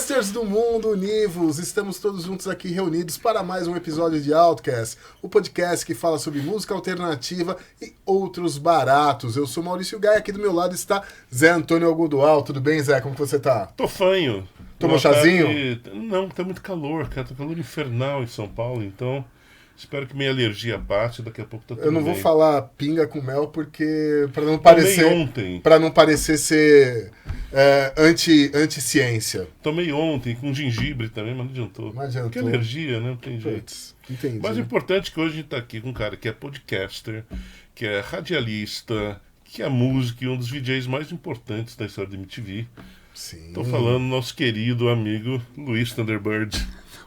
Outcasters do mundo, univos! Estamos todos juntos aqui reunidos para mais um episódio de Outcast, o podcast que fala sobre música alternativa e outros baratos. Eu sou Maurício Gaia, aqui do meu lado está Zé Antônio Algodual. Tudo bem, Zé? Como você tá? Tô fanho. Tomou chazinho? Não, tá muito calor, cara. Tá calor infernal em São Paulo, então espero que minha alergia passe, daqui a pouco tá tudo Eu não bem. vou falar pinga com mel porque para não parecer ontem. Para não parecer ser anti-ciência. Tomei ontem com gengibre também, mas não adiantou. Não adiantou. Porque alergia, né? Não tem jeito. Puts, entendi. Mas o importante é que hoje a gente tá aqui com um cara que é podcaster, que é radialista, que é músico e um dos DJs mais importantes da história da MTV. Sim. Tô falando do nosso querido amigo Luiz Thunderbird.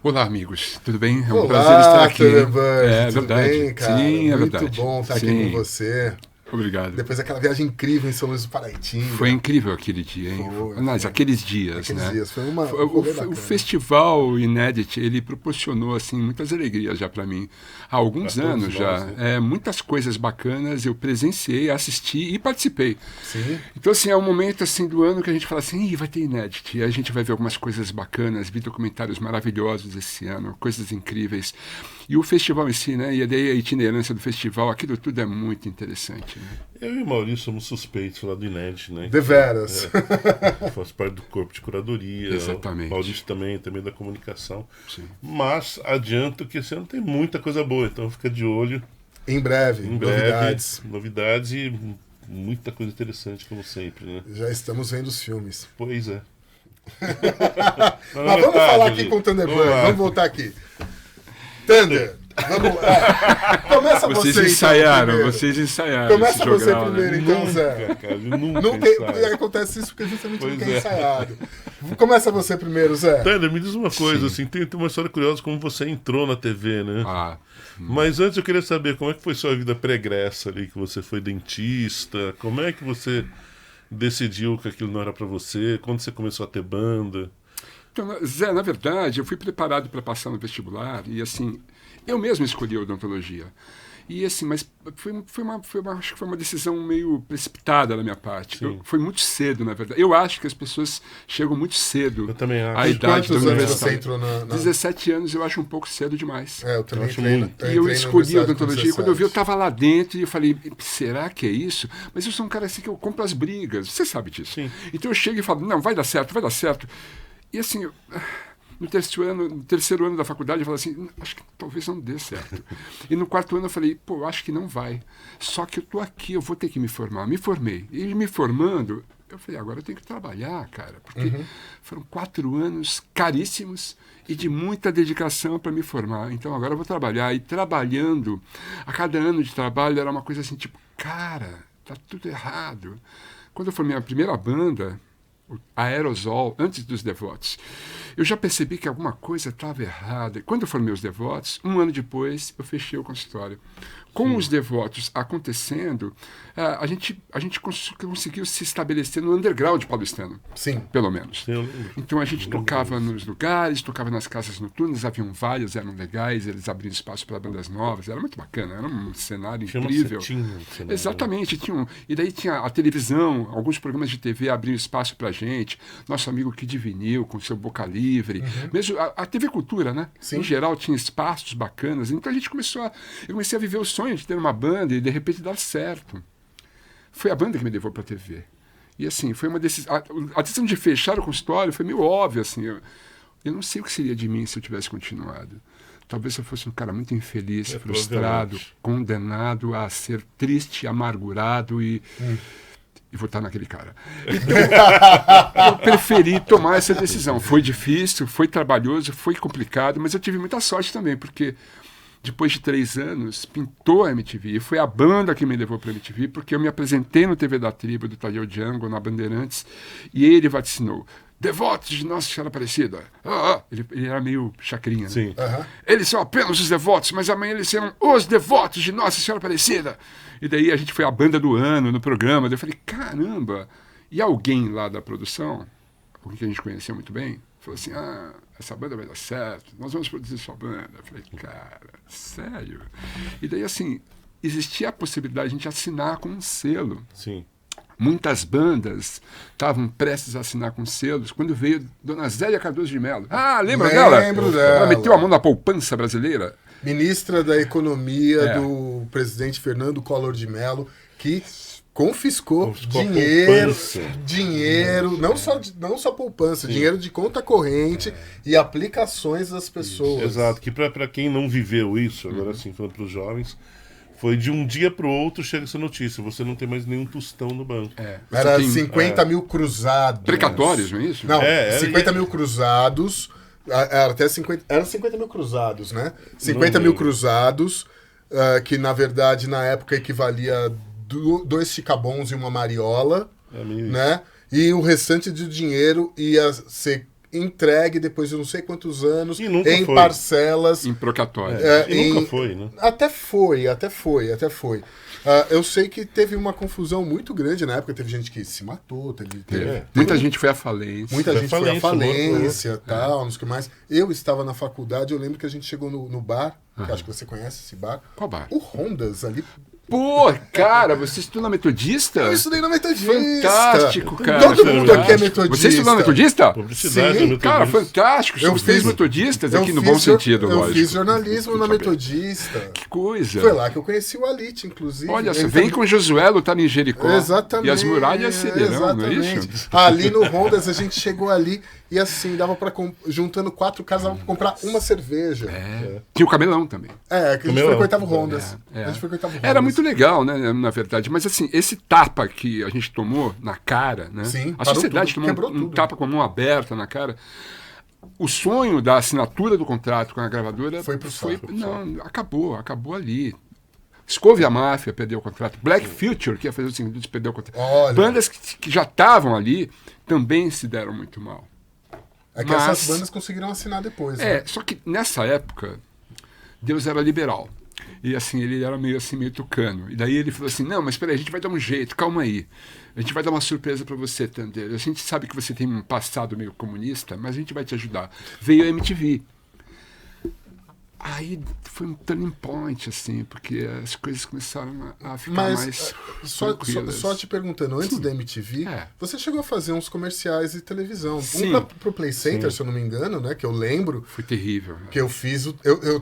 Olá, amigos. Tudo bem? É um Olá, prazer estar aqui. Thunderbird. É Tudo verdade. bem, cara? Sim, é Muito verdade. bom estar aqui Sim. com você. Obrigado. Depois daquela viagem incrível em São Luís do Paraitinga. Foi incrível aquele dia, hein? Aliás, aqueles dias, Aqueles né? dias. Foi uma... O festival Inédit, ele proporcionou, assim, muitas alegrias já para mim. Há alguns Pra todos anos nós, já. né? Muitas coisas bacanas eu presenciei, assisti e participei. Sim. Então, assim, é um momento assim, do ano que a gente fala assim, vai ter Inédit. E a gente vai ver algumas coisas bacanas, vi documentários maravilhosos esse ano, coisas incríveis. E o festival em si, né? E daí a itinerância do festival, aquilo tudo é muito interessante, né? Eu e o Maurício somos suspeitos de falar do Inédit, né? Deveras. Faz parte do corpo de curadoria. Exatamente. O Maurício também da comunicação. Sim. Mas adianto que esse ano tem muita coisa boa, então fica de olho. Em breve, Em breve, novidades. novidades e muita coisa interessante, como sempre, né? Já estamos vendo os filmes. Pois é. Mas vamos falar aqui com o Thunderbird. Vamos voltar aqui. Thunder, vamos lá. Começa Vocês você, ensaiaram, então, vocês ensaiaram. Começa esse você jogral, primeiro, né? então, Zé. Nunca, cara, nunca Não tem, ensaio. acontece isso porque justamente Pois não tem é. ensaiado. Começa você primeiro, Zé. Thunder, me diz uma coisa, Sim. assim, tem uma história curiosa como você entrou na TV, né? Ah, Mas antes eu queria saber como é que foi sua vida pregressa ali, que você foi dentista, como é que você decidiu que aquilo não era pra você, quando você começou a ter banda? então, Zé, na verdade, eu fui preparado para passar no vestibular e, assim, eu mesmo escolhi a odontologia. E, assim, mas acho que foi uma decisão meio precipitada da minha parte. Sim. Foi muito cedo, na verdade. Eu acho que as pessoas chegam muito cedo Eu também acho. à idade da Quantos anos você universidade. entrou na... 17 anos eu acho um pouco cedo demais. É, eu também acho entrei, muito. eu E eu entrei na escolhi a universidade com odontologia. E quando eu vi, eu 17. estava lá dentro e eu falei, será que é isso? Mas eu sou um cara assim que eu compro as brigas. Você sabe disso. Sim. Então eu chego e falo, não, vai dar certo, vai dar certo. E assim, no terceiro ano da faculdade, eu falei assim, acho que talvez não dê certo. E no quarto ano eu falei, pô, eu acho que não vai. Só que eu tô aqui, eu vou ter que me formar. Me formei. E me formando, eu falei, agora eu tenho que trabalhar, cara. Porque foram 4 anos caríssimos e de muita dedicação para me formar. Então agora eu vou trabalhar. E trabalhando, a cada ano de trabalho era uma coisa assim, tipo, cara, tá tudo errado. Quando eu formei a primeira banda, a Aerosol, antes dos Devotos, eu já percebi que alguma coisa estava errada. Quando eu formei os Devotos, um ano depois, eu fechei o consultório. Com os Devotos acontecendo, a gente conseguiu se estabelecer no underground paulistano, Sim. pelo menos. Eu lembro. Então a gente Lembro tocava disso. nos lugares, tocava nas casas noturnas, haviam vários, eram legais, eles abriam espaço para bandas novas, era muito bacana, era um cenário Tinha uma incrível. setinha no cenário. Exatamente, e daí tinha a televisão, alguns programas de TV abriam espaço pra gente, nosso amigo Kid Vinil com seu Boca Livre, mesmo a TV Cultura, né? Sim. Em geral tinha espaços bacanas, então eu comecei a viver o sonho de ter uma banda e de repente dar certo. Foi a banda que me levou pra TV. E assim, foi uma decisão, a decisão de fechar o consultório foi meio óbvia, assim, eu não sei o que seria de mim se eu tivesse continuado. Talvez eu fosse um cara muito infeliz, frustrado, provavelmente. condenado a ser triste, amargurado e votar naquele cara. Então, eu preferi tomar essa decisão. Foi difícil, foi trabalhoso, foi complicado, mas eu tive muita sorte também, porque depois de 3 anos, pintou a MTV. E foi a banda que me levou para a MTV, porque eu me apresentei no TV da Tribo, do Tadeu Django, na Bandeirantes, e ele vaticinou. Devotos de Nossa Senhora Aparecida. Ele era meio chacrinha. Né? Sim. Eles são apenas os devotos, mas amanhã eles serão os devotos de Nossa Senhora Aparecida. E daí a gente foi a banda do ano no programa. Daí eu falei, caramba. E alguém lá da produção, alguém que a gente conhecia muito bem, falou assim, essa banda vai dar certo, nós vamos produzir sua banda. Eu falei, cara, sério? E daí, assim, existia a possibilidade de a gente assinar com um selo. Sim. Muitas bandas estavam prestes a assinar com selos quando veio Dona Zélia Cardoso de Mello. Ah, lembra dela? Lembro dela. Ela meteu a mão na poupança brasileira. Ministra da Economia do presidente Fernando Collor de Mello, que confiscou dinheiro, não só poupança, dinheiro de conta corrente e aplicações das pessoas. Exato, que para quem não viveu isso, agora sim, falando para os jovens, foi de um dia para o outro chega essa notícia, você não tem mais nenhum tostão no banco. Era 50 mil cruzados. Precatórios, não é isso? Não, 50 mil cruzados, era até 50 mil cruzados, né? 50 mil cruzados, que na verdade na época equivalia a 2 chicabons e uma mariola, né? E o restante do dinheiro ia ser entregue depois de não sei quantos anos em parcelas. Em procatório. Nunca foi, né? Até foi. Eu sei que teve uma confusão muito grande na época, teve gente que se matou, muita gente foi à falência. Muita gente foi à falência, tal, não sei o que mais. Eu estava na faculdade, eu lembro que a gente chegou no bar, que acho que você conhece esse bar. Qual bar? O Rondas, ali. Pô, cara, você estudou na Metodista? Eu estudei na Metodista. Fantástico, cara. Todo mundo aqui é Metodista. Você estudou na Metodista? Publicidade. Sim, cara, fantástico. Somos 3 metodistas aqui no bom sentido, eu lógico. fiz jornalismo na Metodista. Que coisa. Foi lá que eu conheci o Alite, inclusive. Olha só, vem com Josué lutar em Jericó. Exatamente. E as muralhas serão, não é isso? Ali no Rondas, a gente chegou ali e assim, dava pra juntando 4 casas, dava pra comprar uma cerveja. Tinha o Camelão também. Que a gente frequentava o Rondas. A gente frequentava o Rondas. Era muito legal, né, na verdade. Mas assim, esse tapa que a gente tomou na cara, né? Sim, a sociedade tomou um tapa com a mão aberta na cara. O sonho da assinatura do contrato com a gravadora foi pro saco. Não, acabou ali. Scove e a Máfia perdeu o contrato. Black Future, que ia fazer o seguinte, perdeu o contrato. Olha. Bandas que já estavam ali também se deram muito mal. É que essas bandas conseguiram assinar depois. Né? Só que nessa época, Deus era liberal. E assim, ele era meio tucano. E daí ele falou assim, não, mas peraí, a gente vai dar um jeito, calma aí. A gente vai dar uma surpresa para você, Tander. A gente sabe que você tem um passado meio comunista, mas a gente vai te ajudar. Veio a MTV. Aí foi um turning point, assim, porque as coisas começaram a ficar mais só te perguntando, antes da MTV, você chegou a fazer uns comerciais de televisão. Sim. Pro Play Center, se eu não me engano, né? Que eu lembro. Foi terrível. Que eu fiz.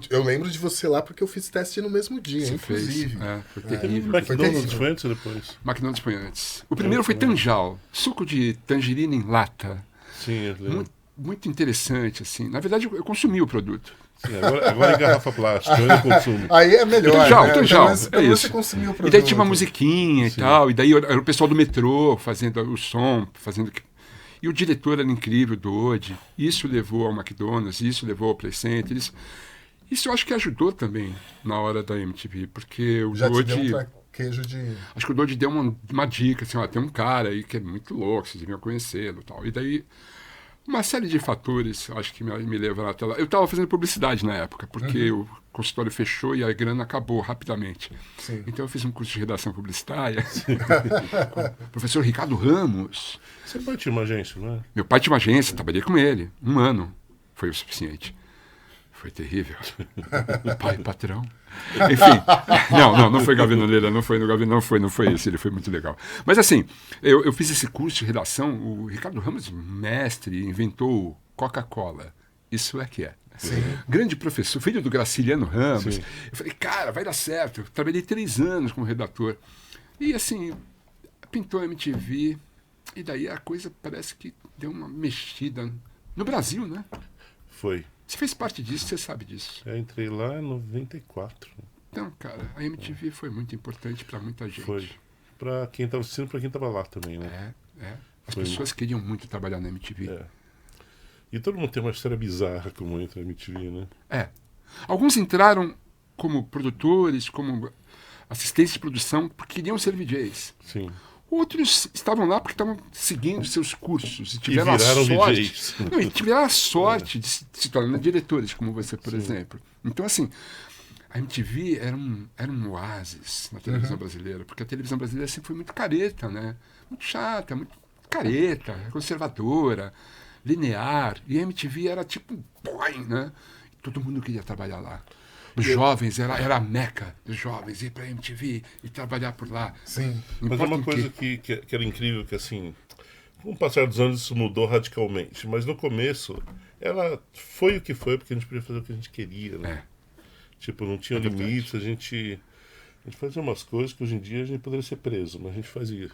Eu lembro de você lá porque eu fiz teste no mesmo dia, você inclusive. Foi terrível. McDonald's foi antes ou depois? McDonald's foi antes. O primeiro foi Tanjal, suco de tangerina em lata. Sim, eu lembro. Muito interessante, assim. Na verdade, eu consumi o produto. Sim, agora em garrafa plástica, eu não consumo. Aí é melhor, Tanjal, né? é isso. Você consumiu o produto. E daí tinha uma musiquinha e tal, e daí era o pessoal do metrô fazendo o som, E o diretor era incrível, Dodge. Isso levou ao McDonald's, isso levou ao Play Center. Isso eu acho que ajudou também na hora da MTV, porque o Já Dodge... te deu um queijo de... Acho que o Dodge deu uma dica, assim, tem um cara aí que é muito louco, vocês deviam conhecê-lo e tal. E daí... Uma série de fatores, acho que me levaram até lá. Eu estava fazendo publicidade na época, porque o consultório fechou e a grana acabou rapidamente. Sim. Então eu fiz um curso de redação publicitária com o professor Ricardo Ramos. Seu pai tinha uma agência, não é? Meu pai tinha uma agência, trabalhei com ele. 1 ano foi o suficiente. Foi terrível. O pai patrão. Enfim, não foi Gavinoleira, não foi no Gavinoleira, não foi esse, ele foi muito legal. Mas assim, eu fiz esse curso de redação, o Ricardo Ramos, mestre, inventou Coca-Cola. Isso é que é. Sim. Grande professor, filho do Graciliano Ramos. Sim. Eu falei, cara, vai dar certo. Eu trabalhei 3 anos como redator. E assim, pintou a MTV, e daí a coisa parece que deu uma mexida no Brasil, né? Foi. Você fez parte disso, você sabe disso. Eu entrei lá em 94. Então, cara, a MTV foi muito importante para muita gente. Foi. Para quem estava assistindo, para quem estava lá também, né? As pessoas queriam muito trabalhar na MTV. E todo mundo tem uma história bizarra como entra na MTV, né? Alguns entraram como produtores, como assistentes de produção, porque queriam ser VJs. Sim. Outros estavam lá porque estavam seguindo seus cursos e tiveram viraram a sorte. VJs. Não, e tiveram a sorte de se tornar diretores, como você, por exemplo. Então, assim, a MTV era um oásis na televisão brasileira, porque a televisão brasileira sempre foi muito careta, né? Muito chata, muito careta, conservadora, linear. E a MTV era tipo boing, né? Todo mundo queria trabalhar lá. Os jovens, era a meca dos jovens, ir pra MTV e trabalhar por lá. Sim. Não Mas é importa uma em coisa quê. que era incrível, que assim, com o passar dos anos isso mudou radicalmente, mas no começo ela foi o que foi, porque a gente podia fazer o que a gente queria, né? Tipo, não tinha verdade. limites, a gente fazia umas coisas que hoje em dia a gente poderia ser preso, mas a gente fazia.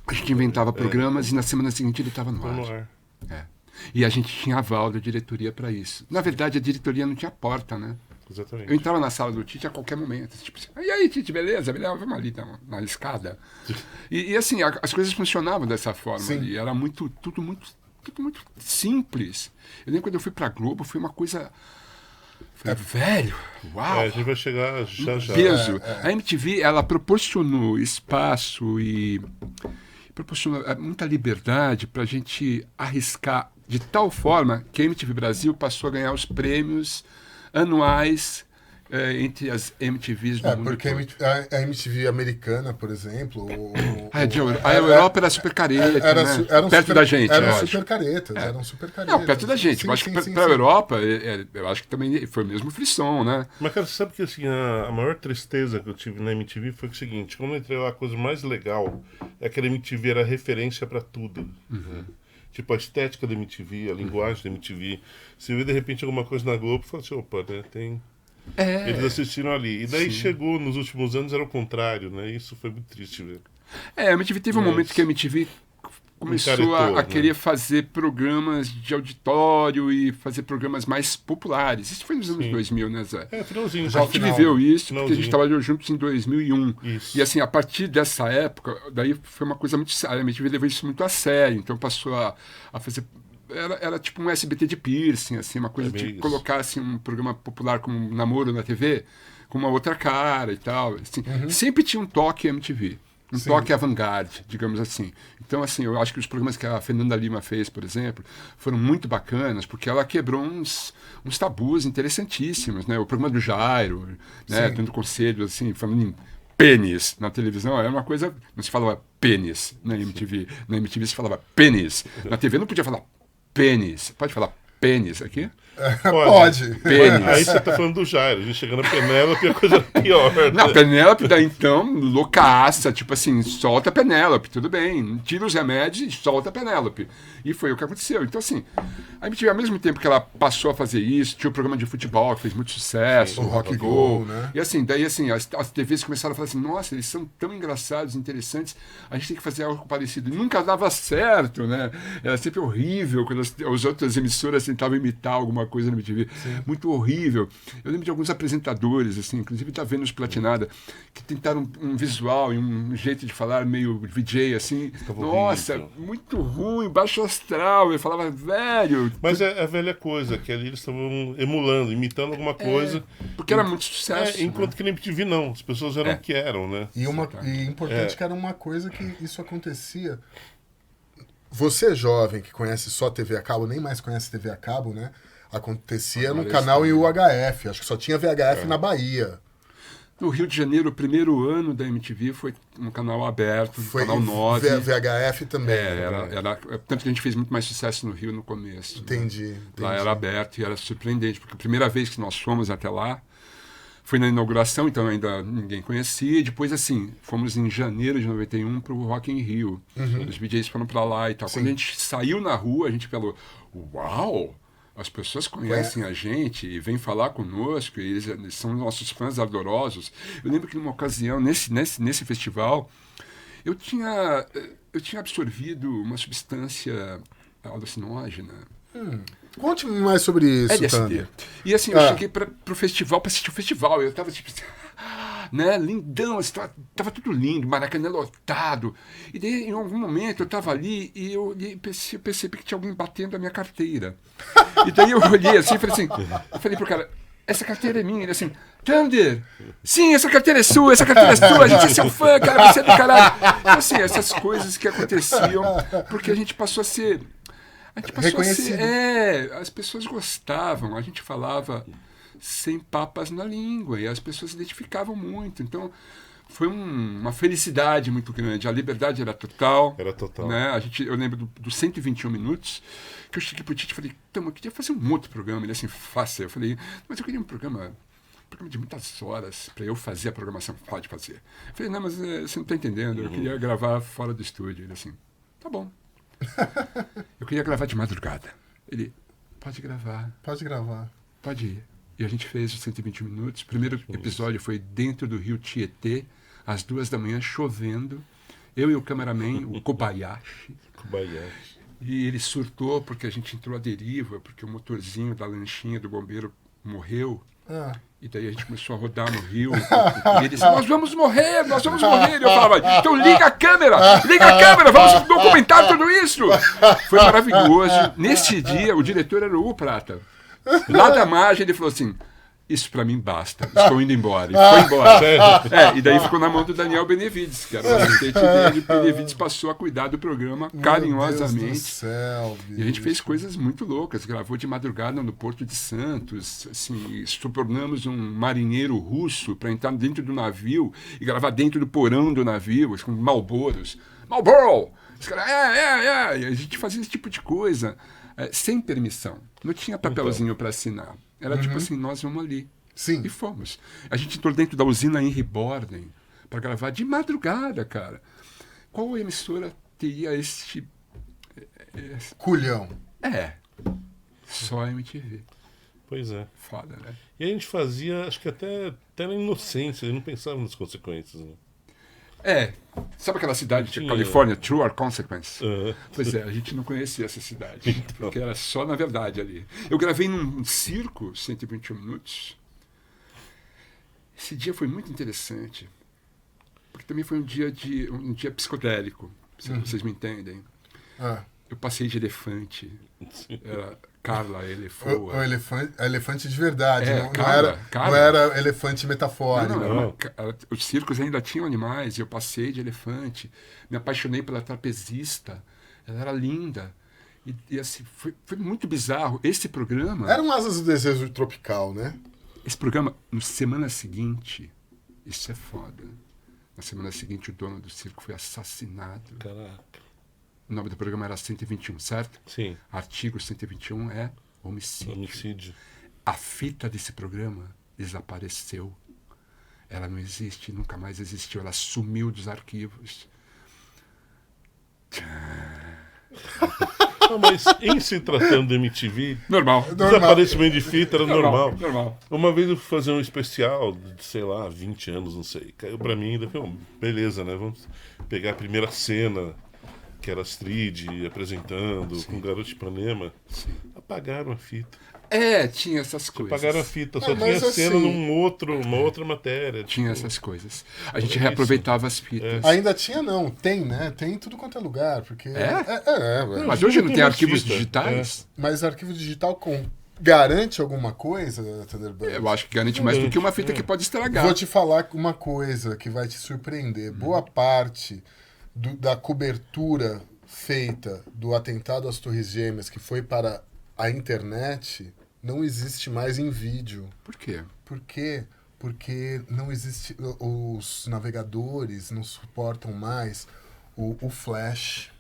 A gente inventava programas e na semana seguinte ele estava no Então, no ar. ar. É. E a gente tinha aval da diretoria para isso. Na verdade, a diretoria não tinha porta, né? Exatamente. Eu entrava na sala do Tite a qualquer momento. Tipo assim, e aí, Tite, beleza? Beleza, vamos ali na escada. E assim, as coisas funcionavam dessa forma. Sim. Ali. Era tudo muito simples. Eu lembro quando eu fui pra Globo, foi uma coisa... Falei, velho, uau! A gente vai chegar já já. Peso. A MTV, ela proporcionou espaço e proporcionou muita liberdade para a gente arriscar de tal forma que a MTV Brasil passou a ganhar os prêmios anuais entre as MTVs do mundo porque todo. a MTV americana, por exemplo... A Europa era super careta, né? Eram Perto super, da gente, eram lógico. super caretas, eram super caretas. Não, perto da gente. Eu acho que para a Europa, eu acho que também foi o mesmo frisson, né? Mas, cara, você sabe que assim, a maior tristeza que eu tive na MTV foi o seguinte: quando eu entrei lá, a coisa mais legal é que a MTV era referência pra tudo. Tipo, a estética da MTV, a linguagem da MTV. Você vê de repente alguma coisa na Globo e fala assim, opa, né, tem... Eles assistiram ali. E daí chegou, nos últimos anos, era o contrário, né? Isso foi muito triste ver. A MTV teve um momento que a MTV começou Encaretou, a querer fazer programas de auditório e fazer programas mais populares. Isso foi nos anos 2000, né, Zé? Finalzinho. A gente viveu isso porque a gente Finalzinho. trabalhou juntos em 2001. Isso. E assim, a partir dessa época, daí foi uma coisa muito séria. A MTV levou isso muito a sério. Então passou a fazer... Era tipo um SBT de piercing, assim, uma coisa bem de isso. colocar assim, um programa popular como um Namoro na TV, com uma outra cara e tal. Assim. Sempre tinha um toque MTV. Um toque avant-garde, digamos assim. Então, assim, eu acho que os programas que a Fernanda Lima fez, por exemplo, foram muito bacanas, porque ela quebrou uns tabus interessantíssimos, né? O programa do Jairo, né? Dando conselhos, assim, falando em pênis na televisão, era uma coisa... Não se falava pênis na MTV. Na MTV se falava pênis. Na TV não podia falar pênis. Pode falar pênis aqui? Pode. Pênis. Aí você tá falando do Jairo. A gente chegando na Penélope, a coisa era pior. Né? Não, Penélope daí então, loucaça, tipo assim, solta a Penélope, tudo bem, tira os remédios e solta a Penélope. E foi o que aconteceu. Então, assim, a MTV, ao mesmo tempo que ela passou a fazer isso, tinha o programa de futebol que fez muito sucesso, o o Rock Rock Go, Go, né? E assim, daí assim, as TVs começaram a falar assim, nossa, eles são tão engraçados, interessantes, a gente tem que fazer algo parecido. E nunca dava certo, né? Era sempre horrível quando as outras emissoras tentavam imitar alguma coisa na MTV. Muito horrível. Eu lembro de alguns apresentadores, assim, inclusive da Vênus Platinada, que tentaram um visual e um jeito de falar meio VJ, assim. Nossa, horrível. Muito ruim, baixo astral. Eu falava, velho. Mas é a velha coisa, que ali eles estavam emulando, imitando alguma coisa. Porque era muito sucesso. Enquanto que na MTV não, as pessoas eram o que eram, né? E importante que era uma coisa que isso acontecia. Você jovem que conhece só TV a cabo, nem mais conhece TV a cabo, né? Acontecia Agora no canal isso em UHF. Acho que só tinha VHF na Bahia. No Rio de Janeiro, o primeiro ano da MTV foi um canal aberto, Foi canal 9. VHF também. Tanto que a gente fez muito mais sucesso no Rio no começo. Entendi. Lá era aberto e era surpreendente, porque a primeira vez que nós fomos até lá foi na inauguração, então ainda ninguém conhecia. E depois, assim, fomos em janeiro de 91 para o Rock in Rio. Os DJs foram para lá e tal. Quando a gente saiu na rua, a gente falou, uau! As pessoas conhecem a gente e vêm falar conosco, e eles são nossos fãs ardorosos. Eu lembro que numa ocasião, nesse festival, eu tinha absorvido uma substância alucinógena. Conte-me mais sobre isso, LSD. Thunder. E assim, eu cheguei para festival, para assistir o festival. Eu tava tipo, né, lindão, tava tudo lindo, Maracanã lotado. E daí, em algum momento, eu tava ali e eu percebi que tinha alguém batendo a minha carteira. E daí eu olhei assim e falei pro cara, essa carteira é minha. Ele assim, Thunder, sim, essa carteira é sua, a gente é seu fã, cara, você é do caralho. Então, assim, essas coisas que aconteciam, porque a gente passou a ser... Reconhecido. As pessoas gostavam, a gente falava sem papas na língua e as pessoas se identificavam muito. Então, foi uma felicidade muito grande. A liberdade era total. Era total. Né? Eu lembro dos 121 minutos, que eu cheguei pro Tite e falei, eu queria fazer um outro programa. Ele assim, faça. Eu falei, mas eu queria um programa programa de muitas horas para eu fazer a programação. Pode fazer. Eu falei, não, mas você não está entendendo. Eu queria gravar fora do estúdio. Ele assim, tá bom. Eu queria gravar de madrugada. Ele, pode gravar. Pode gravar. Pode ir. E a gente fez os 120 minutos. O primeiro episódio foi dentro do rio Tietê, às 2h, chovendo. Eu e o cameraman, o Kobayashi. E ele surtou porque a gente entrou à deriva, porque o motorzinho da lanchinha do bombeiro morreu. E daí a gente começou a rodar no rio. E ele disse, nós vamos morrer. E eu falava, então liga a câmera, vamos documentar tudo isso. Foi maravilhoso. Nesse dia, o diretor era o U Prata. Lá da margem, ele falou assim, isso pra mim basta, estou indo embora. E foi embora. E daí ficou na mão do Daniel Benevides, que era o assistente dele. O Benevides passou a cuidar do programa carinhosamente. Meu Deus do céu, bicho. E a gente fez coisas muito loucas. Gravou de madrugada no Porto de Santos. Assim, subornamos um marinheiro russo para entrar dentro do navio e gravar dentro do porão do navio, com Marlboros. Marlboro! Os caras, E a gente fazia esse tipo de coisa sem permissão. Não tinha papelzinho para assinar. Era tipo assim, nós vamos ali. Sim. E fomos. A gente entrou dentro da usina Henry Borden para gravar de madrugada, cara. Qual emissora teria este... Culhão. Só a MTV. Pois é. Foda, né? E a gente fazia, acho que até na inocência, ele não pensava nas consequências, né? Sabe aquela cidade de Tinha. Califórnia, True or Consequence? Pois a gente não conhecia essa cidade, porque era só na verdade ali. Eu gravei num circo, 121 minutos. Esse dia foi muito interessante, porque também foi um dia psicodélico, se vocês me entendem. Eu passei de elefante, era Carla, Elefoa. O elefante de verdade, Carla. Não era elefante metafórico. Não. Os circos ainda tinham animais, e eu passei de elefante. Me apaixonei pela trapezista, ela era linda. E assim, foi muito bizarro. Esse programa... Eram Asas do Desejo Tropical, né? Esse programa, na semana seguinte, isso é foda. Na semana seguinte, o dono do circo foi assassinado. Caraca. O nome do programa era 121, certo? Sim. Artigo 121 é homicídio. A fita desse programa desapareceu. Ela não existe, nunca mais existiu. Ela sumiu dos arquivos. Não, mas em se tratando de MTV, Normal. desaparecimento de fita era normal. Normal. Uma vez eu fui fazer um especial de, sei lá, 20 anos, não sei. Caiu pra mim, ainda falei, beleza, né? Vamos pegar a primeira cena, que era Astrid apresentando, com o Garoto de Ipanema. Apagaram a fita. Tinha essas coisas. Apagaram a fita, só tinha cena numa outra matéria. Tinha essas coisas. A gente reaproveitava as fitas. Ainda tinha, não. Tem, né? Tem em tudo quanto é lugar. Porque Mas hoje não tem arquivos fita. digitais? Mas arquivo digital garante alguma coisa, Thunderbird? Eu acho que garante mais do que uma fita que pode estragar. Vou te falar uma coisa que vai te surpreender. Boa parte da cobertura feita do atentado às Torres Gêmeas, que foi para a internet, não existe mais em vídeo. Por quê? Porque não existe... Os navegadores não suportam mais o flash.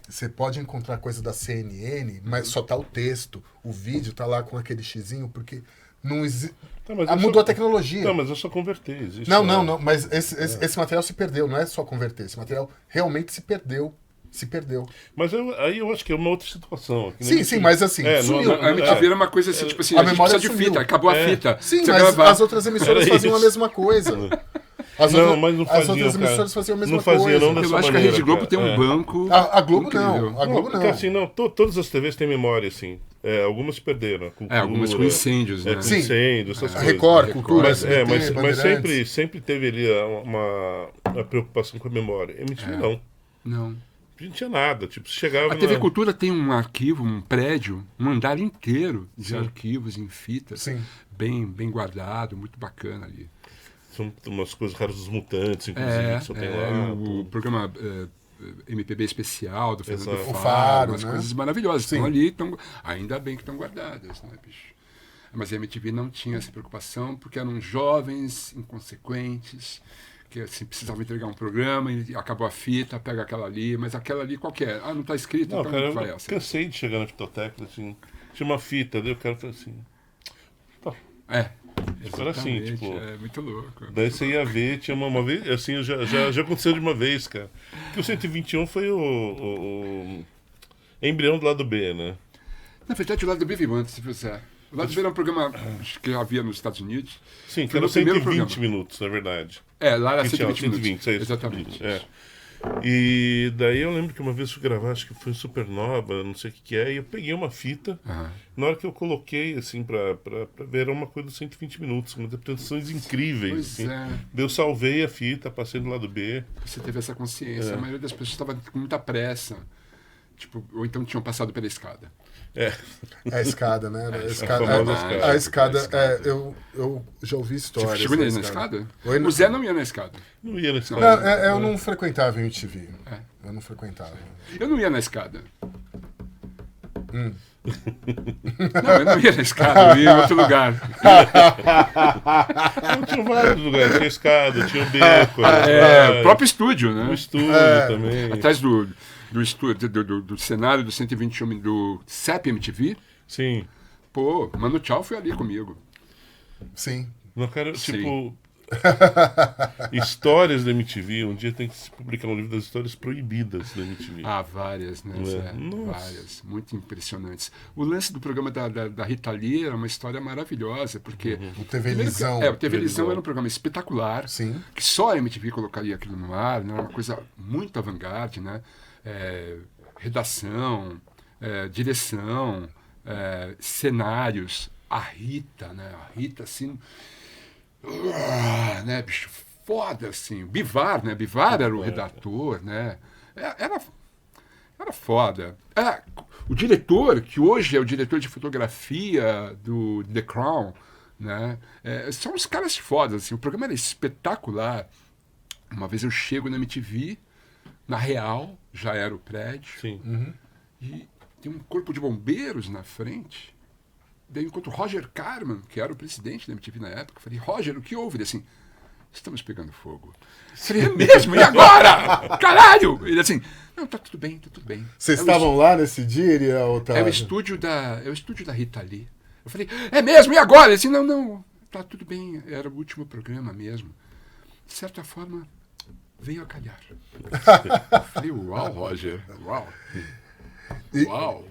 Você pode encontrar coisa da CNN, mas só tá o texto. O vídeo tá lá com aquele xizinho, porque não existe... mudou a tecnologia. Não, mas é só converter. Existe, não. Mas esse material se perdeu. Não é só converter. Esse material realmente se perdeu. Mas aí eu acho que é uma outra situação. Sim, mas assim, sumiu. A MTV era uma coisa assim, tipo assim, a memória precisa de fita, acabou a fita. Sim, mas as outras emissoras faziam a mesma coisa. Mas não faziam, as outras emissoras faziam a mesma coisa. Não, eu acho que a Rede Globo tem um banco. A Globo incrível. não. A Globo não. Porque assim, todas as TVs têm memória, assim. Algumas se perderam. Algumas com incêndios, né? Com incêndios, essas coisas. Record, Cultura, mas sempre teve ali uma preocupação com a memória. MTV Não. Não tinha nada. Tipo, chegava a TV Cultura tem um arquivo, um prédio, um andar inteiro de arquivos em fitas. Sim. Bem guardado, muito bacana ali. São umas coisas raras dos Mutantes, inclusive. Só tem lá. O programa MPB especial do Fernando O Faro, umas né? coisas maravilhosas. Sim. Estão ali, ainda bem que estão guardadas, né, bicho? Mas a MTV não tinha essa preocupação, porque eram jovens, inconsequentes, que assim, precisavam entregar um programa e acabou a fita, pega aquela ali, mas aquela ali qual que é? Não está escrito, então Cara, vai eu essa. cansei de chegar na fitoteca, assim, tinha uma fita, daí o cara falou assim... Tipo, era assim, Exatamente, tipo... É muito louco. Daí você ia ver, tinha uma vez, assim, já aconteceu de uma vez, cara. Que o 121 foi o embrião do lado B, né? Na verdade, o lado B veio antes, se fizer. O lado B era um programa que havia nos Estados Unidos. Sim, que Foi era no primeiro 120 programa. minutos, na verdade. Lá era Que tinha 120 minutos. 120, é isso. Exatamente. É. E daí eu lembro que uma vez fui gravar, acho que foi Supernova, não sei o que é, e eu peguei uma fita. Na hora que eu coloquei, assim, pra ver, era uma coisa de 120 minutos, com apresentações incríveis. Pois Assim. é. Daí eu salvei a fita, passei do lado B. Você teve essa consciência. A maioria das pessoas estava com muita pressa. Tipo, ou então tinham passado pela escada. É a escada, né? famosa A escada, eu já ouvi histórias. Você chegou da na escada? Oi, O Zé não ia na escada. Não ia nesse Não, caso. eu não frequentava a MTV. Eu não frequentava. Eu não ia na escada. Não, eu não ia na escada, eu ia em outro lugar. Não, tinha vários lugares, tinha escada, tinha o beco. O próprio estúdio, né? O estúdio também. Atrás do estúdio, do cenário do 121 do CEP MTV. Sim. Pô, Mano Tchau foi ali comigo. Sim. Não, cara, Sim. tipo. Histórias da MTV. Um dia tem que se publicar um livro das histórias proibidas da MTV. Várias, né? Zé? Nossa. Várias, muito impressionantes. O lance do programa da Rita Lee era uma história maravilhosa, porque... O TV Lisão. O TV Lisão era um programa espetacular, Sim. que só a MTV colocaria aquilo no ar, né? Era uma coisa muito avant-garde, né? Redação, direção, cenários, a Rita, né? A Rita, assim... né, bicho, foda, assim. Bivar, né? Bivar era o redator, né? Era foda. O diretor, que hoje é o diretor de fotografia do The Crown, né? São os caras fodas, assim. O programa era espetacular. Uma vez eu chego na MTV, na Real, já era o prédio, Sim. e tem um corpo de bombeiros na frente. Daí eu encontro o Roger Carman, que era o presidente da MTV na época. Falei, Roger, o que houve? Ele assim, estamos pegando fogo. Eu falei, é mesmo? E agora? Caralho! Ele assim, não, tá tudo bem, tá tudo bem. Vocês estavam lá nesse dia, É o estúdio da Rita Lee. Eu falei, é mesmo? E agora? Ele assim, não, tá tudo bem. Era o último programa mesmo. De certa forma, veio a calhar. Eu falei, uau, Roger, uau. Uau.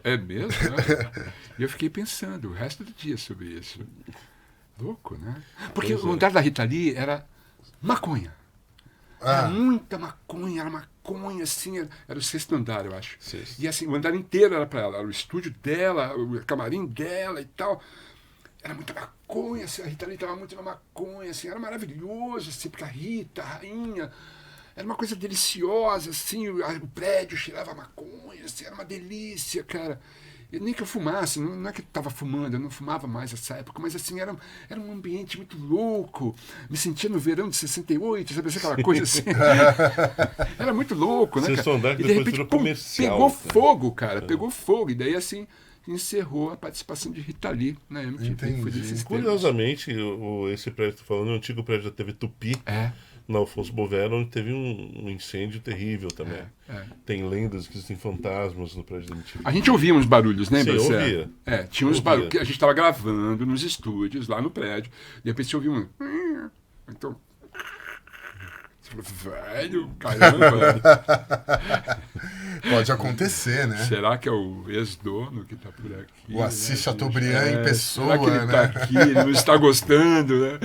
É mesmo, né? E eu fiquei pensando o resto do dia sobre isso. Louco, né? Porque o andar da Rita Lee era maconha. Era muita maconha, era maconha, assim, era o 6º andar, eu acho. E assim, o andar inteiro era para ela, era o estúdio dela, o camarim dela e tal. Era muita maconha, assim, a Rita Lee estava muito na maconha, assim, era maravilhoso, assim, porque a Rita, a rainha... Era uma coisa deliciosa, assim, o prédio cheirava maconha, assim, era uma delícia, cara. Nem que eu fumasse, não é que eu estava fumando, eu não fumava mais nessa época, mas assim, era um ambiente muito louco. Me sentia no verão de 68, sabe, aquela coisa assim. Era muito louco, né, cara? E de repente, pegou fogo, cara, pegou fogo. E daí, assim, encerrou a participação de Rita Lee na MTV. Foi desses Curiosamente, esse prédio que eu tô falando, o antigo prédio da TV Tupi, na Alfonso Bovero, onde teve um incêndio terrível também. Tem lendas que existem fantasmas no prédio da MTV. A gente ouvia uns barulhos, lembra? Sim, ouvia. Tinha uns barulhos. A gente estava gravando nos estúdios, lá no prédio. De repente você ouvia um... Então... Velho, caramba. Pode acontecer, né? Será que é o ex-dono que está por aqui? O Assis Chateaubriand em pessoa, será que ele né? está aqui, ele não está gostando, né?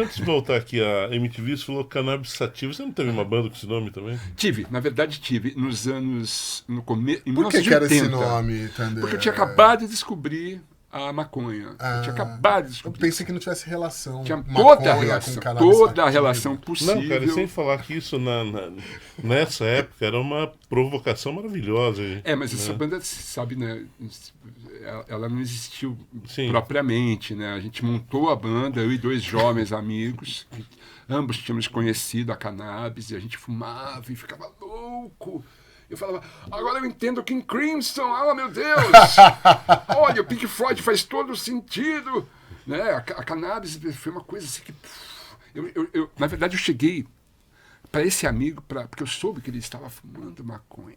Antes de voltar aqui, a MTV, você falou Cannabis Sativa. Você não teve uma banda com esse nome também? Na verdade tive, nos anos... em Por 1980. que era esse nome, Thunder? Porque eu tinha acabado de descobrir a maconha. Eu tinha acabado de descobrir. Eu pensei que não tivesse relação. Tinha Maconha toda a relação possível. Não, cara, sem falar que isso nessa época era uma provocação maravilhosa. Mas essa banda, sabe, né? Ela não existiu Sim. propriamente, né? A gente montou a banda, eu e 2 jovens amigos, que ambos tínhamos conhecido a cannabis, e a gente fumava e ficava louco. Eu falava, agora eu entendo o King Crimson, meu Deus! Olha, o Pink Floyd faz todo sentido. Né? A cannabis foi uma coisa assim que... na verdade, eu cheguei para esse amigo, porque eu soube que ele estava fumando maconha.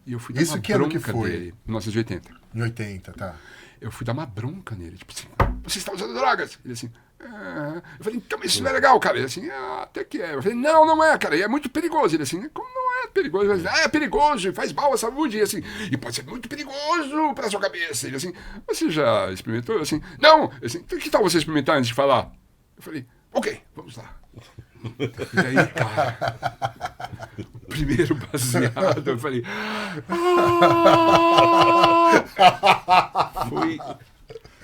E eu fui dar Isso uma que ano bronca que foi? dele. 1980. Em 80, tá. Eu fui dar uma bronca nele. Tipo assim, você está usando drogas? Ele assim... Eu falei, então, mas isso não é legal, cara. Ele assim, até que é. Eu falei, não, não é, cara, e é muito perigoso. Ele assim, como não é perigoso? Eu falei, é perigoso, faz mal à saúde. E assim, e pode ser muito perigoso para a sua cabeça. Ele assim, você já experimentou? Eu assim, não. Ele assim, que tal você experimentar antes de falar? Eu falei, ok, vamos lá. E aí, cara, o primeiro baseado, eu falei, foi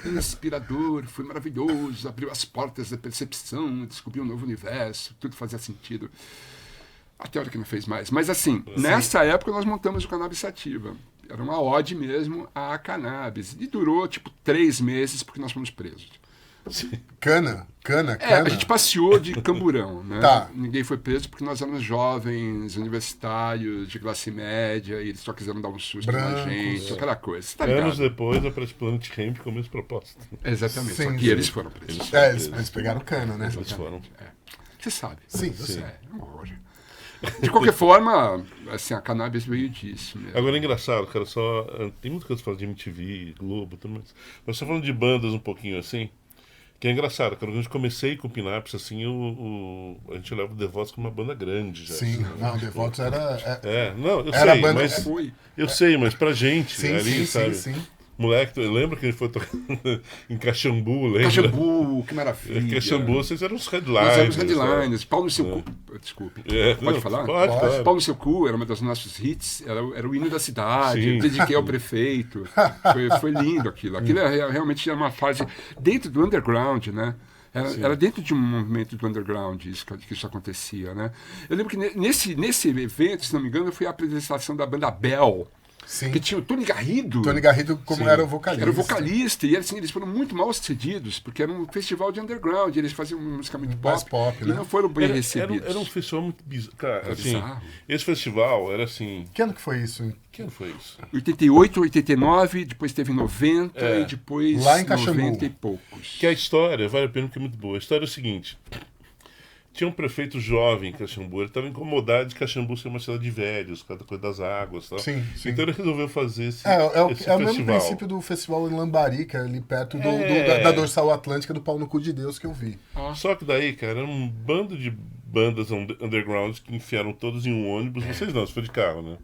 inspirador, foi maravilhoso, abriu as portas da percepção, descobriu um novo universo, tudo fazia sentido. Até a hora que não fez mais. Mas assim, nessa época nós montamos o Cannabis Sativa. Era uma ode mesmo à cannabis. E durou, tipo, 3 meses, porque nós fomos presos. Cana. A gente passeou de camburão, né? Tá. Ninguém foi preso porque nós éramos jovens, universitários, de classe média, e eles só quiseram dar um susto na Brancos. gente, aquela coisa. Você tá ligado? Anos depois, a Press Planet Hemp com a mesma proposta. Exatamente, só Sim, que sim. eles foram presos. Eles pegaram cana, né? Eles foram. Você sabe. Sim, eu sei. É um horror. De qualquer forma, assim, a cannabis veio disso mesmo. Agora é engraçado, cara, só. Tem muita coisa que fala de MTV, Globo, tudo mais. Mas só falando de bandas um pouquinho assim. Que é engraçado, quando a gente comecei com o Pinaps, assim, a gente leva o Devotos como uma banda grande já. Sim, assim, não, Devotos era... não, eu Era sei, banda- mas. Foi. Eu sei, mas pra gente, Sim, ali, sim, sabe? sim. Moleque, lembra que a gente foi tocando em Caxambu, lembra? Caxambu, que maravilha. Caxambu, vocês eram os headliners. Nós éramos sabe? headliners. Pau no seu cu. Desculpe. Pode não, falar? Pode, claro. Pau no seu cu era uma das nossos hits. Era o hino da cidade. Sim. Eu dediquei ao prefeito. Foi lindo aquilo. Aquilo realmente era uma fase dentro do underground, né? Era dentro de um movimento do underground que isso acontecia, né? Eu lembro que nesse evento, se não me engano, foi a apresentação da banda Bell. Sim. Que tinha o Tony Garrido. Tony Garrido como era o vocalista. Era o vocalista, e assim, eles foram muito mal sucedidos, porque era um festival de underground, eles faziam música muito Mais pop, e né? não foram bem recebidos. Era um festival muito bizarro. Cara, Era assim, bizarro. esse festival era assim. Que ano que foi isso? Que ano foi isso? 88, 89, depois teve 90 e depois Lá em Caxambu. 90 e poucos. Que a história, vale a pena porque é muito boa. A história é o seguinte. Tinha um prefeito jovem em Caxambu, ele estava incomodado de Caxambu ser uma cidade de velhos, por causa da coisa das águas e tal. Sim, sim. Então ele resolveu fazer esse É o festival. mesmo princípio do festival em Lambari, que é ali perto da dorsal atlântica do Pau no Cu de Deus que eu vi. Só que daí, cara, era um bando de bandas underground que enfiaram todos em um ônibus. Vocês não, você foi de carro, né?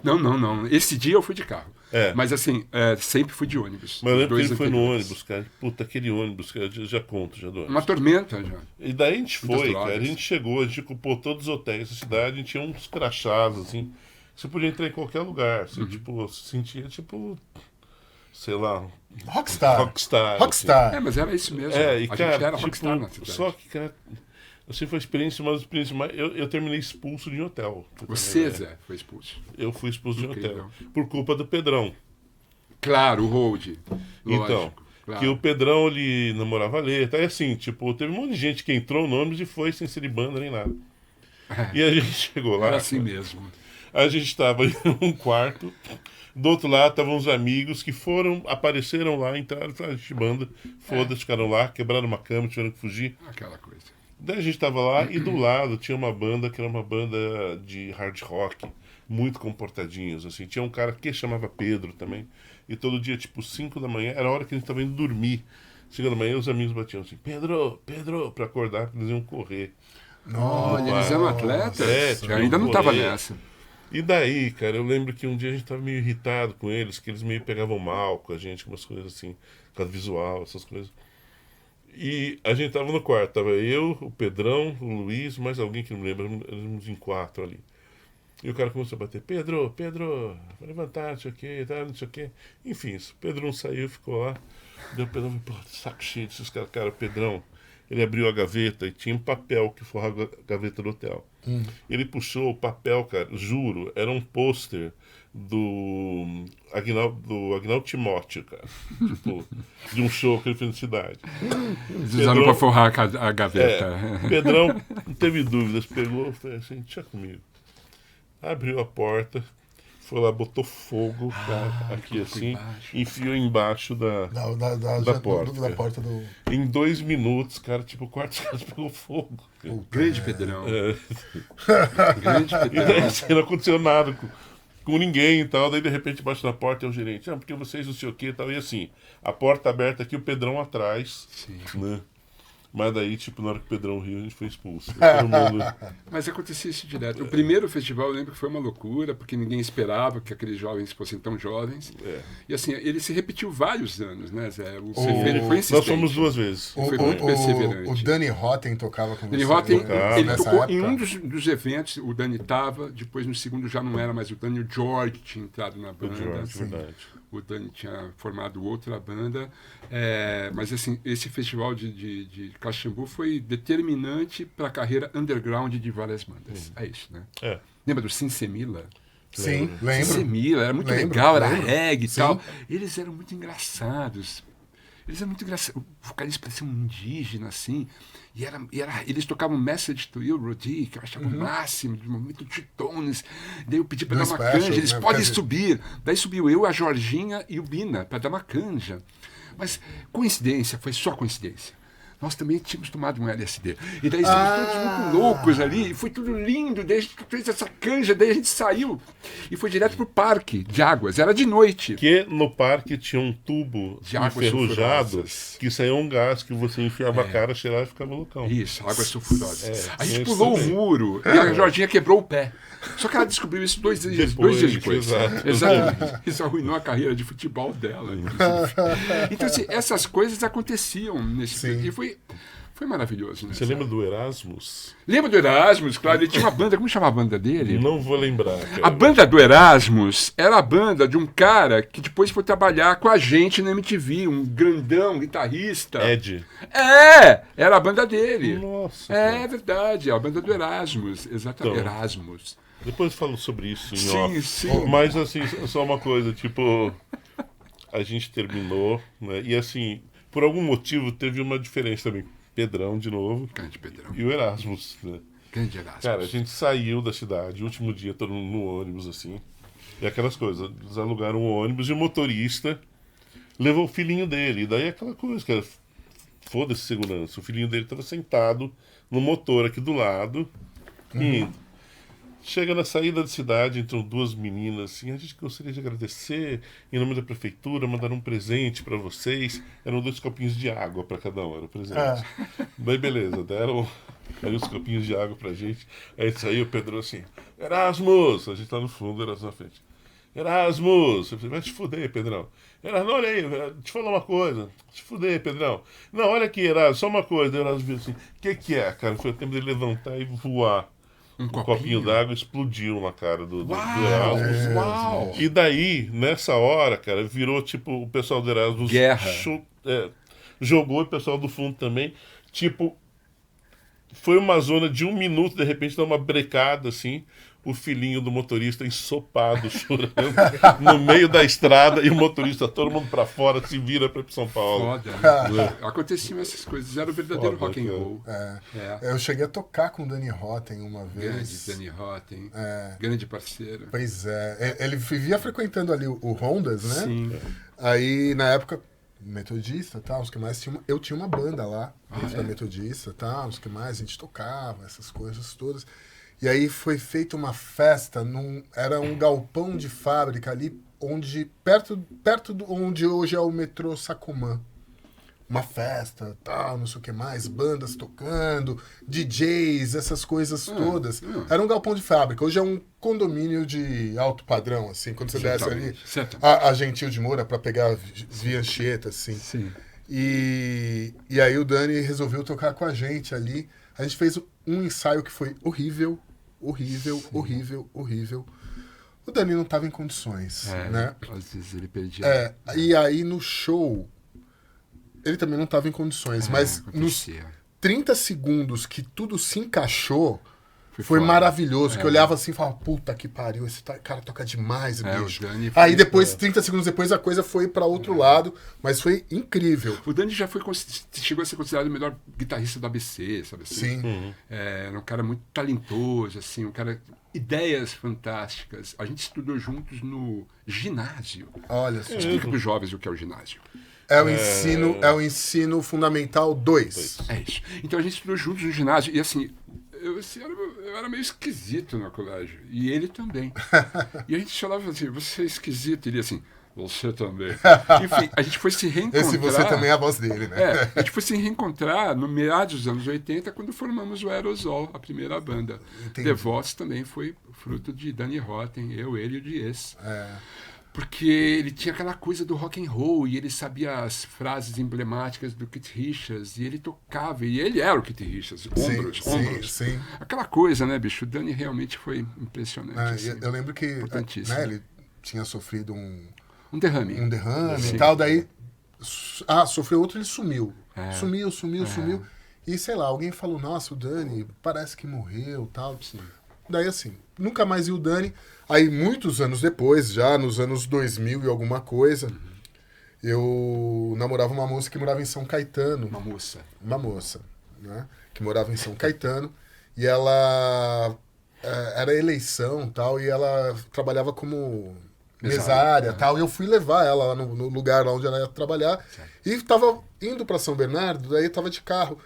Não. Esse dia eu fui de carro. É. Mas assim, sempre fui de ônibus. Mas eu Os lembro que dois ele foi no anteriores. ônibus, cara. Puta, aquele ônibus, cara, eu já conto, já dou. Uma tormenta já. E daí a gente Muitas foi, drogas. cara, a gente chegou, a gente ocupou todos os hotéis da cidade, a gente tinha uns crachás, assim, você podia entrar em qualquer lugar, você, tipo, se sentia, tipo, sei lá, Rockstar. rockstar. Rockstar. Mas era isso mesmo. Assim. E, a cara, gente era tipo, rockstar na cidade. só que, cara, assim, foi uma das experiências mais... Eu terminei expulso de um hotel. pra ter uma Você, ideia. Zé, foi expulso. Eu fui expulso de um Incrível. hotel, por culpa do Pedrão. Claro, o Hold. Então, Lógico, claro. que o Pedrão, ele namorava a Leta, aí assim, tipo, teve um monte de gente que entrou no ônibus e foi sem ser de banda nem nada. E a gente chegou lá, Era assim mesmo. a gente estava em um quarto, do outro lado estavam uns amigos que apareceram lá, entraram de banda, foda-se, ficaram lá, quebraram uma cama, tiveram que fugir. Aquela coisa. Daí a gente estava lá e do lado tinha uma banda que era uma banda de hard rock, muito comportadinhos, assim. Tinha um cara que chamava Pedro também, e todo dia, tipo, 5 da manhã, era a hora que a gente estava indo dormir. 5 da manhã, os amigos batiam assim, Pedro, pra acordar, porque eles iam correr. Olha, eles eram atletas? É, Eu ainda não estava correr. nessa. E daí, cara, eu lembro que um dia a gente tava meio irritado com eles, que eles meio pegavam mal com a gente, com umas coisas assim, com a visual, essas coisas. E a gente tava no quarto, tava eu, o Pedrão, o Luiz, mais alguém que não me lembra, éramos em 4 ali. E o cara começou a bater, Pedro, vai levantar, não sei o que, tá, não sei o que. Enfim, o Pedrão saiu, ficou lá. Daí o Pedrão falou, pô, saco cheio desses caras. Cara, o Pedrão, ele abriu a gaveta e tinha um papel que forrava a gaveta do hotel. Ele puxou o papel, cara, juro, era um pôster do Agnaldo Timóteo, cara. Tipo, de um show que ele fez na cidade. Eles usaram pra forrar a gaveta. Pedrão não teve dúvidas, pegou, falei assim, deixa comigo. Abriu a porta, foi lá, botou fogo aqui assim, enfiou embaixo da porta. Da porta do... Em 2 minutos, cara, tipo, o quarto pegou fogo. Grande Pedrão. É. Grande E daí Pedrão. assim, não aconteceu nada com ninguém e tal. Daí, de repente, bate na porta e o gerente, porque vocês não sei o que e tal. E assim, a porta aberta aqui, o Pedrão atrás, né? Mas daí, tipo, na hora que o Pedrão riu, a gente foi expulso. Todo mundo... Mas acontecia isso direto. O primeiro festival, eu lembro que foi uma loucura, porque ninguém esperava que aqueles jovens fossem tão jovens. E assim, ele se repetiu vários anos, né, Zé? O Cerveira foi insistente. Nós fomos 2 vezes. Foi muito perseverante. O Danny Rotten tocava com você. Danny Rotten, ele nessa tocou época? em um dos eventos, o Danny estava, depois no segundo já não era mais o Danny, o George tinha entrado na banda. Verdade. O Danny tinha formado outra banda. Mas assim, esse festival de Caxambu foi determinante para a carreira underground de várias bandas. É isso, né? Lembra do Sinsemila? Sim, lembro. Sinsemila, era muito legal, era reggae e tal. Eles eram muito engraçados. O vocalista parecia um indígena, assim. Eles tocavam Message to You, Rodi, que eu achava o máximo, de momento Titones. Daí eu pedi para dar uma canja, eles podem subir. Daí subiu eu, a Jorginha e o Bina, para dar uma canja. Mas coincidência, foi só coincidência. Nós também tínhamos tomado um LSD. E daí estávamos todos muito loucos ali, e foi tudo lindo. Daí a gente fez essa canja, daí a gente saiu. E foi direto pro parque de águas, era de noite. Que no parque tinha um tubo de águas enferrujado sulfurosas. Que saía um gás que você enfiava a cara, cheirava e ficava loucão. Isso, águas sulfurosas. A gente isso pulou o também. muro e a Jorginha quebrou o pé. Só que ela descobriu isso 2 dias depois. Exato. Exatamente. Isso arruinou a carreira de futebol dela, inclusive. Então, assim, essas coisas aconteciam nesse período. E foi maravilhoso, né? Você lembra do Erasmus? Lembra do Erasmus? Claro, ele tinha uma banda. Como chama a banda dele? Não vou lembrar, cara. A banda do Erasmus era a banda de um cara que depois foi trabalhar com a gente na MTV, um grandão guitarrista. Ed. Era a banda dele. Nossa. É verdade, a banda do Erasmus, exatamente. Então, Erasmus. Depois eu falo sobre isso em Sim, off. sim. Mas assim, só uma coisa, tipo, a gente terminou, né? E assim, por algum motivo teve uma diferença também. Pedrão de novo. Grande Pedrão. E o Erasmus, né? Grande Erasmus. Cara, a gente saiu da cidade, último dia, todo mundo no ônibus, assim. E aquelas coisas, eles alugaram um ônibus e o motorista levou o filhinho dele. E daí aquela coisa, cara, foda-se segurança. O filhinho dele estava sentado no motor aqui do lado, indo. Chega na saída da cidade, entram 2 meninas, assim, a gente gostaria de agradecer, em nome da prefeitura, mandar um presente para vocês. Eram 2 copinhos de água para cada um, era o presente. Daí beleza, deram aí os copinhos de água pra gente. Aí saiu o Pedro assim, Erasmus! A gente tá no fundo, Erasmus na frente. Erasmus! Eu falei, vai te fuder, Pedrão. Erasmus, olha aí, te falar uma coisa. Te fuder, Pedrão. Não, olha aqui, Erasmus, só uma coisa. Erasmus viu assim, o que é, cara? Foi o tempo dele levantar e voar. Um copinho d'água explodiu na cara do Erasmus. Uau! E daí, nessa hora, cara, virou tipo o pessoal do Erasmus. Guerra. Jogou o pessoal do fundo também. Tipo, foi uma zona de 1 minuto, de repente dá uma brecada assim. O filhinho do motorista ensopado, chorando, no meio da estrada, e o motorista, todo mundo pra fora, se vira pra ir pro São Paulo. Foda, né? Aconteciam essas coisas, era o verdadeiro Foda, rock and roll. Eu cheguei a tocar com o Danny Rotten uma vez. Grande Danny Rotten, grande parceiro. Pois é, ele vivia frequentando ali o Rondas, né? Sim. Aí, na época, Metodista, tá, os que mais tinham, eu tinha uma banda lá, da Metodista, tá, os que mais a gente tocava, essas coisas todas. E aí foi feita uma festa, era um galpão de fábrica ali, perto onde hoje é o metrô Sacomã. Uma festa, tal, não sei o que mais, bandas tocando, DJs, essas coisas todas. Era um galpão de fábrica, hoje é um condomínio de alto padrão, assim, quando você desce ali, a Gentil de Moura para pegar via Anchieta, assim. Sim. E aí o Dani resolveu tocar com a gente ali. A gente fez um ensaio que foi horrível. O Dani não estava em condições, né? Às vezes ele perdia. E aí no show, ele também não estava em condições, mas nos 30 segundos que tudo se encaixou, foi maravilhoso. Que eu olhava assim e falava, puta que pariu, esse cara toca demais, bicho. Aí depois, 30 segundos depois, a coisa foi para outro lado, mas foi incrível. O Dani já chegou a ser considerado o melhor guitarrista do ABC, sabe assim? Sim. Era um cara muito talentoso, assim, um cara... Ideias fantásticas. A gente estudou juntos no ginásio. Olha só. Explica para os jovens o que é o ginásio. É o ensino fundamental 2. É isso. Então a gente estudou juntos no ginásio e assim, eu era meio esquisito no colégio. E ele também. E a gente falava assim, você é esquisito. Ele assim, você também. Enfim, a gente foi se reencontrar. Esse você também é a voz dele, né? A gente foi se reencontrar no meados dos anos 80, quando formamos o Aerosol, a primeira banda. Entendi. The Voice também foi fruto de Danny Rotten, ele e o Diez. É. Porque ele tinha aquela coisa do rock and roll e ele sabia as frases emblemáticas do Keith Richards e ele tocava, e ele era o Keith Richards, ombros. Sim. Aquela coisa, né, bicho? O Danny realmente foi impressionante. Assim, eu lembro que importantíssimo. né, ele tinha sofrido um derrame e tal, daí sofreu outro, ele sumiu. Sumiu. E sei lá, alguém falou, nossa, o Danny parece que morreu, tal. Sim. Daí assim, nunca mais vi o Danny. Aí muitos anos depois, já nos anos 2000 e alguma coisa, eu namorava uma moça que morava em São Caetano. Uma moça, né? Que morava em São Caetano. E ela era eleição tal, e ela trabalhava como mesária tal. E eu fui levar ela lá no lugar lá onde ela ia trabalhar. Certo. E tava indo para São Bernardo, daí tava de carro.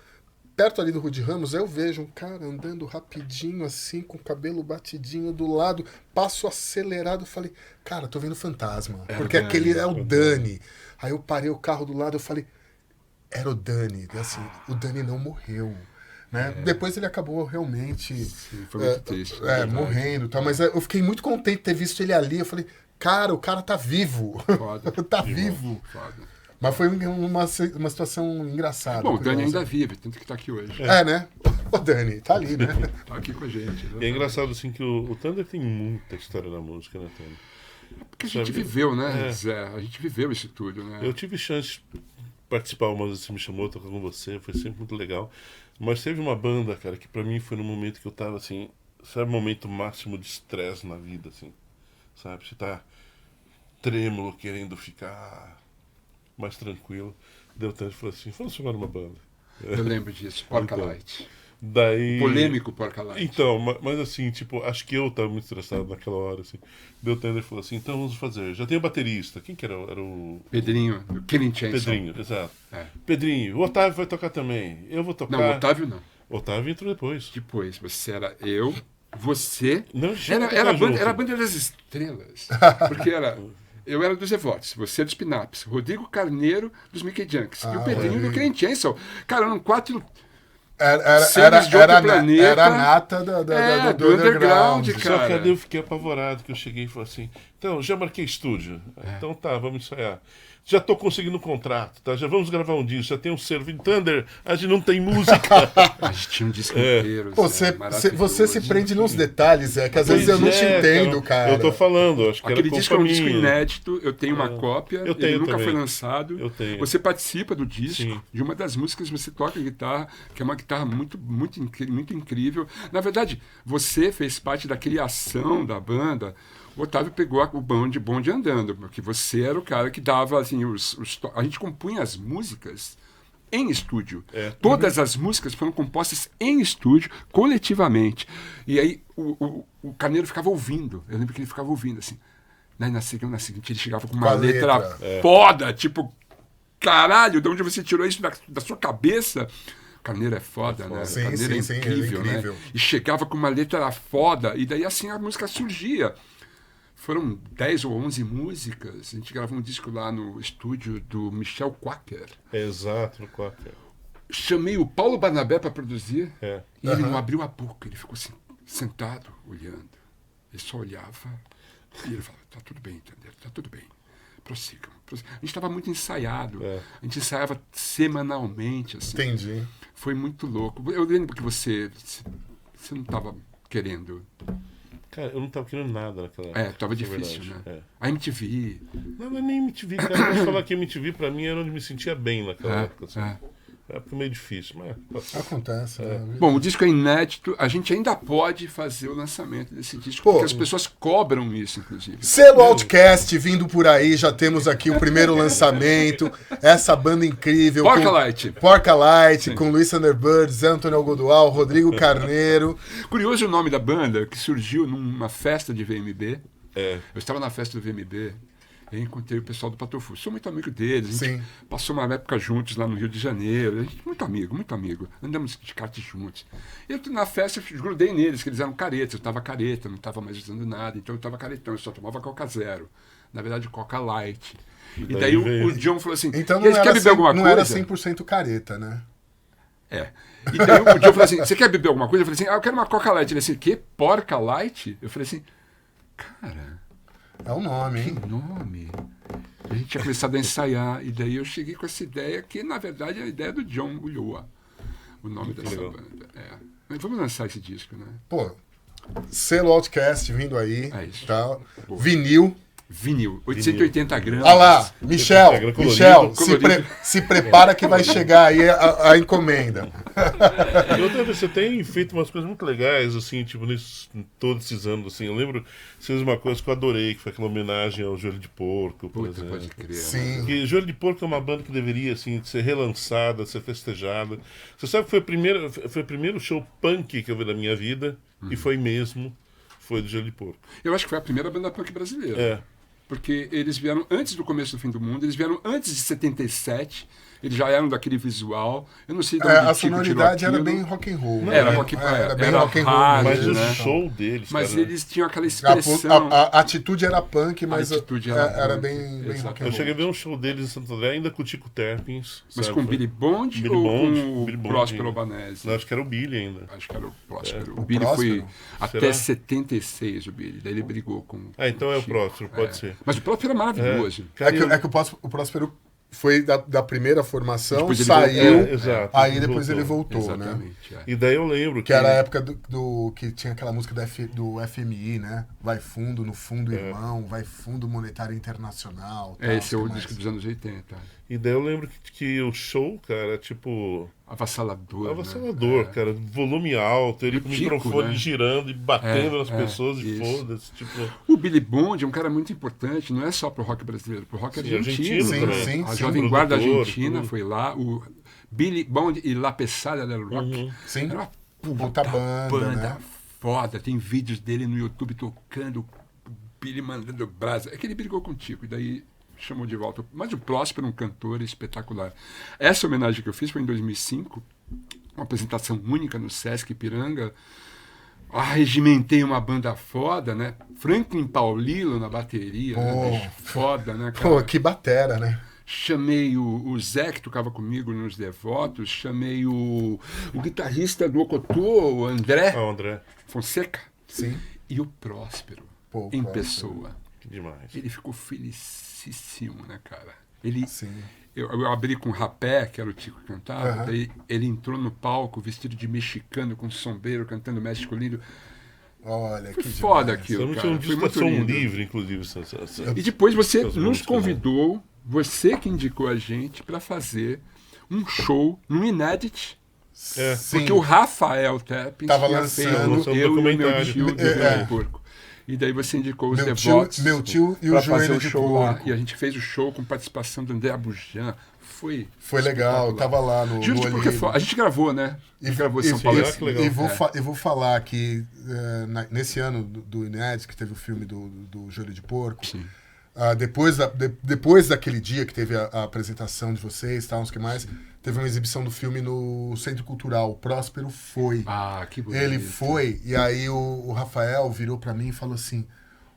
Perto ali do Rude Ramos, eu vejo um cara andando rapidinho assim, com o cabelo batidinho do lado, passo acelerado, falei, cara, tô vendo fantasma, porque aquele é o Danny. Aí eu parei o carro do lado, eu falei, era o Danny, assim, o Danny não morreu, né? Depois ele acabou realmente foi muito triste, morrendo, tá? Mas eu fiquei muito contente de ter visto ele ali, eu falei, cara, o cara tá vivo, tá vivo. Foda. Mas foi uma situação engraçada. Bom, o Danny ainda vive, tanto que tá aqui hoje. Né? O Danny, tá ali, né? Tá aqui com a gente. E é engraçado, assim, que o Thunder tem muita história na música, né, Thunder? Porque a gente viveu, né, Zé? A gente viveu isso tudo, né? Eu tive chance de participar uma vez, você me chamou, tocar com você, foi sempre muito legal. Mas teve uma banda, cara, que pra mim foi no momento que eu tava, assim, sabe, momento máximo de estresse na vida, assim, sabe? Você tá trêmulo, querendo ficar mais tranquilo. Deu tempo e falou assim, vamos chamar uma banda. Eu lembro disso, Porca Light. Daí... Polêmico Porca Light. Então, mas assim, tipo, acho que eu tava muito estressado naquela hora, assim. Deu tempo e falou assim, então vamos fazer. Já tem o baterista. Quem que era? Era o... Pedrinho, o Killing Chainsaw. Pedrinho, exato. Pedrinho, o Otávio vai tocar também. Eu vou tocar. Não, o Otávio não. O Otávio entrou depois. Depois, você era eu, você... Não, era a banda das estrelas. Porque eu era dos Evotes, você dos Pinaps, Rodrigo Carneiro dos Mickey Junks e o Pedrinho do Killing Chainsaw. Cara, eram 4 seres de outro planeta. Era a nata do underground, cara. Só que ali eu fiquei apavorado, que eu cheguei e falei assim, então, já marquei estúdio. Então tá, vamos ensaiar. Já tô conseguindo um contrato, tá? Já vamos gravar um disco, já tem um selo. Em Thunder, a gente não tem música. A gente tinha um disco inteiro. Você se prende nos detalhes, que às vezes eu não te entendo, cara. Eu tô falando, acho que aquele era disco é um disco minha. inédito, eu tenho uma cópia, ele nunca também. foi lançado. Eu tenho. Você participa do disco, Sim. de uma das músicas, você toca guitarra, que é uma guitarra muito incrível. Na verdade, você fez parte da criação da banda. O Otávio pegou o bonde andando, porque você era o cara que dava, assim, a gente compunha as músicas em estúdio. Todas as músicas foram compostas em estúdio, coletivamente. E aí o Carneiro ficava ouvindo, eu lembro que ele ficava ouvindo, assim. Na seguinte ele chegava com uma letra foda, tipo, caralho, de onde você tirou isso da sua cabeça? Carneiro é foda, né? Sim, Carneiro é incrível, né? E chegava com uma letra foda, e daí assim a música surgia. Foram 10 ou 11 músicas. A gente gravou um disco lá no estúdio do Michel Quaker. Exato, no Quaker. Chamei o Paulo Barnabé para produzir. E ele não abriu a boca. Ele ficou assim, sentado, olhando. Ele só olhava. E ele falava, tá tudo bem, entendeu? Tá tudo bem. Prossigam. A gente estava muito ensaiado. A gente ensaiava semanalmente. Assim. Entendi. Foi muito louco. Eu lembro que você não estava querendo... Cara, eu não tava querendo nada naquela época. Tava difícil, né? A MTV... Não é nem MTV, cara. Eu posso falar que MTV pra mim era onde me sentia bem naquela época. Assim. Época meio difícil, mas... Acontece, Bom, o disco é inédito. A gente ainda pode fazer o lançamento desse disco, porque as pessoas cobram isso, inclusive. Selo Outcast vindo por aí, já temos aqui o primeiro lançamento. Essa banda incrível. Porca Light, com Luiz Thunderbird, Zé Antônio Algodual, Rodrigo Carneiro. Curioso o nome da banda, que surgiu numa festa de VMB. Eu estava na festa do VMB Eu encontrei o pessoal do Patofu. Sou muito amigo deles. A gente Sim. passou uma época juntos lá no Rio de Janeiro. A gente, muito amigo, muito amigo. Andamos de kart juntos. E eu, na festa, eu grudei neles, que eles eram caretas. Eu estava careta, não estava mais usando nada. Então eu estava caretão, eu só tomava Coca Zero. Na verdade, Coca Light. E daí o John falou assim, Então e eles querem beber alguma não coisa? era 100% careta, né? É. E daí o John falou assim, você quer beber alguma coisa? Eu falei assim, eu quero uma Coca Light. Ele assim, que? Porca Light? Eu falei assim, cara, É o nome, que hein? nome. A gente tinha começado a ensaiar, e daí eu cheguei com essa ideia, que na verdade é a ideia do John Ulloa, o nome dessa legal. banda. É. Mas vamos lançar esse disco, né? Pô, selo Outcast vindo aí. É isso. Tá? Boa. Vinil. Vinil, 880 gramas. Olha lá, Michel, Colorido. Michel, Colorido. se prepara que vai chegar aí a encomenda. E outra vez, você tem feito umas coisas muito legais, assim, tipo, todos esses anos, assim. Eu lembro, você fez uma coisa que eu adorei, que foi aquela homenagem ao Joelho de Porco, por Puta, exemplo. pode crer. Sim. Que Joelho de Porco é uma banda que deveria, assim, ser relançada, ser festejada. Você sabe que foi o primeiro show punk que eu vi na minha vida, e foi mesmo, foi do Joelho de Porco. Eu acho que foi a primeira banda punk brasileira. É. Porque eles vieram antes do começo do fim do mundo, eles vieram antes de 77, eles já eram daquele visual. Eu não sei de onde A o Tico tirou sonoridade era aquilo. bem rock and roll. Era né? rock, Era bem era rock and roll. hard, Mas o né? show deles, Mas cara, eles tinham aquela expressão. A atitude era punk, mas atitude era, era punk, bem rock exato. and eu roll. cheguei a ver um show deles em Santo André, ainda com o Tico Terpins. Mas sabe? com o Billy Bond Billy ou Bond, com o Billy Bond, Próspero hein? Albanese? Não, acho que era o Billy ainda. Acho que era o Próspero. O O Billy Próspero? foi até Será? 76, o Billy. Daí ele brigou com. Ah, então é o Chico. Próspero, pode ser. Mas o Próspero era maravilhoso. Cara, É que o Próspero foi da primeira formação, Depois ele saiu, voltou. exato. aí depois ele voltou, né? Exatamente. É. E daí eu lembro Que era a época do que tinha aquela música do FMI, né? Vai fundo, no fundo, irmão, vai fundo monetário internacional. Tal, Esse é o que mais. disco dos anos 80. E daí eu lembro que o show, cara, tipo, Avassalador. avassalador, né? cara, volume alto, ele O com o Tico, microfone né? girando e batendo nas pessoas e isso. foda-se, tipo... O Billy Bond é um cara muito importante, não é só pro rock brasileiro, pro rock Sim, argentino. argentino né? também. A Sim, Jovem Guarda produtor, Argentina tudo. foi lá, o Billy Bond e La Pesada del Rock. Sim, Era uma puta banda, né? foda. Tem vídeos dele no YouTube tocando, o Billy mandando brasa. É que ele brigou contigo, e daí chamou de volta. Mas o Próspero é um cantor espetacular. Essa homenagem que eu fiz foi em 2005, uma apresentação única no Sesc Ipiranga. Regimentei uma banda foda, né? Franklin Paulilo na bateria, né? Bicho, foda, né, cara? Pô, que batera, né? Chamei o Zé, que tocava comigo nos Devotos, chamei o guitarrista do Ocotô, o André Ah, André, Fonseca, Sim. e o Próspero, Pô, o em Próspero. pessoa. que demais. Ele ficou felicíssimo, né, cara? Ele, Sim. eu abri com o Rapé, que era o Tico que cantava, Aham. daí ele entrou no palco vestido de mexicano, com sombreiro, cantando México Lindo. Olha, Foi que foda demais. aquilo, Você não cara. tinha um Foi disco muito som lindo. livre, inclusive. E depois você Essas nos músicas, convidou, você que indicou a gente, para fazer um show no Inédit. É. Sim. Porque o Rafael Teppin Tava tinha lançando- feito lançando eu e o meu documentário. tio do É. Joelho de Porco. E daí você indicou os Meu tio- Devotos meu tio e o pra fazer Joelho o de show lá. Porco. E a gente fez o show com participação do André Abujan. Foi legal, espetacular. tava lá no Juro de porque Olivo. a gente gravou, né? A gente gravou em São E- Paulo. Ah, que legal. E vou falar que nesse ano do Inédito, que teve o filme do Joelho de Porco, Sim. depois daquele dia que teve a apresentação de vocês, tal, uns que mais, teve uma exibição do filme no Centro Cultural. O Próspero foi. Ah, que bonito. Ele foi, e aí o Rafael virou pra mim e falou assim: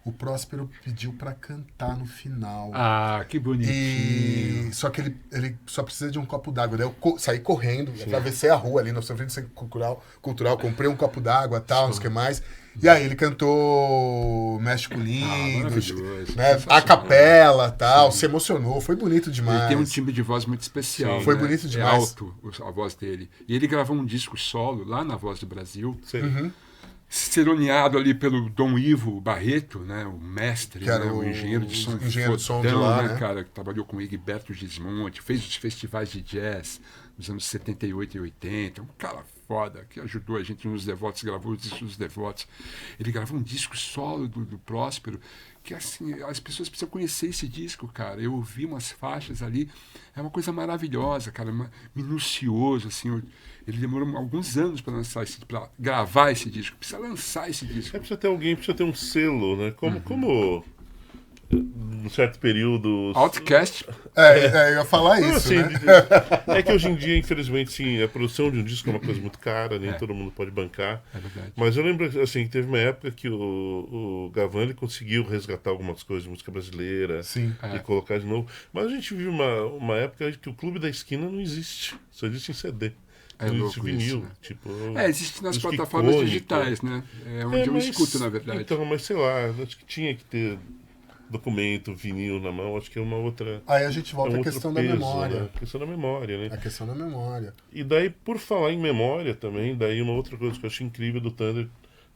o Próspero pediu pra cantar no final. Ah, que bonitinho. E só que ele só precisa de um copo d'água. Daí eu saí correndo, atravessei a rua ali no frente do Centro Cultural, comprei um copo d'água, tal, não sei o que mais. E aí ele cantou México Lindo, maravilhoso. né, a capela, tal, se emocionou, foi bonito demais. Ele tem um timbre de voz muito especial. Sim. Foi né? bonito É demais. alto a voz dele. E ele gravou um disco solo lá na Voz do Brasil, Sei. seroneado ali pelo Dom Ivo Barreto, né, o mestre, Que era né, o o engenheiro de som, engenheiro de som de fodão, lá, né, né? cara, que trabalhou com o Egberto Gismonti, fez os festivais de jazz nos anos 78 e 80, um cara foda, que ajudou a gente nos Devotos, gravou os discos dos Devotos. Ele gravou um disco solo do Próspero, que assim, as pessoas precisam conhecer esse disco, cara. Eu ouvi umas faixas ali, é uma coisa maravilhosa, cara, minucioso, assim. Ele demorou alguns anos para gravar esse disco, precisa lançar esse disco. Precisa ter alguém, precisa ter um selo, né? Como num certo período... Outcast. Eu ia falar isso, Assim, né? é que hoje em dia, infelizmente, sim, a produção de um disco é uma coisa muito cara, nem todo mundo pode bancar. É verdade. Mas eu lembro, assim, que teve uma época que o Gavan ele conseguiu resgatar algumas coisas de música brasileira Sim. e colocar de novo. Mas a gente vive uma época que o Clube da Esquina não existe, só existe em CD. É não louco existe vinil. isso, né? Tipo, Existe nas disco plataformas icônico. digitais, né? É onde eu mas- escuto, na verdade. Então, mas sei lá, acho que tinha que ter documento, vinil na mão, acho que é uma outra... Aí a gente volta é um à outro questão da peso, memória. né? A questão da memória, né? A questão da memória. E daí, por falar em memória também, daí uma outra coisa que eu acho incrível do Thunder,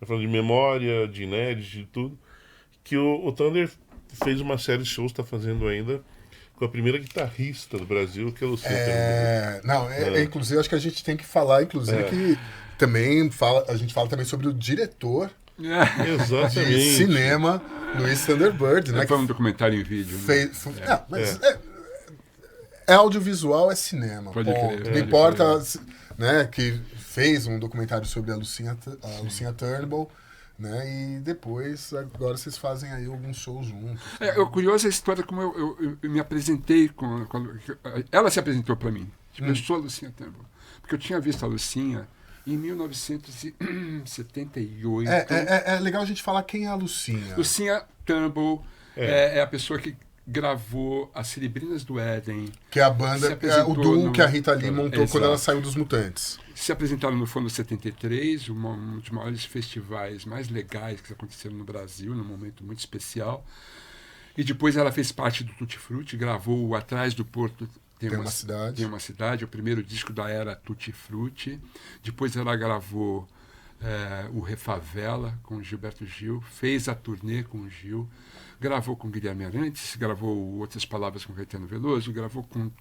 falando de memória, de inédito, de tudo, que o Thunder fez uma série de shows, está fazendo ainda, com a primeira guitarrista do Brasil, que é a Lucia Thunder. Inclusive, acho que a gente tem que falar, inclusive, que também a gente fala também sobre o diretor de Exatamente. cinema, Luiz Thunderbird, né? Foi um documentário em vídeo, né? É audiovisual, é cinema. Pode ponto. crer, Não pode importa, né, que fez um documentário sobre a Lucinha Turnbull, né, e depois, agora vocês fazem aí alguns shows juntos. É curiosa a história como eu me apresentei ela se apresentou para mim. Tipo, eu sou a Lucinha Turnbull. Porque eu tinha visto a Lucinha em 1978. É legal a gente falar quem é a Lucinha. Lucinha Turnbull é a pessoa que gravou as Cerebrinas do Éden. Que é a banda, Se apresentou o duo no- que a Rita Lee montou Exato. quando ela saiu dos Mutantes. Se apresentaram no Fono 73, um dos maiores festivais mais legais que aconteceram no Brasil, num momento muito especial. E depois ela fez parte do Tutti Frutti, gravou o Atrás do Porto Tem uma Cidade. Tem uma Cidade, o primeiro disco da era Tutti Frutti. Depois ela gravou o Refavela com o Gilberto Gil, fez a turnê com o Gil, gravou com Guilherme Arantes, gravou Outras Palavras com Caetano Veloso, gravou com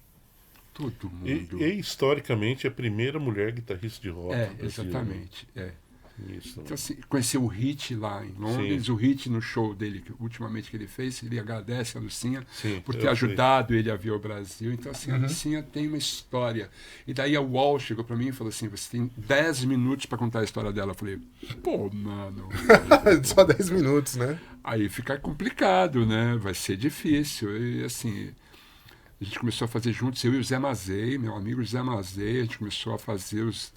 todo mundo. E historicamente a primeira mulher guitarrista de rock. do Brasil, Exatamente. Isso. Então, assim, conheceu o Hit lá em Londres, Sim. o Hit no show dele, ultimamente que ele fez, ele agradece a Lucinha Sim, por eu ter ajudado ele a ver o Brasil. Então, assim, a Lucinha tem uma história. E daí a UOL chegou para mim e falou assim, você tem 10 minutos para contar a história dela. Eu falei, pô, mano... Só 10 minutos, né? Aí fica complicado, né? Vai ser difícil. E, assim... A gente começou a fazer juntos, eu e o Zé Mazei, meu amigo Zé Mazei, a gente começou a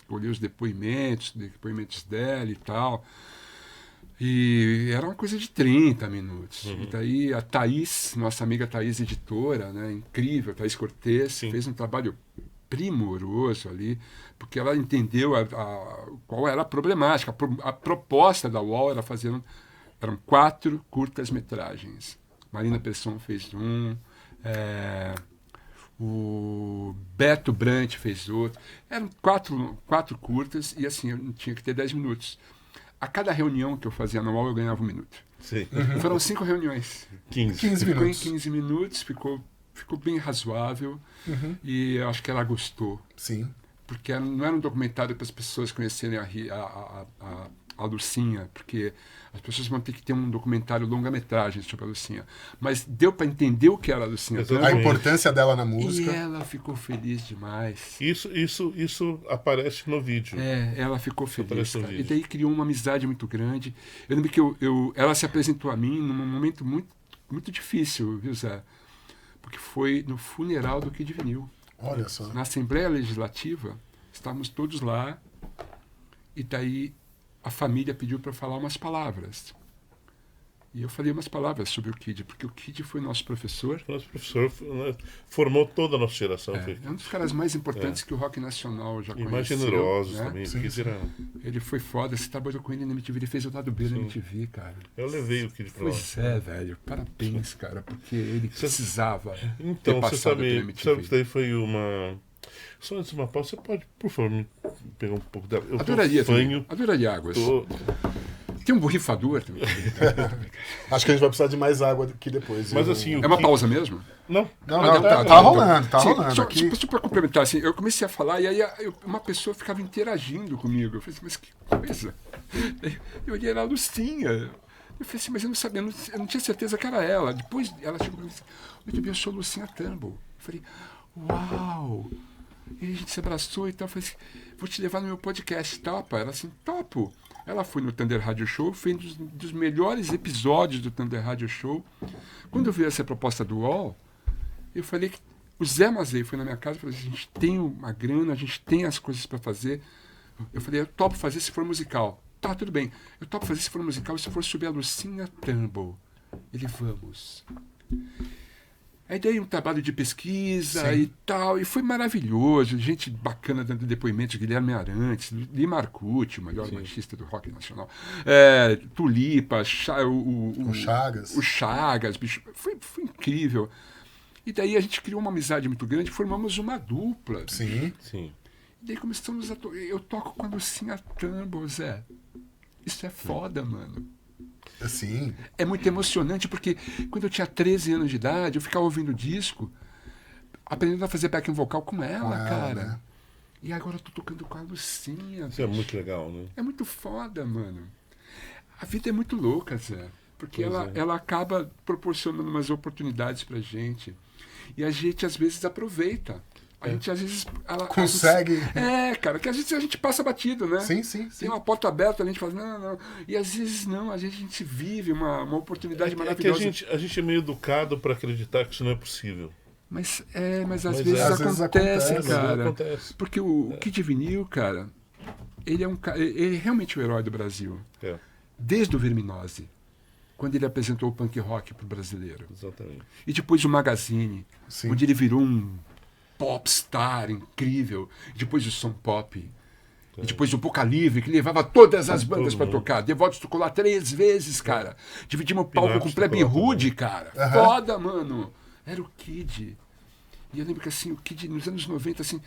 colher os depoimentos dela e tal. E era uma coisa de 30 minutos. E daí a Thaís, nossa amiga Thaís, editora, né, incrível, Thaís Cortez, fez um trabalho primoroso ali, porque ela entendeu qual era a problemática. A proposta da UOL era fazer... Eram 4 curtas-metragens. Marina Pesson fez um... O Beto Brant fez outro. Eram 4 curtas e assim, eu tinha que ter 10 minutos. A cada reunião que eu fazia anual, eu ganhava 1 minuto. Sim. Foram 5 reuniões. 15 Ficou minutos. em 15 minutos, ficou bem razoável. E eu acho que ela gostou. Sim. Porque não era um documentário para as pessoas conhecerem a Lucinha, porque as pessoas vão ter que ter um documentário longa-metragem sobre a Lucinha. Mas deu para entender o que era a Lucinha. Exatamente. A importância dela na E música. ela ficou feliz demais. Isso aparece no vídeo. Ela ficou feliz. Aparece no Cara. E vídeo. daí criou uma amizade muito grande. Eu lembro que ela se apresentou a mim num momento muito, muito difícil, viu, Zé? Porque foi no funeral do Kid Vinil. Olha só. Na Assembleia Legislativa, estávamos todos lá, e daí a família pediu para falar umas palavras. E eu falei umas palavras sobre o Kid, porque o Kid foi nosso professor. O nosso professor formou toda a nossa geração. É um dos caras mais importantes que o rock nacional já E conheceu. mais generosos né? também. Sim, Porque Ele foi foda, você trabalhou com ele na MTV, ele fez o lado B na MTV, cara. eu levei o Kid pra lá. Pois é, velho, parabéns, cara, porque ele precisava Então, ter você passado pela sabe MTV. que daí foi uma... Só antes de uma pausa, você pode, por favor, me pegar um pouco dela? Eu tô Adoraria fanho, também. Adoraria águas. tô- Tem um borrifador também. Acho que a gente vai precisar de mais água aqui depois. Mas assim, o É uma Kid- pausa mesmo? Não, Não, tá, tá rolando, tá Sim, rolando. só, Aqui. só para complementar, assim, eu comecei a falar e aí uma pessoa ficava interagindo comigo. Eu falei assim, mas que coisa. Eu olhei, era a Lucinha. Eu falei assim, mas eu não sabia, eu não tinha certeza que era ela. Depois ela chegou para mim e disse, muito bem, eu sou Lucinha Turnbull. Eu falei, uau! E a gente se abraçou e tal. Eu falei assim, vou te levar no meu podcast, topa? Ela assim, topo. Ela foi no Thunder Radio Show, fez um dos melhores episódios do Thunder Radio Show. Quando eu vi essa proposta do UOL, eu falei que o Zé Mazei foi na minha casa e falou assim, a gente tem uma grana, a gente tem as coisas para fazer. Eu falei, eu topo fazer se for musical. Tá, tudo bem. Eu topo fazer se for musical e se for subir a Lucinha Turnbull. Ele, vamos. Aí dei um trabalho de pesquisa e tal, e foi maravilhoso. Gente bacana dando depoimentos, Guilherme Arantes, Lima Arcudi, o melhor baixista do rock nacional. Tulipa, O Chagas. O Chagas, bicho. Foi incrível. E daí a gente criou uma amizade muito grande, formamos uma dupla. Sim. Sim. E daí começamos a tocar. Eu toco com a Lucinha Turnbull, Zé. Isso é foda, mano. Assim. É muito emocionante, porque quando eu tinha 13 anos de idade, eu ficava ouvindo disco, aprendendo a fazer backing vocal com ela, cara. Né? E agora eu tô tocando com a Lucinha. Isso é muito legal, né? É muito foda, mano. A vida é muito louca, Zé. Porque Pois ela acaba proporcionando umas oportunidades pra gente. E a gente, às vezes, aproveita. A gente, às vezes... Consegue. Cara, que às vezes a gente passa batido, né? Sim, sim, sim. Tem uma porta aberta, a gente fala, não. E às vezes não, às vezes a gente vive uma oportunidade maravilhosa. É que a gente é meio educado para acreditar que isso não é possível. Mas às vezes às vezes acontece, acontece, cara. acontece. Porque o Kid Vinil, cara, ele é realmente o herói do Brasil. É, Desde o Verminose, quando ele apresentou o punk rock pro brasileiro. exatamente. E depois o Magazine, Sim. onde ele virou um popstar incrível. E depois o Som Pop. E depois o Boca Livre, que levava todas as bandas para tocar. Devotos tocou lá 3 vezes, cara. Dividimos o palco Pinapes com Plebe tocou lá Rude, cara. Foda, mano. Era o Kid. E eu lembro que assim, o Kid, nos anos 90, assim,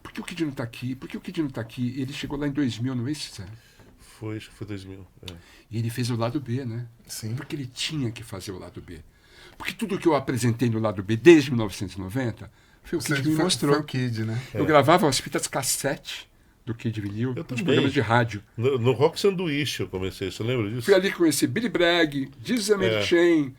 por que o Kid não tá aqui? Por que o Kid não tá aqui? Ele chegou lá em 2000, não é isso, Zé? Acho que foi 2000. É. E ele fez o lado B, né? Sim. Porque ele tinha que fazer o lado B. Porque tudo que eu apresentei no lado B desde 1990 foi o Kid que me mostrou. Foi o Kid, né? Eu gravava as fitas cassete do Kid Vinil, Eu nos também. programas de rádio. No Rock Sanduíche eu comecei, você lembra disso? Fui ali que conheci Billy Bragg, Jesus Mary Chain.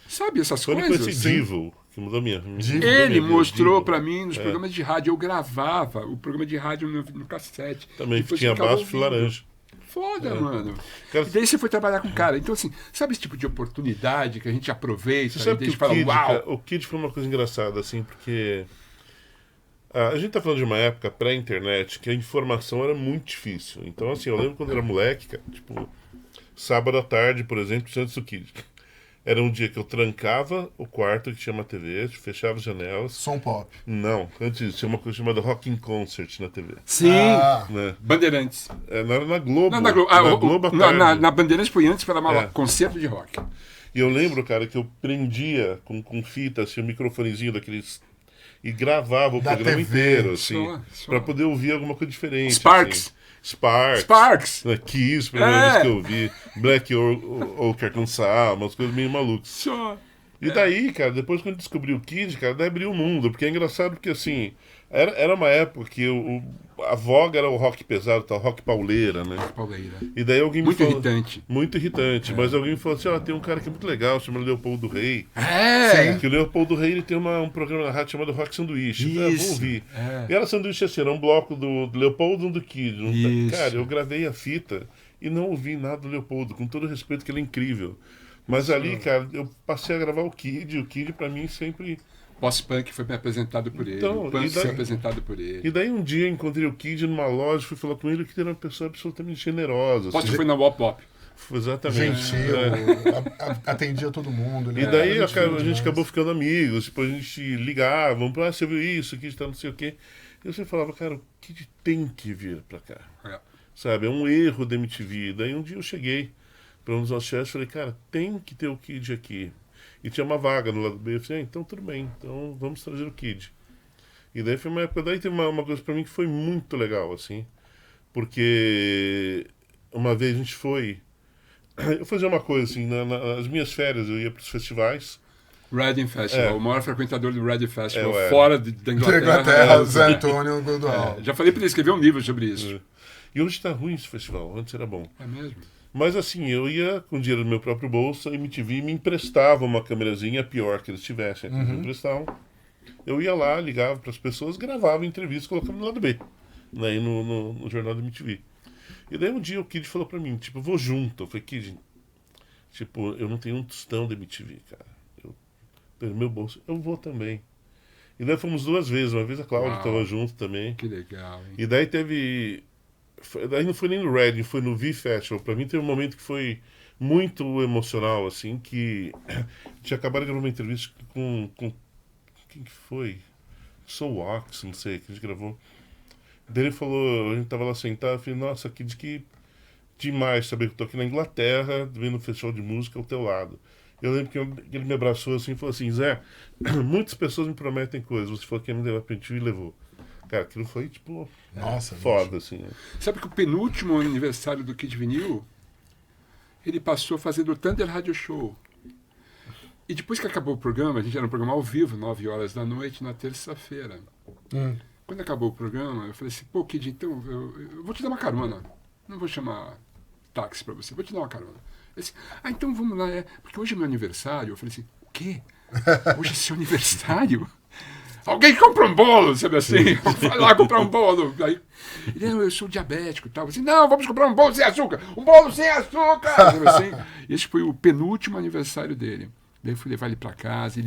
Sabe essas Foi ali coisas? com esse Divo, que mudou minha vida. Ele mostrou Divo. pra mim nos programas de rádio. Eu gravava o programa de rádio no cassete. Também Depois tinha ficava baixo e ouvindo. laranja. Foda, mano. Cara, E daí você foi trabalhar com o cara. Então, assim, sabe esse tipo de oportunidade que a gente aproveita Você e sabe deixa que e fala, uau! cara, o Kid foi uma coisa engraçada, assim, porque a gente tá falando de uma época pré-internet que a informação era muito difícil. Então, assim, eu lembro quando eu era moleque, cara, tipo, sábado à tarde, por exemplo, antes do Kid. Era um dia que eu trancava o quarto que tinha uma TV, fechava as janelas. Som Pop. Não, antes disso, tinha uma coisa chamada Rock in Concert na TV. Sim! Né? Bandeirantes. Era na Globo. Não, na Globo. Globo à tarde. Na Bandeirantes foi antes para uma É. concerto de rock. E eu lembro, cara, que eu prendia com fita, assim, um microfonezinho daqueles... E gravava o Da programa TV. inteiro, assim, Só. pra poder ouvir alguma coisa diferente. Sparks. Assim. Sparks. Sparks! Né, Kiss, primeira É. vez que eu vi. Black Ochre Arkansas, umas coisas meio malucas. Só. E daí, cara, depois quando eu descobri o Kid, cara, daí abriu o mundo. Porque é engraçado porque, assim, era uma época que a voga era o rock pesado, tá, o rock pauleira, né? Pauleira. E daí alguém me Muito falou... irritante. Muito irritante. Mas alguém me falou assim, tem um cara que é muito legal, chama Leopoldo Rei. É! Que o Leopoldo Rei ele tem um programa na rádio chamado Rock Sanduíche. Eu Isso, vou ouvir. é. E era sanduíche assim, era um bloco do Leopoldo e um do Kid. Isso. Cara, eu gravei a fita e não ouvi nada do Leopoldo, com todo o respeito que ele é incrível. Mas ali, cara, eu passei a gravar o Kid, e o Kid pra mim sempre... Pós-punk foi me apresentado por ele. Então, O punk e daí- foi apresentado por ele. E daí um dia eu encontrei o Kid numa loja, fui falar com ele, que ele era uma pessoa absolutamente generosa. Pós assim. foi na Wop Pop. Exatamente. Gentil, É. atendia todo mundo. Ele E daí era gente boa a gente demais. acabou ficando amigos, depois a gente ligava, você viu isso, aqui está não sei o quê. E eu sempre falava, cara, o Kid tem que vir pra cá. É. Sabe, é um erro da MTV. Daí um dia eu cheguei para um dos nossos chefes e falei, cara, tem que ter o Kid aqui. E tinha uma vaga no lado B. Eu falei, então tudo bem, então vamos trazer o Kid. E daí foi uma época, daí tem uma coisa pra mim que foi muito legal, assim. Porque uma vez a gente foi... Eu fazia uma coisa assim, nas minhas férias eu ia pros festivais. Reading Festival, É. o maior frequentador do Reading Festival, Eu era. fora da Da Inglaterra. Inglaterra, Zé Antônio Godoal. Já falei para ele escrever um livro sobre isso. E hoje tá ruim esse festival, antes era bom. É mesmo? Mas assim, eu ia com dinheiro do meu próprio bolso, a MTV me emprestava uma câmerazinha, pior que eles tivessem, eles me emprestavam. Eu ia lá, ligava para as pessoas, gravava entrevista e colocava no lado B, né, no jornal da MTV. E daí um dia o Kid falou pra mim, tipo, vou junto. Eu falei, Kid, tipo, eu não tenho um tostão da MTV, cara. Pelo meu bolso, eu vou também. E daí fomos 2 vezes, uma vez a Cláudia estava junto também. Que legal, hein? E daí teve... Daí não foi nem no Reading, foi no V Festival. Pra mim teve um momento que foi muito emocional, assim, que tinha acabado de gravar uma entrevista com quem que foi? Soul Wax, não sei, que a gente gravou. Daí ele falou, a gente tava lá sentado, eu falei, nossa, que demais saber que eu tô aqui na Inglaterra, vendo um festival de música ao teu lado. Eu lembro que ele me abraçou assim e falou assim, Zé, muitas pessoas me prometem coisas, você falou que ia me levar pra MTV e levou. Cara, aquilo foi, tipo, Nossa, foda, assim. Né? Sabe que o penúltimo aniversário do Kid Vinil, ele passou fazendo o Thunder Radio Show. E depois que acabou o programa, a gente era um programa ao vivo, 9 horas da noite, na terça-feira. Quando acabou o programa, eu falei assim, pô, Kid, então, eu vou te dar uma carona. Não vou chamar táxi pra você, vou te dar uma carona. Ele disse, então vamos lá, porque hoje é meu aniversário. Eu falei assim, o quê? Hoje é seu aniversário? Alguém compra um bolo, sabe assim? Vai lá comprar um bolo. Aí, não, eu sou diabético e tal. Eu disse, não, vamos comprar um bolo sem açúcar. Um bolo sem açúcar! Sabe assim? Esse foi o penúltimo aniversário dele. Daí eu fui levar ele pra casa.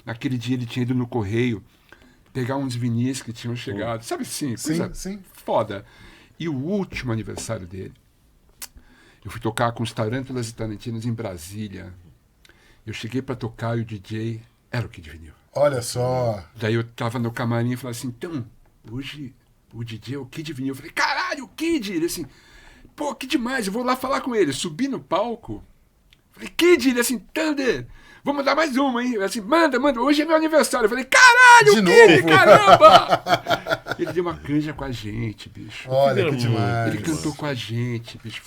Naquele dia ele tinha ido no correio pegar uns vinis que tinham chegado. Sabe assim? Coisa sim. foda. E o último aniversário dele, eu fui tocar com os Tarântulas e Tarantinas em Brasília. Eu cheguei pra tocar e o DJ era o Kid Vinil. Olha só. Daí eu tava no camarim e falei assim, então, hoje o DJ é o Kid Vinil. Eu falei, caralho, o Kid! Ele assim, pô, que demais, eu vou lá falar com ele. Subi no palco, falei, Kid! Ele assim, Thunder, vamos dar mais uma, hein? Ele assim, manda, hoje é meu aniversário. Eu falei, caralho, De Kid, novo? caramba! Ele deu uma canja com a gente, bicho. Olha que demais. Ele cantou com a gente, bicho.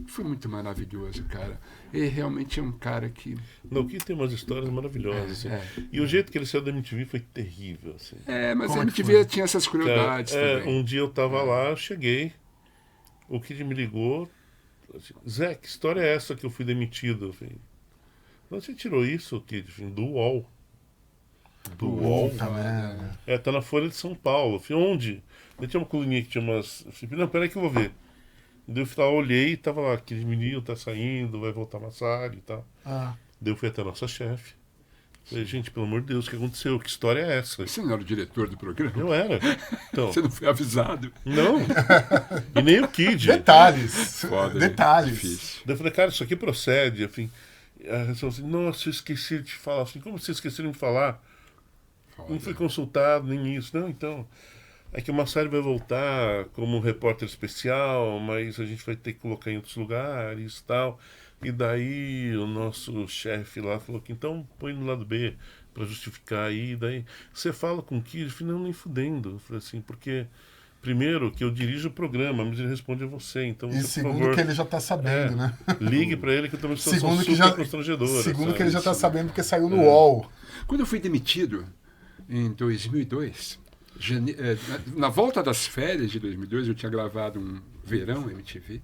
Foi muito maravilhoso, cara. Ele realmente é um cara que... Não, que tem umas histórias maravilhosas, assim. E o jeito que ele saiu da MTV foi terrível, assim. Mas Como a é que MTV foi? tinha essas crueldades também. Um dia eu tava lá, eu cheguei, o Kid me ligou, assim, Zé, que história é essa que eu fui demitido? Eu falei, você tirou isso, Kid? Eu falei, do UOL. Do UOL? Puta merda. Tá na Folha de São Paulo. Eu falei, onde? Daí tinha uma coluninha que tinha umas... Eu falei, não, peraí que eu vou ver. Daí eu fui lá, olhei e tava lá, aquele menino tá saindo, vai voltar massagem e tal. Daí eu fui até a nossa chefe. Falei, gente, pelo amor de Deus, o que aconteceu? Que história é essa? Você não era o diretor do programa? Eu era. Então, Você não foi avisado? não. E nem o Kid. Detalhes. Foda, Detalhes. Difícil. Daí eu falei, cara, isso aqui procede. Enfim, a pessoa assim, nossa, eu esqueci de te falar. Assim, como você esqueceu de me falar? Foda. Não fui consultado, nem isso. Não, então... É que o Massari vai voltar como um repórter especial, mas a gente vai ter que colocar em outros lugares e tal. E daí o nosso chefe lá falou que então põe no lado B para justificar aí. Daí você fala com o Kid? Eu falei, não, nem fudendo. Eu falei assim, porque primeiro que eu dirijo o programa, mas ele responde a você. Então, E você, segundo por favor, que ele já tá sabendo, né? ligue para ele que eu tô numa situação Segundo que super já, constrangedora. segundo sabe? que ele já tá sabendo porque saiu no UOL. Quando eu fui demitido, em 2002, na volta das férias de 2002, eu tinha gravado um verão MTV.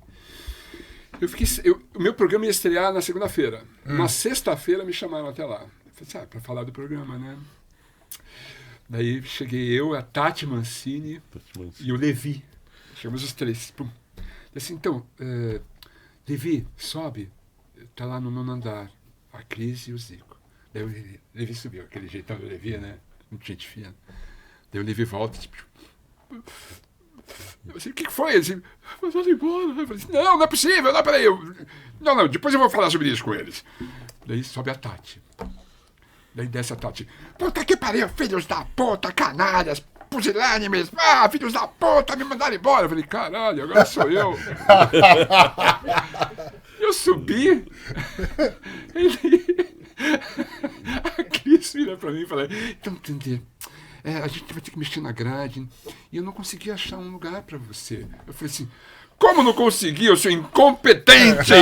O meu programa ia estrear na segunda-feira. Na sexta-feira me chamaram até lá. Eu falei, para falar do programa, né? Daí cheguei eu, a Tati Mancini e o Levi. Chegamos os 3. Pum. Assim, então, Levi, sobe. Tá lá no 9º andar. A Cris e o Zico. Daí o Levi subiu, aquele jeitão do Levi, né? Muito gente fina. Daí o Levi volta, tipo... Eu assim, o que foi? Ele assim, mas vamos embora. Eu falei assim, não é possível, não, peraí. Não, depois eu vou falar sobre isso com eles. Daí sobe a Tati. Daí desce a Tati. Puta que pariu, filhos da puta, canalhas, pusilânimes. Filhos da puta, me mandaram embora. Eu falei, caralho, agora sou eu. Eu subi. A Cris vira pra mim e fala, então, entender. A gente vai ter que mexer na grade. E eu não consegui achar um lugar pra você. Eu falei assim, como não consegui, eu sou incompetente?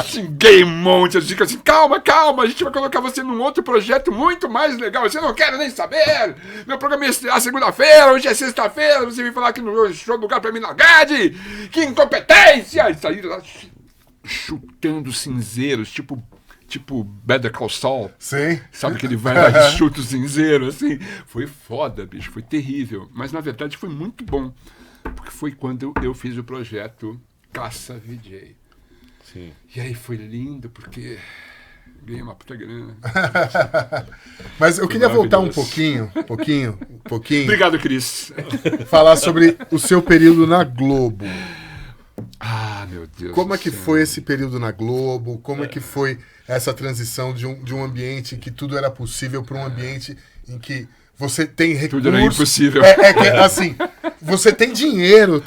Xinguei um monte. Eu digo assim, calma, a gente vai colocar você num outro projeto muito mais legal. Você não quer nem saber. Meu programa é estrear segunda-feira, hoje é sexta-feira. Você vem falar que não achou lugar pra mim na grade. Que incompetência! E saíram lá chutando cinzeiros, tipo Better Call Saul. Sim. Sabe que ele vai lá e chuta o cinzeiro, assim. Foi foda, bicho, foi terrível. Mas, na verdade, foi muito bom. Porque foi quando eu fiz o projeto caça VJ. Sim. E aí foi lindo, porque ganhei uma puta grana. Mas eu queria voltar um Maravilhoso. pouquinho. Obrigado, Cris. Falar sobre o seu período na Globo. Ah, meu Deus Como do é que céu. foi esse período na Globo? Como é que foi essa transição de um ambiente em que tudo era possível para um ambiente em que você tem recursos... Tudo era impossível. Assim, você tem dinheiro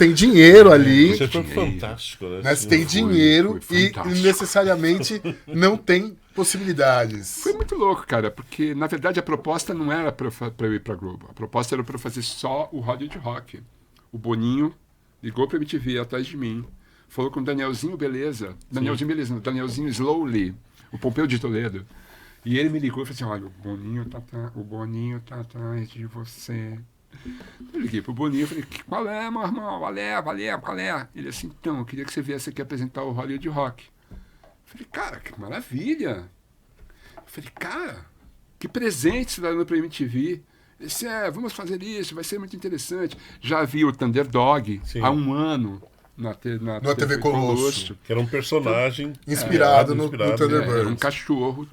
ali, Você foi fantástico, né? né? Você tem Foi dinheiro e fantástico. necessariamente não tem possibilidades. Foi muito louco, cara, porque na verdade a proposta não era pra eu ir pra Globo. A proposta era pra eu fazer só o Hollywood Rock. O Boninho ligou pra MTV atrás de mim, falou com o Danielzinho Beleza, não, Danielzinho Slowly, o Pompeu de Toledo. E ele me ligou e falou assim: olha, o Boninho tá atrás de você. Eu liguei pro Boninho e falei: qual é, meu irmão? Valeu, qual é? Ele assim: então, eu queria que você viesse aqui apresentar o Hollywood Rock. Eu falei: cara, que maravilha. Eu falei: cara, que presente você está dando para a MTV. Ele disse: vamos fazer isso, vai ser muito interessante. Já vi o Thunderdog Sim. há um ano na TV Colosso. Que era um personagem Inspirado no inspirado. Thunderbird. Era um cachorro.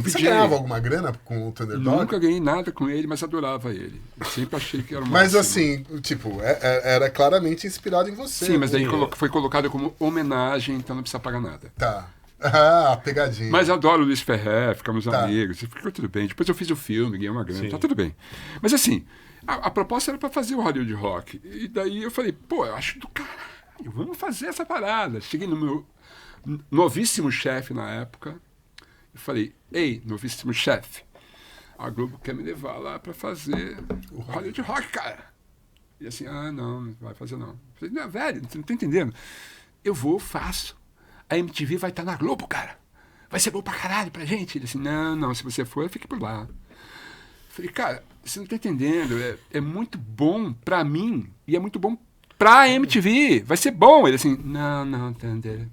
Você ganhava alguma grana com o Thunderdog? Nunca ganhei nada com ele, mas adorava ele. Eu sempre achei que era o Mas máximo. assim, tipo, era claramente inspirado em você. Sim, mas daí né? foi colocado como homenagem, então não precisa pagar nada. Tá. Ah, pegadinha. Mas eu adoro o Luiz Ferrer, ficamos Tá. amigos, ficou tudo bem. Depois eu fiz o filme, ganhei uma grana, Sim. tá tudo bem. Mas assim, a proposta era para fazer o Hollywood Rock. E daí eu falei: pô, eu acho do caralho, vamos fazer essa parada. Cheguei no meu novíssimo chefe na época e falei: ei, novíssimo chefe, a Globo quer me levar lá para fazer o Hollywood Rock, cara. E assim: não vai fazer não. Eu falei: não, velho, você não tá entendendo. Eu vou, faço. A MTV vai estar na Globo, cara. Vai ser bom pra caralho pra gente. Ele assim: não, se você for, fique por lá. Eu falei: cara, você não tá entendendo. É muito bom pra mim e é muito bom pra MTV. Vai ser bom. Ele assim: não, Thunder.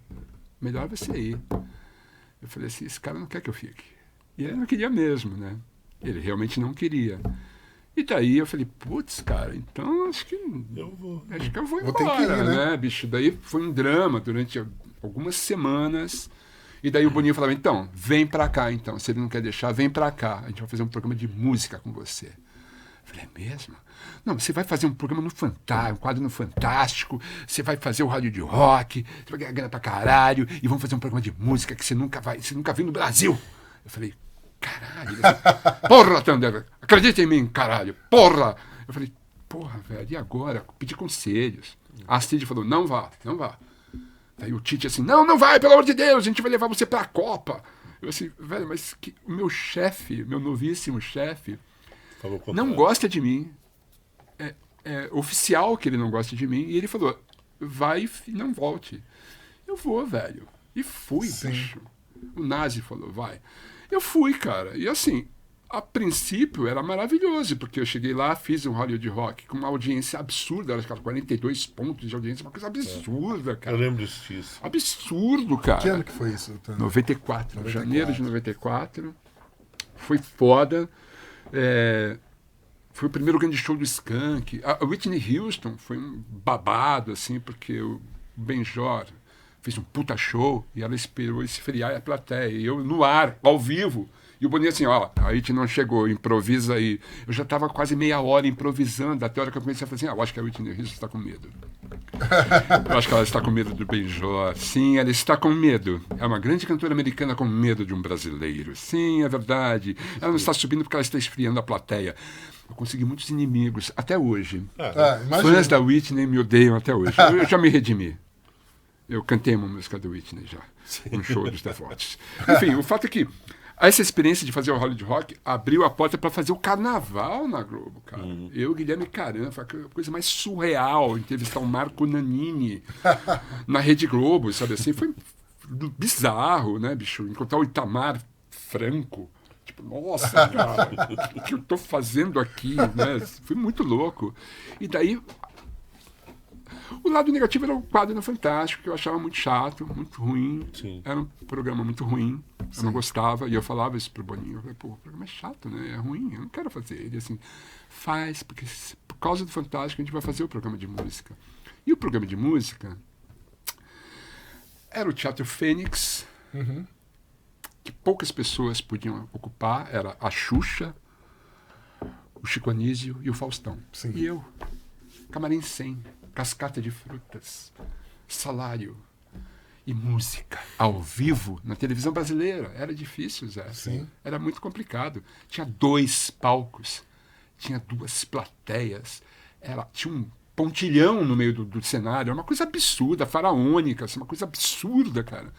Melhor você ir. Eu falei assim: esse cara não quer que eu fique. E ele não queria mesmo, né? Ele realmente não queria. E daí eu falei: putz, cara, então acho que eu vou Vou ter que embora, ir, né? né, bicho? Daí foi um drama durante algumas semanas. E daí o Boninho falava: então, vem pra cá, então. Se ele não quer deixar, vem pra cá. A gente vai fazer um programa de música com você. Eu falei: é mesmo? Não, você vai fazer um programa no Fantástico, um quadro no Fantástico, você vai fazer o rádio de rock, você vai ganhar grana pra caralho, e vamos fazer um programa de música que você nunca viu no Brasil. Eu falei: caralho. Ele assim: porra, Thunder, acredita em mim, caralho, porra. Eu falei: porra, velho, e agora? Pedi conselhos. A Cid falou: não vá. Aí o Tite assim: não vai, pelo amor de Deus, a gente vai levar você pra Copa. Eu assim: velho, mas o meu chefe, meu novíssimo chefe, Falou o não contrário. gosta de mim. É oficial que ele não gosta de mim. E ele falou: vai e não volte. Eu vou, velho. E fui, Sim. bicho. O Nazi falou: vai. Eu fui, cara. E assim, a princípio era maravilhoso, porque eu cheguei lá, fiz um Hollywood Rock com uma audiência absurda, acho que 42 pontos de audiência, uma coisa absurda, Eu cara. lembro disso. Que Absurdo, ano cara. que foi isso, Thunder? 94, janeiro de 94. Foi foda. Foi o primeiro grande show do Skank. A Whitney Houston foi um babado, assim, porque o Benjor fez um puta show e ela esperou esfriar a plateia. E eu no ar, ao vivo. E o Boninho assim: ó, a Whitney não chegou, improvisa aí. Eu já estava quase meia hora improvisando, até a hora que eu comecei a falar assim: eu acho que a Whitney Houston está com medo. Eu acho que ela está com medo do Benjor. Sim, ela está com medo. É uma grande cantora americana com medo de um brasileiro. Sim, é verdade. Ela não está subindo porque ela está esfriando a plateia. Eu consegui muitos inimigos, até hoje. Imagina. Fãs da Whitney me odeiam até hoje. Eu já me redimi. Eu cantei uma música da Whitney já, no show dos Devotos. Enfim, o fato é que essa experiência de fazer o Hollywood Rock abriu a porta para fazer o carnaval na Globo, cara. Eu, Guilherme Caram, foi a coisa mais surreal, entrevistar o Marco Nanini na Rede Globo, sabe assim? Foi bizarro, né, bicho? Encontrar o Itamar Franco. Tipo, nossa, cara, o que eu tô fazendo aqui, né? Foi muito louco. E daí, o lado negativo era o quadro no Fantástico, que eu achava muito chato, muito ruim. Sim. Era um programa muito ruim, eu não gostava. E eu falava isso pro Boninho. Eu falei: pô, o programa é chato, né? É ruim, eu não quero fazer. Ele assim: faz, porque por causa do Fantástico a gente vai fazer o programa de música. E o programa de música Era o Teatro Fênix, que poucas pessoas podiam ocupar. Era a Xuxa, o Chico Anísio e o Faustão. Sim. E eu, camarim 100, cascata de frutas, salário e música ao vivo na televisão brasileira. Era difícil, Zé. Sim. Era muito complicado. Tinha 2 palcos, tinha 2 plateias, tinha um pontilhão no meio do cenário. Era uma coisa absurda, faraônica, assim, uma coisa absurda, cara.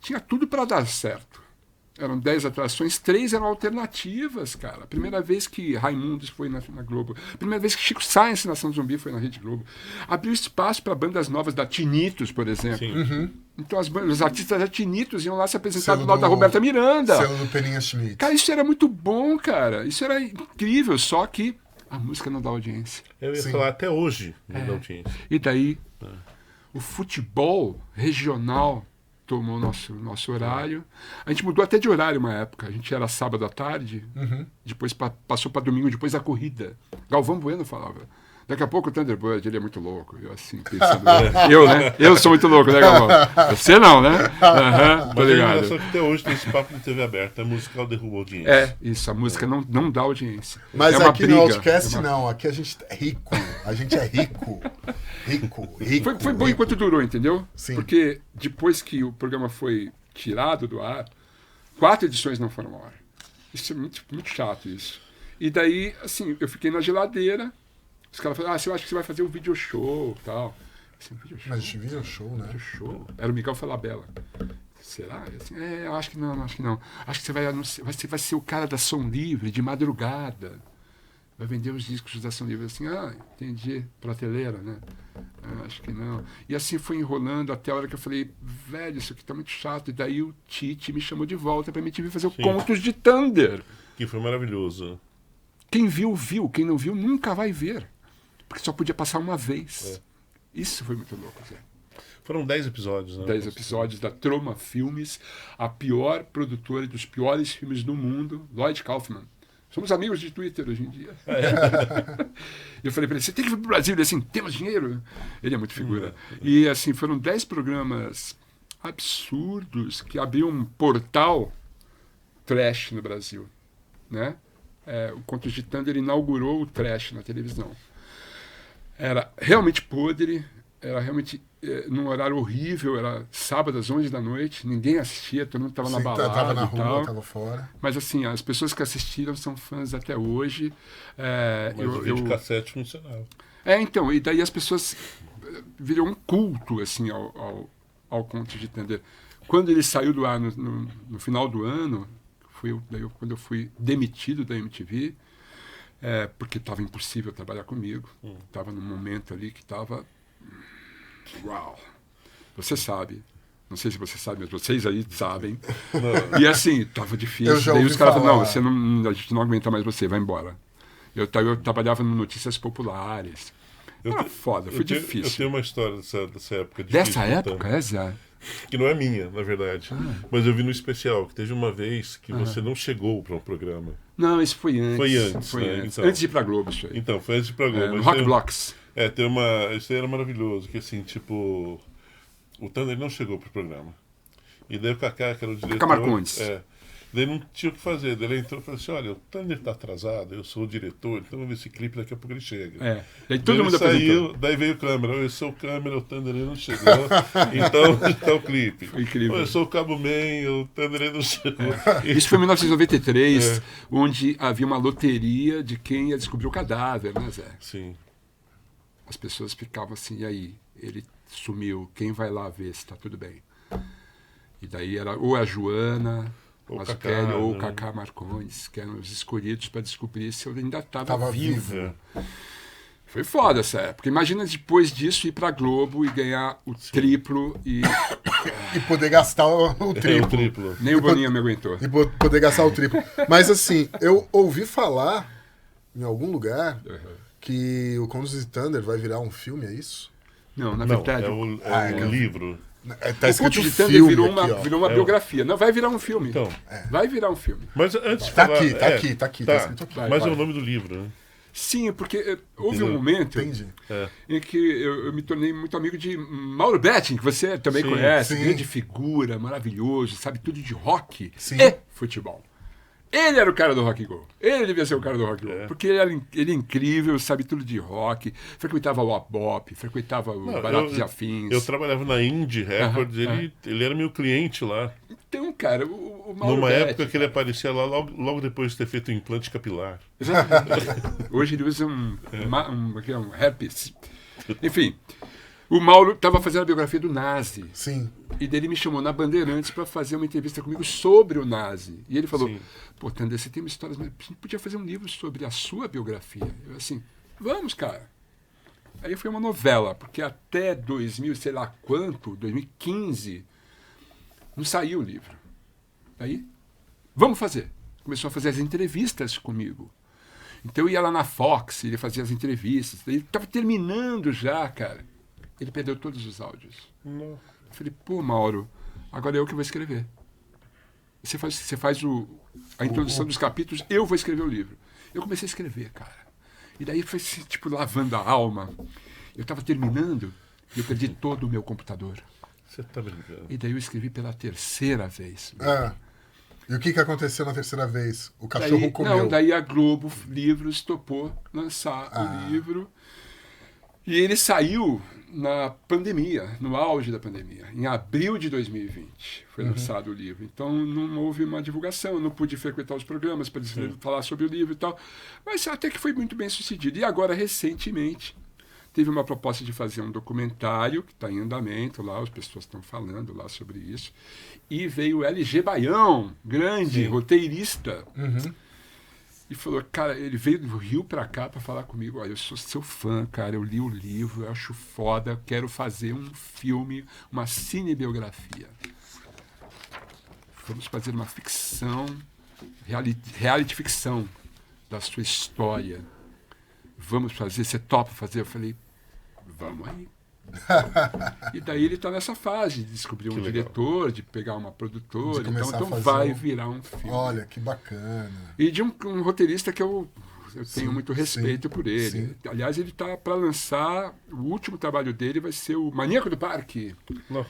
Tinha tudo para dar certo. Eram 10 atrações, 3 eram alternativas, cara. A primeira vez que Raimundos foi na Globo. A primeira vez que Chico Science, Nação Zumbi, foi na Rede Globo. Abriu espaço para bandas novas da Tinitos, por exemplo. Então os artistas da Tinitos iam lá se apresentar do lado da Roberta Miranda. Selo do Peninha Schmidt. Cara, isso era muito bom, cara. Isso era incrível, só que a música não dá audiência. Eu ia falar até hoje, não dá audiência. E daí, o futebol regional tomou nosso horário. A gente mudou até de horário uma época. A gente era sábado à tarde, depois passou para domingo, depois da corrida. Galvão Bueno falava: daqui a pouco o Thunderbird, ele é muito louco. Eu assim, pensando, né? Eu sou muito louco, né, Galvão? Você não, né? Tô Mas ligado. a que até hoje tem esse papo de TV aberta. A musical derruba audiência. Isso, a música não dá audiência. Mas é uma aqui briga, no Outcast é uma- não, aqui a gente é rico. A gente é rico. Rico. Foi bom enquanto durou, entendeu? Sim. Porque depois que o programa foi tirado do ar, 4 edições não foram ao ar. Isso é muito, muito chato, isso. E daí, assim, eu fiquei na geladeira. Os caras falaram: eu acho que você vai fazer um video show e tal. Assim, video show? Mas a gente viu o show, né? Video show? Era o Miguel Falabella. Será? Eu assim, eu acho que não, acho que não. Acho que você vai ser o cara da Som Livre, de madrugada. Vai vender os discos da Som Livre. Assim, entendi. Prateleira, né? Acho que não. E assim foi enrolando até a hora que eu falei: velho, isso aqui tá muito chato. E daí o Tite me chamou de volta pra MTV fazer o Contos de Thunder. Que foi maravilhoso. Quem viu, viu. Quem não viu, nunca vai ver. Porque só podia passar uma vez. Isso foi muito louco, Zé. Foram 10 episódios, né? 10 episódios da Troma Filmes, a pior produtora dos piores filmes do mundo, Lloyd Kaufman. Somos amigos de Twitter hoje em dia. Eu falei para ele: você tem que vir para o Brasil. Ele assim: temos dinheiro? Ele é muito figura. E assim, foram 10 programas absurdos que abriam um portal trash no Brasil, né? O Contos de Thunder inaugurou o trash na televisão. Era realmente podre, era realmente num horário horrível, era sábado às 11 da noite, ninguém assistia, todo mundo estava na balada Tava na e rua, tal. tava fora. Mas assim, as pessoas que assistiram são fãs até hoje. Mas o videocassete funcionava. Então, e daí as pessoas viram um culto assim ao Contos de Thunder. Quando ele saiu do ar no final do ano, quando eu fui demitido da MTV, porque estava impossível trabalhar comigo. Estava num momento ali que estava... Uau! Você sabe. Não sei se você sabe, mas vocês aí sabem. E assim, estava difícil. Eu já Daí ouvi os caras falaram: falar. não, a gente não aguenta mais você, vai embora. Eu trabalhava no Notícias Populares. Era foda, foi Eu difícil. tenho uma história dessa época. Dessa difícil, época, Zé? Que não é minha, na verdade. Mas eu vi no especial que teve uma vez que você não chegou para um programa. Não, isso foi antes. Foi antes, Foi né? antes. Então. Antes de ir pra Globo, isso aí. Então, foi antes de programa. No Mas Rock tem- Blocks. tem isso aí era maravilhoso, que assim, tipo, o Thunder não chegou pro programa. E daí o Kaká, que era o diretor... Kaká Marcondes. Daí não tinha o que fazer. Daí ele entrou e falou assim: olha, o Thunder tá atrasado, eu sou o diretor, então vamos ver esse clipe, daqui a pouco ele chega. Daí Daí todo ele mundo apresentou. daí veio o câmera, eu sou o câmera, o Thunder ele não chegou, então tá o clipe. Foi incrível. Eu sou o Cabo Man, o Thunder ele não chegou. Isso foi em 1993, onde havia uma loteria de quem ia descobrir o cadáver, né, Zé? Sim. As pessoas ficavam assim: e aí? Ele sumiu, quem vai lá ver se tá tudo bem? E daí era ou a Joana, Ou a Kaká, Zucchini, ou o né? Kaká Marcondes, que eram os escolhidos para descobrir se eu ainda Tava estava vivo. vivo. Foi foda essa época. Imagina depois disso ir pra Globo e ganhar o triplo e E poder gastar o É o triplo. triplo. nem o Boninho me aguentou. E poder gastar o triplo. Mas assim, eu ouvi falar em algum lugar que o Contos de Thunder vai virar um filme, é isso? Não, na Não, verdade, é o o livro. Tá Contos escrito de Thunder filme virou aqui, ó. uma biografia. Não, vai virar um filme. Então, Vai virar um filme. mas antes de Tá falar... aqui, tá aqui, tá escrito aqui. Vai, Mas vai. é o nome do livro, né? Sim, porque houve um momento Entendi. em que eu me tornei muito amigo de Mauro Betting, que você também conhece, sim. grande figura, maravilhoso, sabe tudo de rock Sim. e futebol. Ele era o cara do Rock and Go. Ele devia ser o cara do Rock and Go. Porque ele é incrível, sabe tudo de rock, frequentava o Bop, frequentava o Baratos e Afins. Eu trabalhava na Indie Records, ele era meu cliente lá. Então, cara, o Mauro Numa Betting, época que ele aparecia lá logo depois de ter feito o implante capilar. Exatamente. Hoje ele usa um herpes. Enfim, o Mauro estava fazendo a biografia do Nazi. Sim. E daí ele me chamou na Bandeirantes para fazer uma entrevista comigo sobre o Nazi. E ele falou, Sim. pô, Tander, você tem uma história, mas a gente podia fazer um livro sobre a sua biografia. Eu assim, vamos, cara. Aí foi uma novela, porque até 2000, sei lá quanto, 2015, não saiu o livro. Aí, vamos fazer. Começou a fazer as entrevistas comigo. Então eu ia lá na Fox, ele fazia as entrevistas. Ele estava terminando já, cara. Ele perdeu todos os áudios. Não. Eu falei, pô, Mauro, agora é eu que vou escrever. Você faz a introdução dos capítulos, eu vou escrever o livro. Eu comecei a escrever, cara. E daí foi assim, tipo, lavando a alma. Eu estava terminando e eu perdi todo o meu computador. Você tá brincando. E daí eu escrevi pela terceira vez. E o que aconteceu na terceira vez? O cachorro comeu. Não, daí a Globo Livros topou lançar o livro. E ele saiu na pandemia, no auge da pandemia, em abril de 2020 foi lançado o livro. Então não houve uma divulgação, eu não pude frequentar os programas para falar sobre o livro e tal, mas até que foi muito bem sucedido. E agora, recentemente, teve uma proposta de fazer um documentário que está em andamento lá, as pessoas estão falando lá sobre isso, e veio o LG Baião, grande roteirista, e falou, cara, ele veio do Rio pra cá pra falar comigo, olha, eu sou seu fã, cara, eu li o livro, eu acho foda, eu quero fazer um filme, uma cinebiografia. Vamos fazer uma ficção, reality ficção da sua história. Vamos fazer, você topa fazer? Eu falei, vamos aí. E daí ele está nessa fase de descobrir um diretor, de pegar uma produtora, então vai virar um filme. Olha, que bacana. E de um roteirista que eu tenho muito respeito por ele. Sim. Aliás, ele está para lançar, o último trabalho dele vai ser o Maníaco do Parque.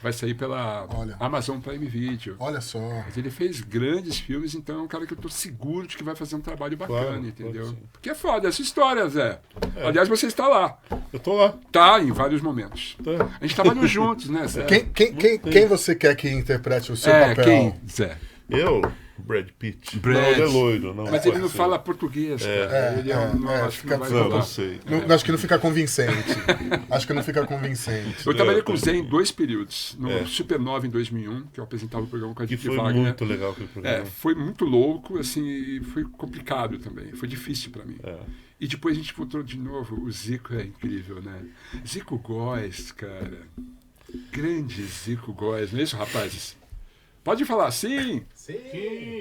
Vai sair pela Amazon Prime Video. Olha só. Mas ele fez grandes filmes, então é um cara que eu estou seguro de que vai fazer um trabalho bacana, entendeu? Porque é foda essa história, Zé. Aliás, você está lá. Eu tô lá. Tá, em vários momentos. A gente trabalhou juntos, né, Zé? Quem você quer que interprete o seu papel? Quem, Zé? Eu? Brad Pitt. Não, ele é loiro. Não, mas ele não fala português, cara. Ele acho que não vai falar. Não sei. Acho que não fica convincente. Acho que não fica convincente. Eu trabalhei com o Zé em 2 períodos. No Supernova, em 2001, que eu apresentava o programa com a Didi Wagner. Foi muito legal aquele programa. Foi muito louco, assim, e foi complicado também. Foi difícil para mim. E depois a gente voltou de novo. O Zico é incrível, né? Zico Góes, cara. Grande Zico Góes. Não é isso, rapazes? Pode falar, sim? Sim!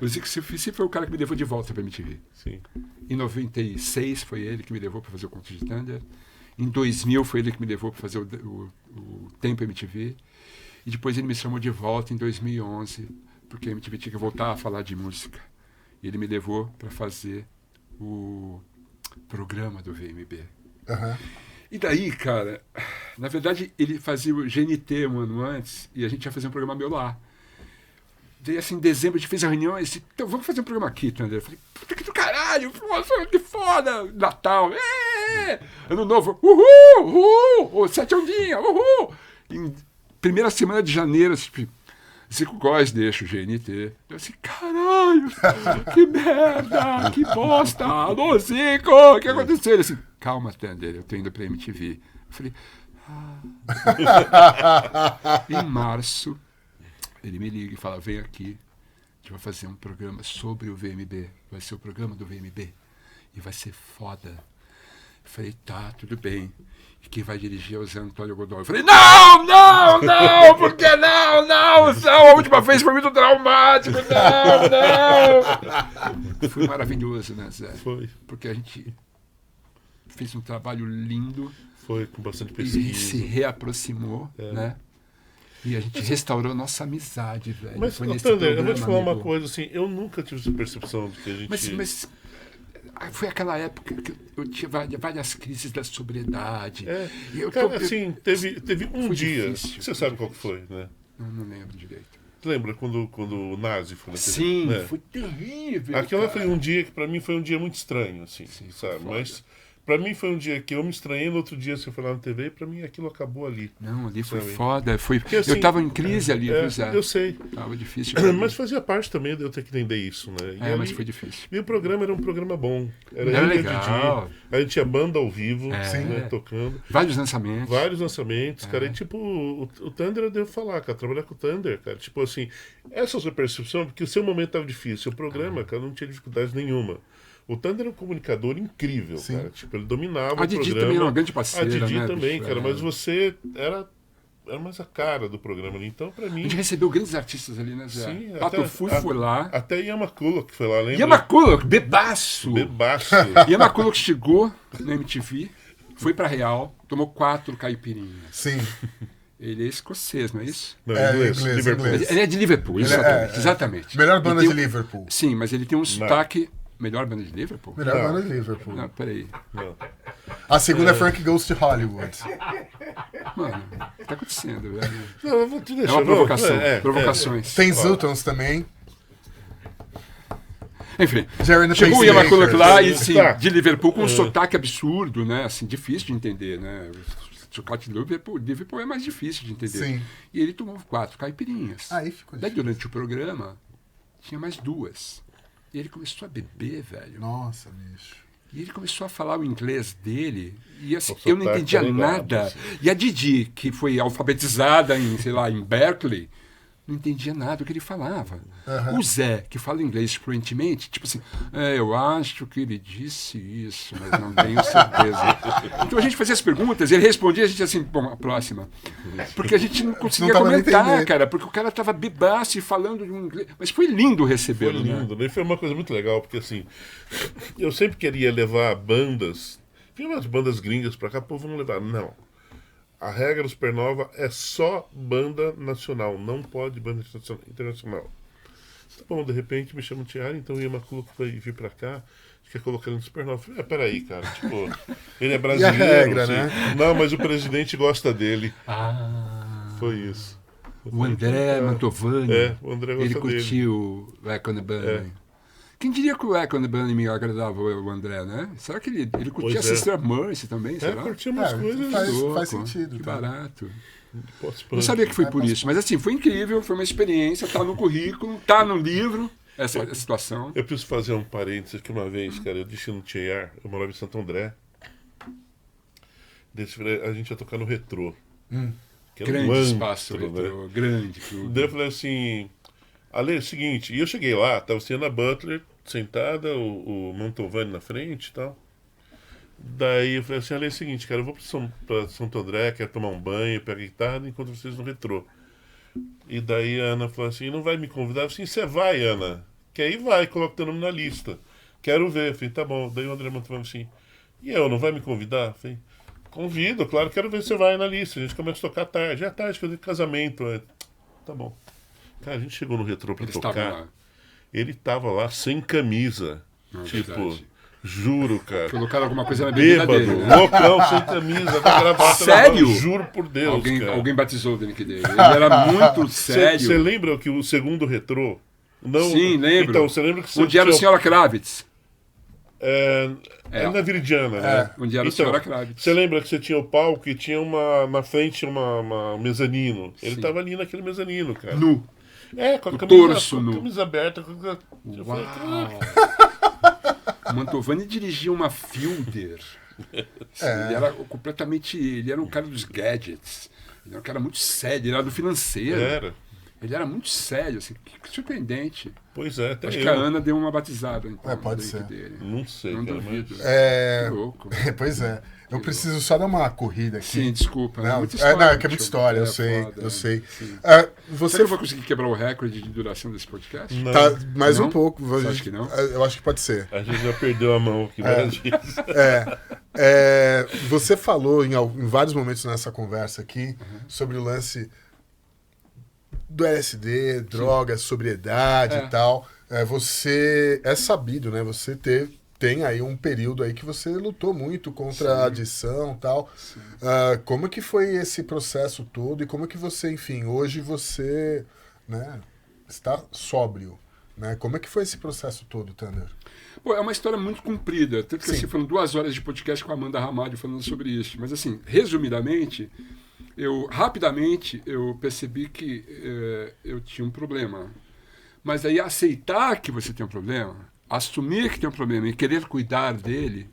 O Zico sempre foi o cara que me levou de volta para a MTV. Sim. Em 96 foi ele que me levou para fazer o Conto de Thunder. Em 2000 foi ele que me levou para fazer o Tempo MTV. E depois ele me chamou de volta em 2011, porque a MTV tinha que voltar a falar de música. E ele me levou para fazer o programa do VMB. E daí, cara, na verdade, ele fazia o GNT um ano antes e a gente ia fazer um programa meu lá. Daí, assim, em dezembro, a gente fez a reunião e disse, então vamos fazer um programa aqui, Thunder. Eu falei, puta que do caralho, nossa, que foda! Natal, Ano Novo, uhul! Sete Ondinha, uhul! Em primeira semana de janeiro, assim, Zico Góes deixa o GNT. Eu assim, caralho, que merda, que bosta, alô Zico, o que aconteceu? Ele assim, calma, Thunder, eu tô indo pra MTV. Eu falei, Em março, ele me liga e fala, vem aqui, a gente vai fazer um programa sobre o VMB, vai ser o programa do VMB, e vai ser foda. Eu falei, tá, tudo bem. E quem vai dirigir é o Zé Antônio Godoy. Eu falei, não, por que não? A última vez foi muito traumático, não. Foi maravilhoso, né, Zé? Foi. Porque a gente fez um trabalho lindo. Foi, com bastante E pesquisa. se reaproximou, né? E a gente restaurou nossa amizade, velho. Mas, foi nesse Thunder, eu programa, vou te falar uma amigo. coisa, assim, eu nunca tive essa percepção de que a gente... Mas Foi aquela época que eu tinha várias crises da sobriedade. E eu Cara, assim, teve um Foi dia. difícil. Você sabe qual que foi, né? não lembro direito. Você lembra quando o Nazi foi na TV? Sim, né? foi terrível. Aquela cara. foi um dia que pra mim foi um dia muito estranho, assim, Sim, sabe? foda. Mas pra mim foi um dia que eu me estranhei, no outro dia você foi lá na TV e pra mim aquilo acabou ali. Não, ali foi Sabe? foda. assim, eu tava em crise ali, pois é. Eu sei. Tava difícil. pra mim. Mas fazia parte também de eu ter que entender isso, né? E Mas ali- foi difícil. E o programa era um programa bom. Era eu e a legal. Didi, a gente tinha banda ao vivo, Sim. né, tocando. Vários lançamentos. Vários lançamentos, cara. E tipo, o Thunder eu devo falar, cara. Trabalhar com o Thunder, cara. Tipo assim, essa é a sua percepção, porque o seu momento tava difícil. O programa, cara, não tinha dificuldade nenhuma. O Thunder era um comunicador incrível, Sim. cara. Tipo, ele dominava A o Didi programa. também era uma grande parceira, A Didi né, também, bicho? cara. Mas você era mais a cara do programa ali. Então, pra A mim... gente recebeu grandes artistas ali, né, Zé? Sim, Pato Fu foi lá. Até Yamakula, que foi lá, lembra? Yamakulo, bebaço. Bebaço. Yamakulo que chegou na MTV, foi pra Real, tomou 4 caipirinhas. Sim. Ele é escocês, não é isso? Não, É, inglês, inglês, Liverpool. inglês. Ele é de Liverpool, Ele é- exatamente. é. exatamente. Melhor banda Ele de tem Liverpool. Sim, mas ele tem um sotaque... Melhor banda de Liverpool? Melhor Não. banda de Liverpool. Não, peraí. Não. A segunda é Frank Goes to Hollywood. Mano, o que tá acontecendo, velho? Não, eu vou te É deixar. uma provocação. não, Provocações. Tem Zutons também. Enfim, Jerry and the chegou o Pacemakers. Yamakulo lá e, assim, Tá. de Liverpool com um sotaque absurdo, né? Assim, difícil de entender, né? O sotaque de Liverpool é mais difícil de entender. Sim. E ele tomou 4 caipirinhas. Aí ficou Daí, difícil. durante o programa, tinha mais 2. E ele começou a beber, velho. Nossa, bicho. E ele começou a falar o inglês dele. E assim, O eu não sotaque entendia tá ligado, nada. assim. E a Didi, que foi alfabetizada em, sei lá, em Berkeley, não entendia nada do que ele falava. Aham. O Zé, que fala inglês fluentemente, tipo assim, eu acho que ele disse isso, mas não tenho certeza. Então a gente fazia as perguntas, ele respondia, a gente assim, bom, a próxima. Porque a gente não conseguia tava nem comentar, entendendo. cara, porque o cara tava bebaço e falando de um inglês. Mas foi lindo Foi recebê-lo, né? lindo, né? E foi uma coisa muito legal, porque assim, eu sempre queria levar bandas, tinha umas bandas gringas pra cá, pô, vamos levar. Não. A regra do Supernova é só banda nacional, não pode banda internacional. Tá bom, de repente me chamam de Tiara, então o Yamakulo que vai vir pra cá, quer colocar ele no Supernova. Eu falei, peraí, cara, tipo, ele é brasileiro. regra, assim. né? Não, mas o presidente gosta dele. Ah, Foi isso. o André Mantovani. O André gosta Ele dele. curtiu o Echo and the Bunny. Quem diria que o Echo and the Bunny me agradava o André, né? Será que ele curtia Pois a é. Sister Mercy também? Será? Curtiu umas coisas. faz Louco, sentido, Que tá? barato. pós-punk. Não sabia que foi por isso, mas assim, foi incrível, foi uma experiência, tá no currículo, tá no livro, essa situação. Eu preciso fazer um parênteses que uma vez, cara, eu disse no TR, eu morava em Santo André. A gente ia tocar no Retrô. Que era um Grande antro, espaço, né? retrô, grande clube. Daí eu falei assim, Ale, é o seguinte, e eu cheguei lá, tava a Ana Butler sentada, o Mantovani na frente e tal. Daí eu falei assim, Ale, é o seguinte, cara, eu vou pra Santo André, quero tomar um banho, pegar a guitarra e encontro vocês no Retrô. E daí a Ana falou assim, não vai me convidar? Eu falei assim, você vai, Ana? Que aí vai, coloca teu nome na lista. Quero ver. Eu falei, tá bom. Daí o André Mantovani assim, e eu, não vai me convidar? Eu falei, convido, claro, quero ver se você vai na lista. A gente começa a tocar tarde. É tarde, que eu tenho casamento. Tá bom. Cara, a gente chegou no Retrô pra Eles estavam tocar. lá. Ele tava lá sem camisa. Não, é tipo, verdade. juro, cara. Colocaram alguma coisa na bebida Bêbado, dele, né? loucão, sem camisa, com a gravata na Sério? mão, juro por Deus, cara. Alguém batizou o drink dele. Ele era muito sério. Você lembra que o segundo Retrô? Não, Sim, lembro. Então, você lembra que Onde era o Senhora Kravitz. É na Viridiana, né? Onde era o Senhora Kravitz. Você lembra que você tinha o palco e tinha na frente uma mezanino? Ele Sim. tava ali naquele mezanino, cara. Nu. Com a O camisa, torso com a nu. camisa aberta. Eu falei, O Mantovani dirigia uma Fielder. Assim, Ele era completamente... Ele era um cara dos gadgets. Ele era um cara muito sério. Ele era do financeiro. Era. Ele era muito sério, assim. Que surpreendente. Pois é, até Acho eu. que a Ana deu uma batizada. Então, pode no drink ser. Dele. Não sei, Não cara, duvido. É... Que louco. Pois é. Eu preciso só dar uma corrida aqui. Sim, desculpa. Não, muita é que é muita bicho. história, eu É sei, foda, eu sei. sim. Você Será que eu vou conseguir quebrar o recorde de duração desse podcast? Não, tá mais Não? um pouco. Você acha que não? Eu acho que pode ser. a gente já perdeu a mão aqui várias vezes. Você falou em vários momentos nessa conversa aqui sobre o lance do LSD, drogas, sobriedade É. e tal. Você é sabido, né? Você tem aí um período aí que você lutou muito contra a adição e tal. Como que foi esse processo todo e como que você, enfim, hoje você, né, está sóbrio, né? Como é que foi esse processo todo, Thunder? Pô, é uma história muito comprida, tanto que Sim. assim, foram 2 horas de podcast com a Amanda Ramalho falando sobre isso. Mas assim, resumidamente, rapidamente eu percebi que eu tinha um problema. Mas aí aceitar que você tem um problema, assumir que tem um problema e querer cuidar dele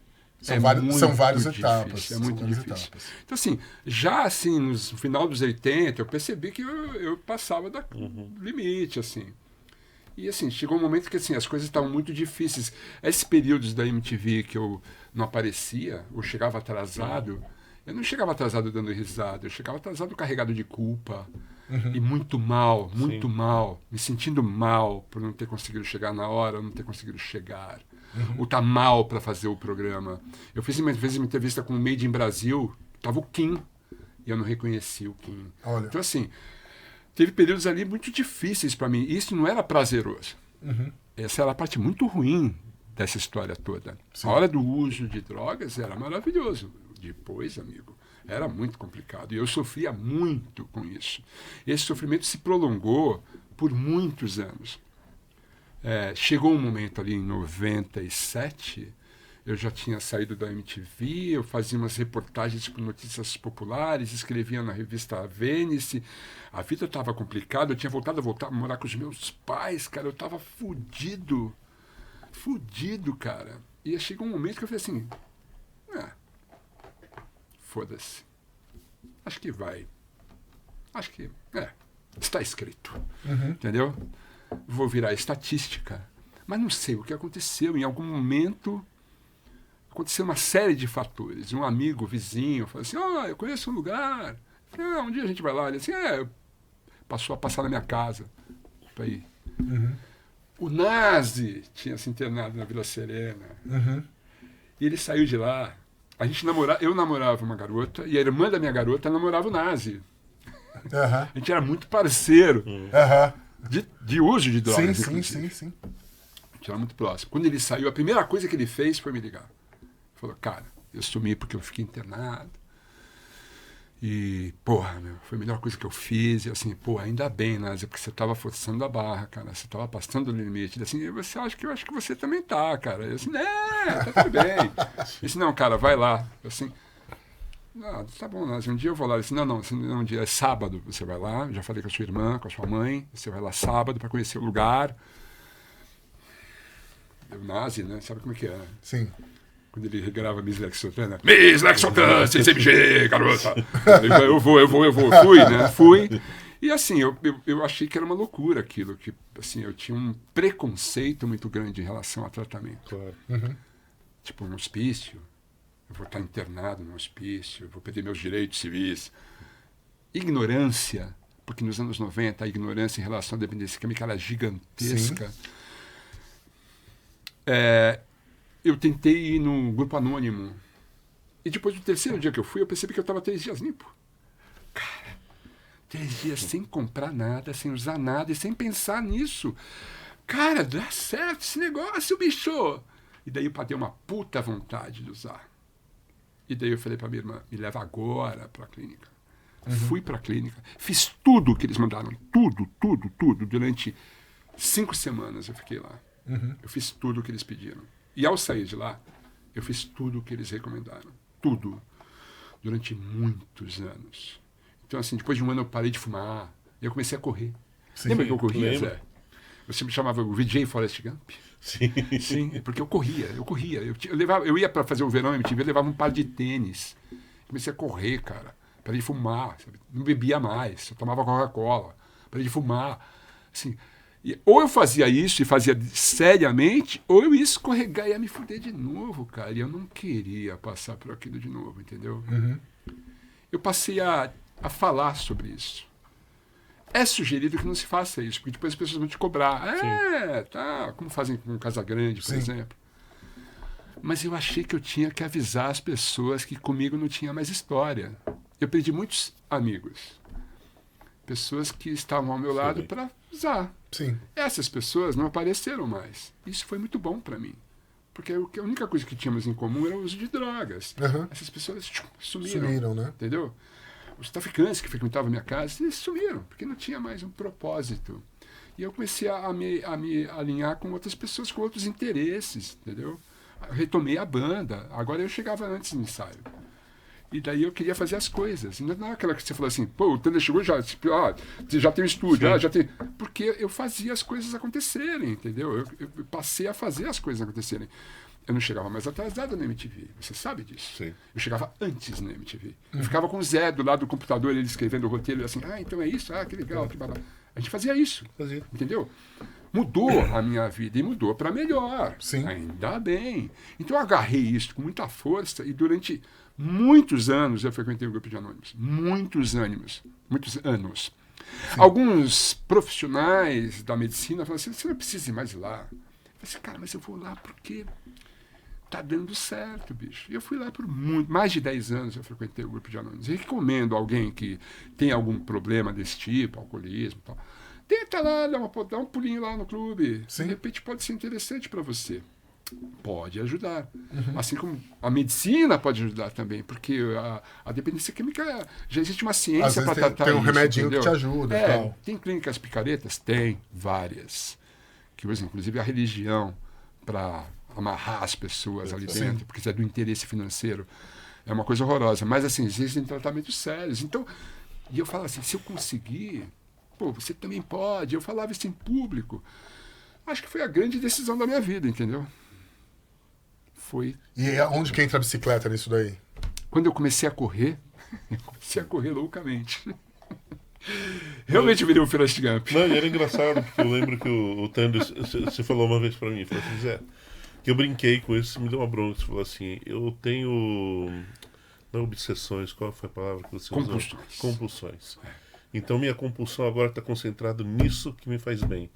São várias difícil, etapas. é muito são várias difícil. etapas. Então assim, já assim, no final dos 80, eu percebi que eu passava do limite, assim. E assim, chegou um momento que assim, as coisas estavam muito difíceis. Esses períodos da MTV que eu não aparecia, ou chegava atrasado, eu não chegava atrasado dando risada, eu chegava atrasado carregado de culpa. E muito mal, me sentindo mal por não ter conseguido chegar na hora, não ter conseguido chegar. Ou tá mal para fazer o programa. Eu fiz uma vez uma entrevista com o Made in Brasil, tava o Kim, e eu não reconheci o Kim. Olha. Então assim, teve períodos ali muito difíceis para mim. E isso não era prazeroso. Essa era a parte muito ruim dessa história toda. Sim. A hora do uso de drogas era maravilhoso. Depois, amigo, era muito complicado. E eu sofria muito com isso. Esse sofrimento se prolongou por muitos anos. Chegou um momento ali em 97, eu já tinha saído da MTV, eu fazia umas reportagens com notícias populares, escrevia na revista Vênice. A vida estava complicada, eu tinha voltado a morar com os meus pais, cara, eu estava fudido, cara. E chegou um momento que eu falei assim, foda-se, acho que vai, está escrito, entendeu? Vou virar estatística, mas não sei o que aconteceu, em algum momento aconteceu uma série de fatores. Um amigo, vizinho, falou assim, eu conheço um lugar, um dia a gente vai lá. Ele assim, passou a passar na minha casa para ir. O Nazi tinha se internado na Vila Serena, e ele saiu de lá. Eu namorava uma garota, e a irmã da minha garota namorava o Nazi. A gente era muito parceiro de uso de drogas. Sim. A gente era muito próximo. Quando ele saiu, a primeira coisa que ele fez foi me ligar. Falou, cara, eu sumi porque eu fiquei internado. E, foi a melhor coisa que eu fiz. E assim, ainda bem, Nazi, porque você estava forçando a barra, cara. Você estava passando do limite. Ele assim, eu acho que você também tá, cara. Eu assim, tá tudo bem. Ele disse, não, cara, vai lá. Eu assim, tá bom, Nazi, um dia eu vou lá. Ele disse, não, um dia é sábado, você vai lá. Já falei com a sua irmã, com a sua mãe. Você vai lá sábado para conhecer o lugar. O Nazi, né? Sabe como é que é? Sim. Quando ele regrava Miss Lexotan, né? Miss Lexotan, CCMG, garota. Eu vou. Fui, né? Fui. E assim, eu achei que era uma loucura aquilo. Que, assim, eu tinha um preconceito muito grande em relação a tratamento. Claro. Tipo, um hospício. Eu vou estar internado no hospício. Eu vou perder meus direitos civis. Ignorância. Porque nos anos 90, a ignorância em relação à dependência química era gigantesca. Eu tentei ir num grupo anônimo. E depois do terceiro dia que eu fui, eu percebi que eu estava 3 dias limpo. Cara, 3 dias sem comprar nada, sem usar nada e sem pensar nisso. Cara, dá certo esse negócio, bicho! E daí eu patei uma puta vontade de usar. E daí eu falei pra minha irmã, me leva agora pra clínica. Fui pra clínica, fiz tudo o que eles mandaram. Tudo. Durante 5 semanas eu fiquei lá. Eu fiz tudo o que eles pediram. E ao sair de lá, eu fiz tudo o que eles recomendaram. Tudo. Durante muitos anos. Então, assim, depois de um ano eu parei de fumar. E eu comecei a correr. Lembra que eu corria, Zé? Eu sempre chamava o VJ Forrest Gump. Sim, porque eu corria. Eu ia para fazer o verão MTV, eu levava um par de tênis. Comecei a correr, cara. Parei de fumar. Sabe? Não bebia mais. Eu tomava Coca-Cola. Parei de fumar. Assim... Ou eu fazia isso e fazia seriamente, ou eu ia escorregar e ia me fuder de novo, cara. E eu não queria passar por aquilo de novo, entendeu? Eu passei a falar sobre isso. É sugerido que não se faça isso, porque depois as pessoas vão te cobrar. Como fazem com Casa Grande, por exemplo. Mas eu achei que eu tinha que avisar as pessoas que comigo não tinha mais história. Eu perdi muitos amigos. Pessoas que estavam ao meu lado para usar. Sim. Essas pessoas não apareceram mais. Isso foi muito bom para mim. Porque a única coisa que tínhamos em comum era o uso de drogas. Aham. Essas pessoas sumiram. Sumiram, né? Entendeu? Os traficantes que frequentavam minha casa, eles sumiram, porque não tinha mais um propósito. E eu comecei a me alinhar com outras pessoas, com outros interesses, entendeu? Eu retomei a banda. Agora eu chegava antes no ensaio. E daí eu queria fazer as coisas. Não é aquela que você falou assim, pô, o Thunder chegou já, tipo, você já tem um estúdio, já tem... Porque eu fazia as coisas acontecerem, entendeu? Eu passei a fazer as coisas acontecerem. Eu não chegava mais atrasado na MTV, você sabe disso. Sim. Eu chegava antes na MTV. Eu ficava com o Zé do lado do computador, ele escrevendo o roteiro, assim, então é isso, que legal, que babá. A gente fazia isso, entendeu? Mudou a minha vida e mudou para melhor. Sim. Ainda bem. Então eu agarrei isso com muita força e durante muitos anos eu frequentei o grupo de anônimos. Muitos anos. Sim. Alguns profissionais da medicina falaram assim, você não precisa ir mais lá. Eu falei assim, cara, mas eu vou lá porque tá dando certo, bicho. E eu fui lá por mais de 10 anos, eu frequentei o grupo de anônimos. E recomendo alguém que tem algum problema desse tipo, alcoolismo e tal, tenta lá, dá um pulinho lá no clube. Sim. De repente pode ser interessante para você. Pode ajudar. Assim como a medicina pode ajudar também, porque a dependência química, já existe uma ciência para tratar tem um isso, remedinho entendeu? que te ajuda. E tal. Tem clínicas picaretas? Tem, várias. Que usam, inclusive, a religião para amarrar as pessoas ali dentro, porque isso é do interesse financeiro. É uma coisa horrorosa. Mas, assim, existem tratamentos sérios. Então, e eu falo assim, se eu conseguir, pô, você também pode. Eu falava isso em público. Acho que foi a grande decisão da minha vida, entendeu? Foi. E onde que entra a bicicleta nisso daí? Quando eu comecei a correr, loucamente. Realmente eu virei um Forrest Gump. Não, e era engraçado, porque eu lembro que o Thunder, você falou uma vez pra mim, falou assim, Zé, que eu brinquei com isso, você me deu uma bronca, você falou assim, eu tenho, não obsessões, qual foi a palavra que você usou? Compulsões. Então minha compulsão agora está concentrada nisso que me faz bem.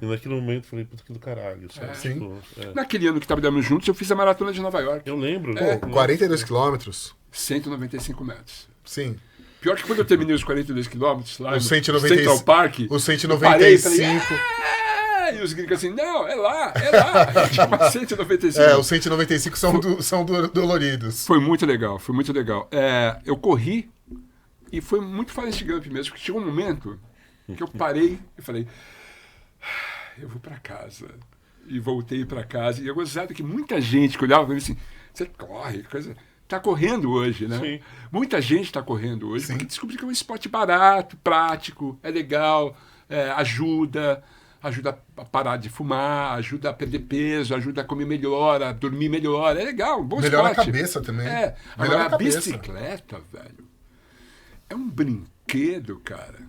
E naquele momento eu falei, puta que do caralho, sabe? Sim. Naquele ano que trabalhamos juntos, eu fiz a maratona de Nova York. Eu lembro. 42 quilômetros. 195 metros. Sim. Pior que quando eu terminei os 42 quilômetros lá O no 195, Central Park, o 195. eu parei e falei, e os gringos assim, não, é lá. Tipo, 195. Os 195 são doloridos. Foi muito legal. Eu corri e foi muito Forrest Gump mesmo, porque chegou um momento que eu parei e falei, eu vou para casa. E voltei para casa. E eu gostava que muita gente que olhava para mim assim, você corre, coisa... Está correndo hoje, né? Sim. Muita gente está correndo hoje, Sim. porque descobriu que é um esporte barato, prático, é legal, ajuda a parar de fumar, ajuda a perder peso, ajuda a comer melhor, a dormir melhor. É legal, um bom Melhora a esporte. cabeça também. Melhora Melhora a cabeça. bicicleta, velho, é um brinquedo, cara,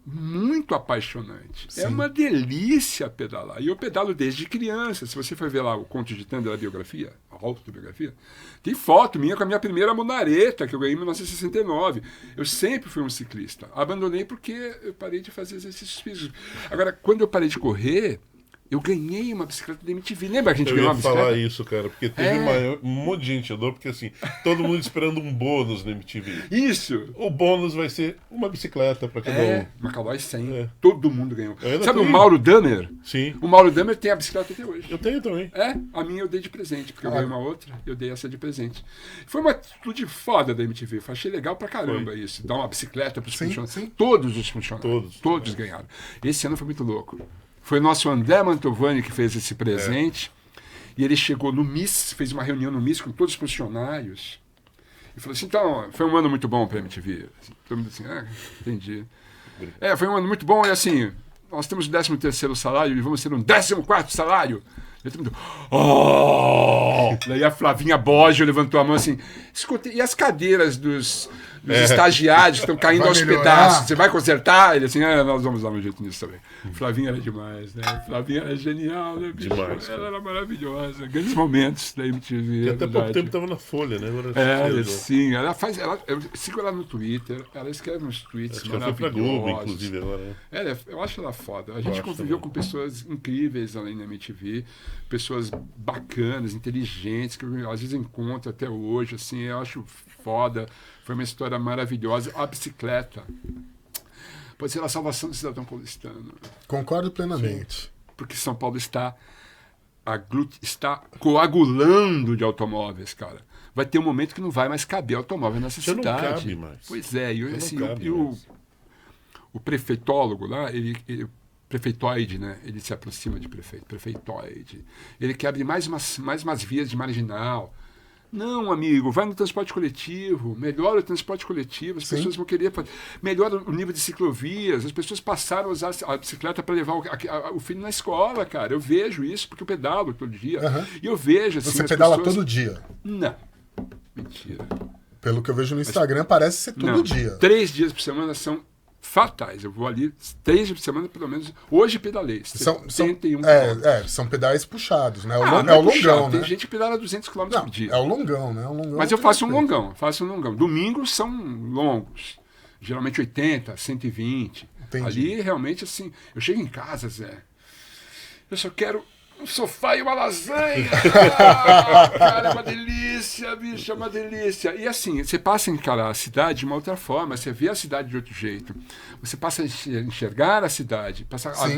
muito apaixonante. Sim. É uma delícia pedalar. E eu pedalo desde criança. Se você for ver lá o Conto de Thunder, a biografia, a autobiografia, tem foto minha com a minha primeira monareta, que eu ganhei em 1969. Eu sempre fui um ciclista. Abandonei porque eu parei de fazer exercícios físicos. Agora, quando eu parei de correr, eu ganhei uma bicicleta da MTV. Lembra que a gente Eu ganhou uma ia bicicleta? falar isso, cara, porque teve um monte de gente andou, porque assim, todo mundo esperando um bônus na MTV. Isso! O bônus vai ser uma bicicleta pra cada um. Uma Calói 100. É. Todo mundo ganhou. Eu ainda Sabe o tenho. Mauro Damer? Sim. O Mauro Damer tem a bicicleta até hoje. Eu tenho também. A minha eu dei de presente, porque eu ganhei uma outra, eu dei essa de presente. Foi uma atitude foda da MTV, achei legal pra caramba isso, dar uma bicicleta pros funcionários. sim. Todos os funcionários, todos ganharam. Esse ano foi muito louco. Foi o nosso André Mantovani que fez esse presente, e ele chegou no MIS, fez uma reunião no MIS com todos os funcionários, e falou assim, então, foi um ano muito bom pra MTV. Todo mundo assim, entendi. Foi um ano muito bom, e assim, nós temos o 13º salário e vamos ter um 14º salário. E todo mundo, Daí a Flavinha Boggio levantou a mão assim, escuta, e as cadeiras dos estagiários que estão caindo Vai aos melhorar? pedaços, você vai consertar? Ele assim, nós vamos dar um jeito nisso também. Flavinha era demais, né? Flavinha era genial, né, bicho? Demais, cara. Ela era maravilhosa. Grandes momentos da MTV. E é até pouco verdade. tempo tava na Folha, né? Agora Sim, eu sigo ela no Twitter, ela escreve uns tweets acho que ela foi pra Globo, maravilhosos. inclusive, agora. Né? Eu acho ela foda. A gente Gosto conviveu também. com pessoas incríveis além da MTV, pessoas bacanas, inteligentes, que eu às vezes encontro até hoje, assim, eu acho foda. Foi uma história maravilhosa. A bicicleta pode ser a salvação do cidadão paulistano, Concordo plenamente. porque São Paulo está está coagulando de automóveis, cara. Vai ter um momento que não vai mais caber automóvel nessa Já não cidade. cabe mais. Pois é, Já não assim, cabe o mais. prefeitólogo lá, prefeitoide, né? Ele se aproxima de prefeitoide. Ele quer abrir mais umas vias de marginal. Não, amigo, vai no transporte coletivo, melhora o transporte coletivo, as pessoas vão querer, melhora o nível de ciclovias, as pessoas passaram a usar a bicicleta para levar o filho na escola, cara. Eu vejo isso porque eu pedalo todo dia. E eu vejo assim. Você pedala todo dia? Não. Mentira. Pelo que eu vejo no Instagram, parece ser todo dia. 3 dias por semana são fatais. Eu vou ali 3 dias por semana, pelo menos. Hoje pedalei. São pedais puxados, né? Não é o longão, né? Tem gente que pedala 200 km por dia. É o longão, né? Mas eu faço um longão. Domingos são longos. Geralmente 80, 120. Entendi. Ali, realmente, assim, eu chego em casa, Zé, eu só quero um sofá e uma lasanha. Cara, é uma delícia, bicho, é uma delícia. E assim, você passa a encarar a cidade de uma outra forma, você vê a cidade de outro jeito. Você passa a enxergar a cidade, passa a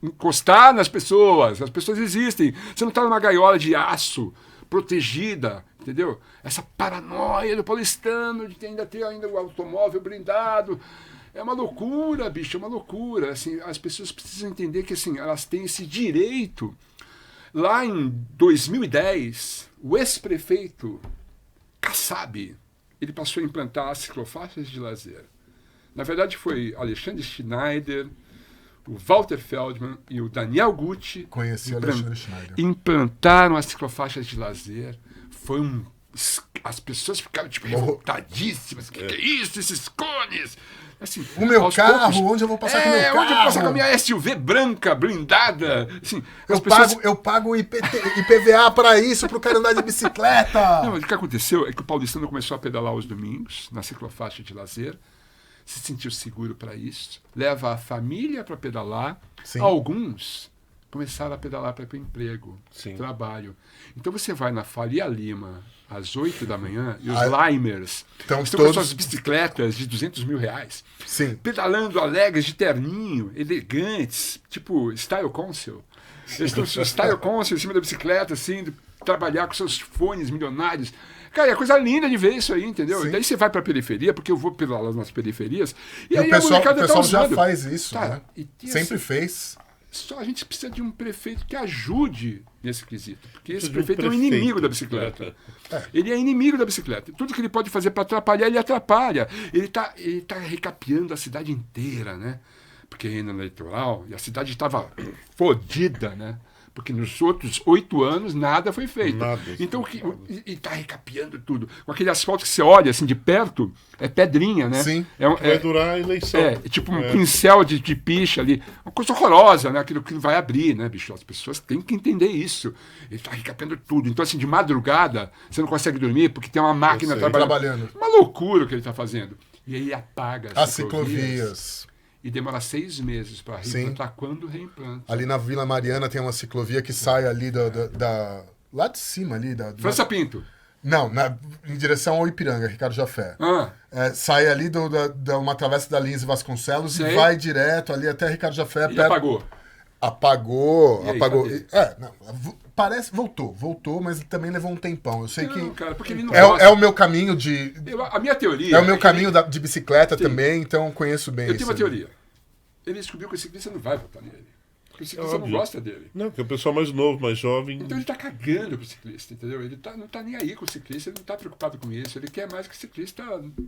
encostar nas pessoas. As pessoas existem. Você não está numa gaiola de aço, protegida, entendeu? Essa paranoia do paulistano de ainda ter o automóvel blindado. É uma loucura, bicho, é uma loucura. Assim, as pessoas precisam entender que assim, elas têm esse direito. Lá em 2010, o ex-prefeito Kassab, ele passou a implantar as ciclofaixas de lazer. Na verdade, foi Alexandre Schneider, o Walter Feldman e o Daniel Gucci implantaram as ciclofaixas de lazer. Foi as pessoas ficaram tipo revoltadíssimas. Que é isso, esses cones? Assim, o meu carro, onde eu vou passar com o meu carro? Onde eu vou passar com a minha SUV branca, blindada? Assim, eu pago IPVA para isso, para o cara andar de bicicleta. Não, o que aconteceu é que o paulistano começou a pedalar aos domingos, na ciclofaixa de lazer, se sentiu seguro para isso, leva a família para pedalar. Sim. Alguns começaram a pedalar para ir para o emprego, trabalho. Então você vai na Faria Lima às 8 da manhã e os Limers estão com suas bicicletas de R$200 mil, pedalando alegres de terninho, elegantes, tipo Style Council. Eles estão Style Council em cima da bicicleta, assim, trabalhar com seus fones milionários. Cara, é coisa linda de ver isso aí, entendeu? Sim. E daí você vai pra periferia, porque eu vou pedalar nas periferias, e aí o pessoal já faz isso, né? Sempre fez. Só a gente precisa de um prefeito que ajude nesse quesito. Porque esse prefeito é um inimigo da bicicleta. Ele é inimigo da bicicleta. Tudo que ele pode fazer para atrapalhar, ele atrapalha. Ele tá recapeando a cidade inteira, né? Porque ainda no eleitoral, e a cidade estava fodida, né? Porque nos outros 8 anos nada foi feito. Então, ele está recapeando tudo. Com aquele asfalto que você olha assim de perto, é pedrinha, né? Sim, vai durar a eleição. É tipo um pincel de picha ali. Uma coisa horrorosa, né? Aquilo que não vai abrir, né, bicho? As pessoas têm que entender isso. Ele está recapeando tudo. Então, assim, de madrugada, você não consegue dormir porque tem uma máquina trabalhando. Uma loucura o que ele está fazendo. E aí apaga as ciclovias. E demora 6 meses para reimplantar. Quando reimplanta? Ali na Vila Mariana tem uma ciclovia que sai ali lá de cima ali. França Pinto. Não, em direção ao Ipiranga, Ricardo Jafé. Sai ali uma travessa da Lins Vasconcelos e vai direto ali até Ricardo Jafé. E apagou. Apagou. Voltou, mas também levou um tempão. Eu sei que cara, porque ele não gosta. É o meu caminho de... a minha teoria... É o meu caminho de bicicleta também, então conheço bem isso. Eu tenho uma teoria. Ele descobriu que o ciclista não vai votar nele. Porque o ciclista não gosta dele. Não, porque o pessoal mais novo, mais jovem... Então ele tá cagando pro ciclista, entendeu? Ele não tá nem aí com o ciclista, ele não tá preocupado com isso. Ele quer mais que o ciclista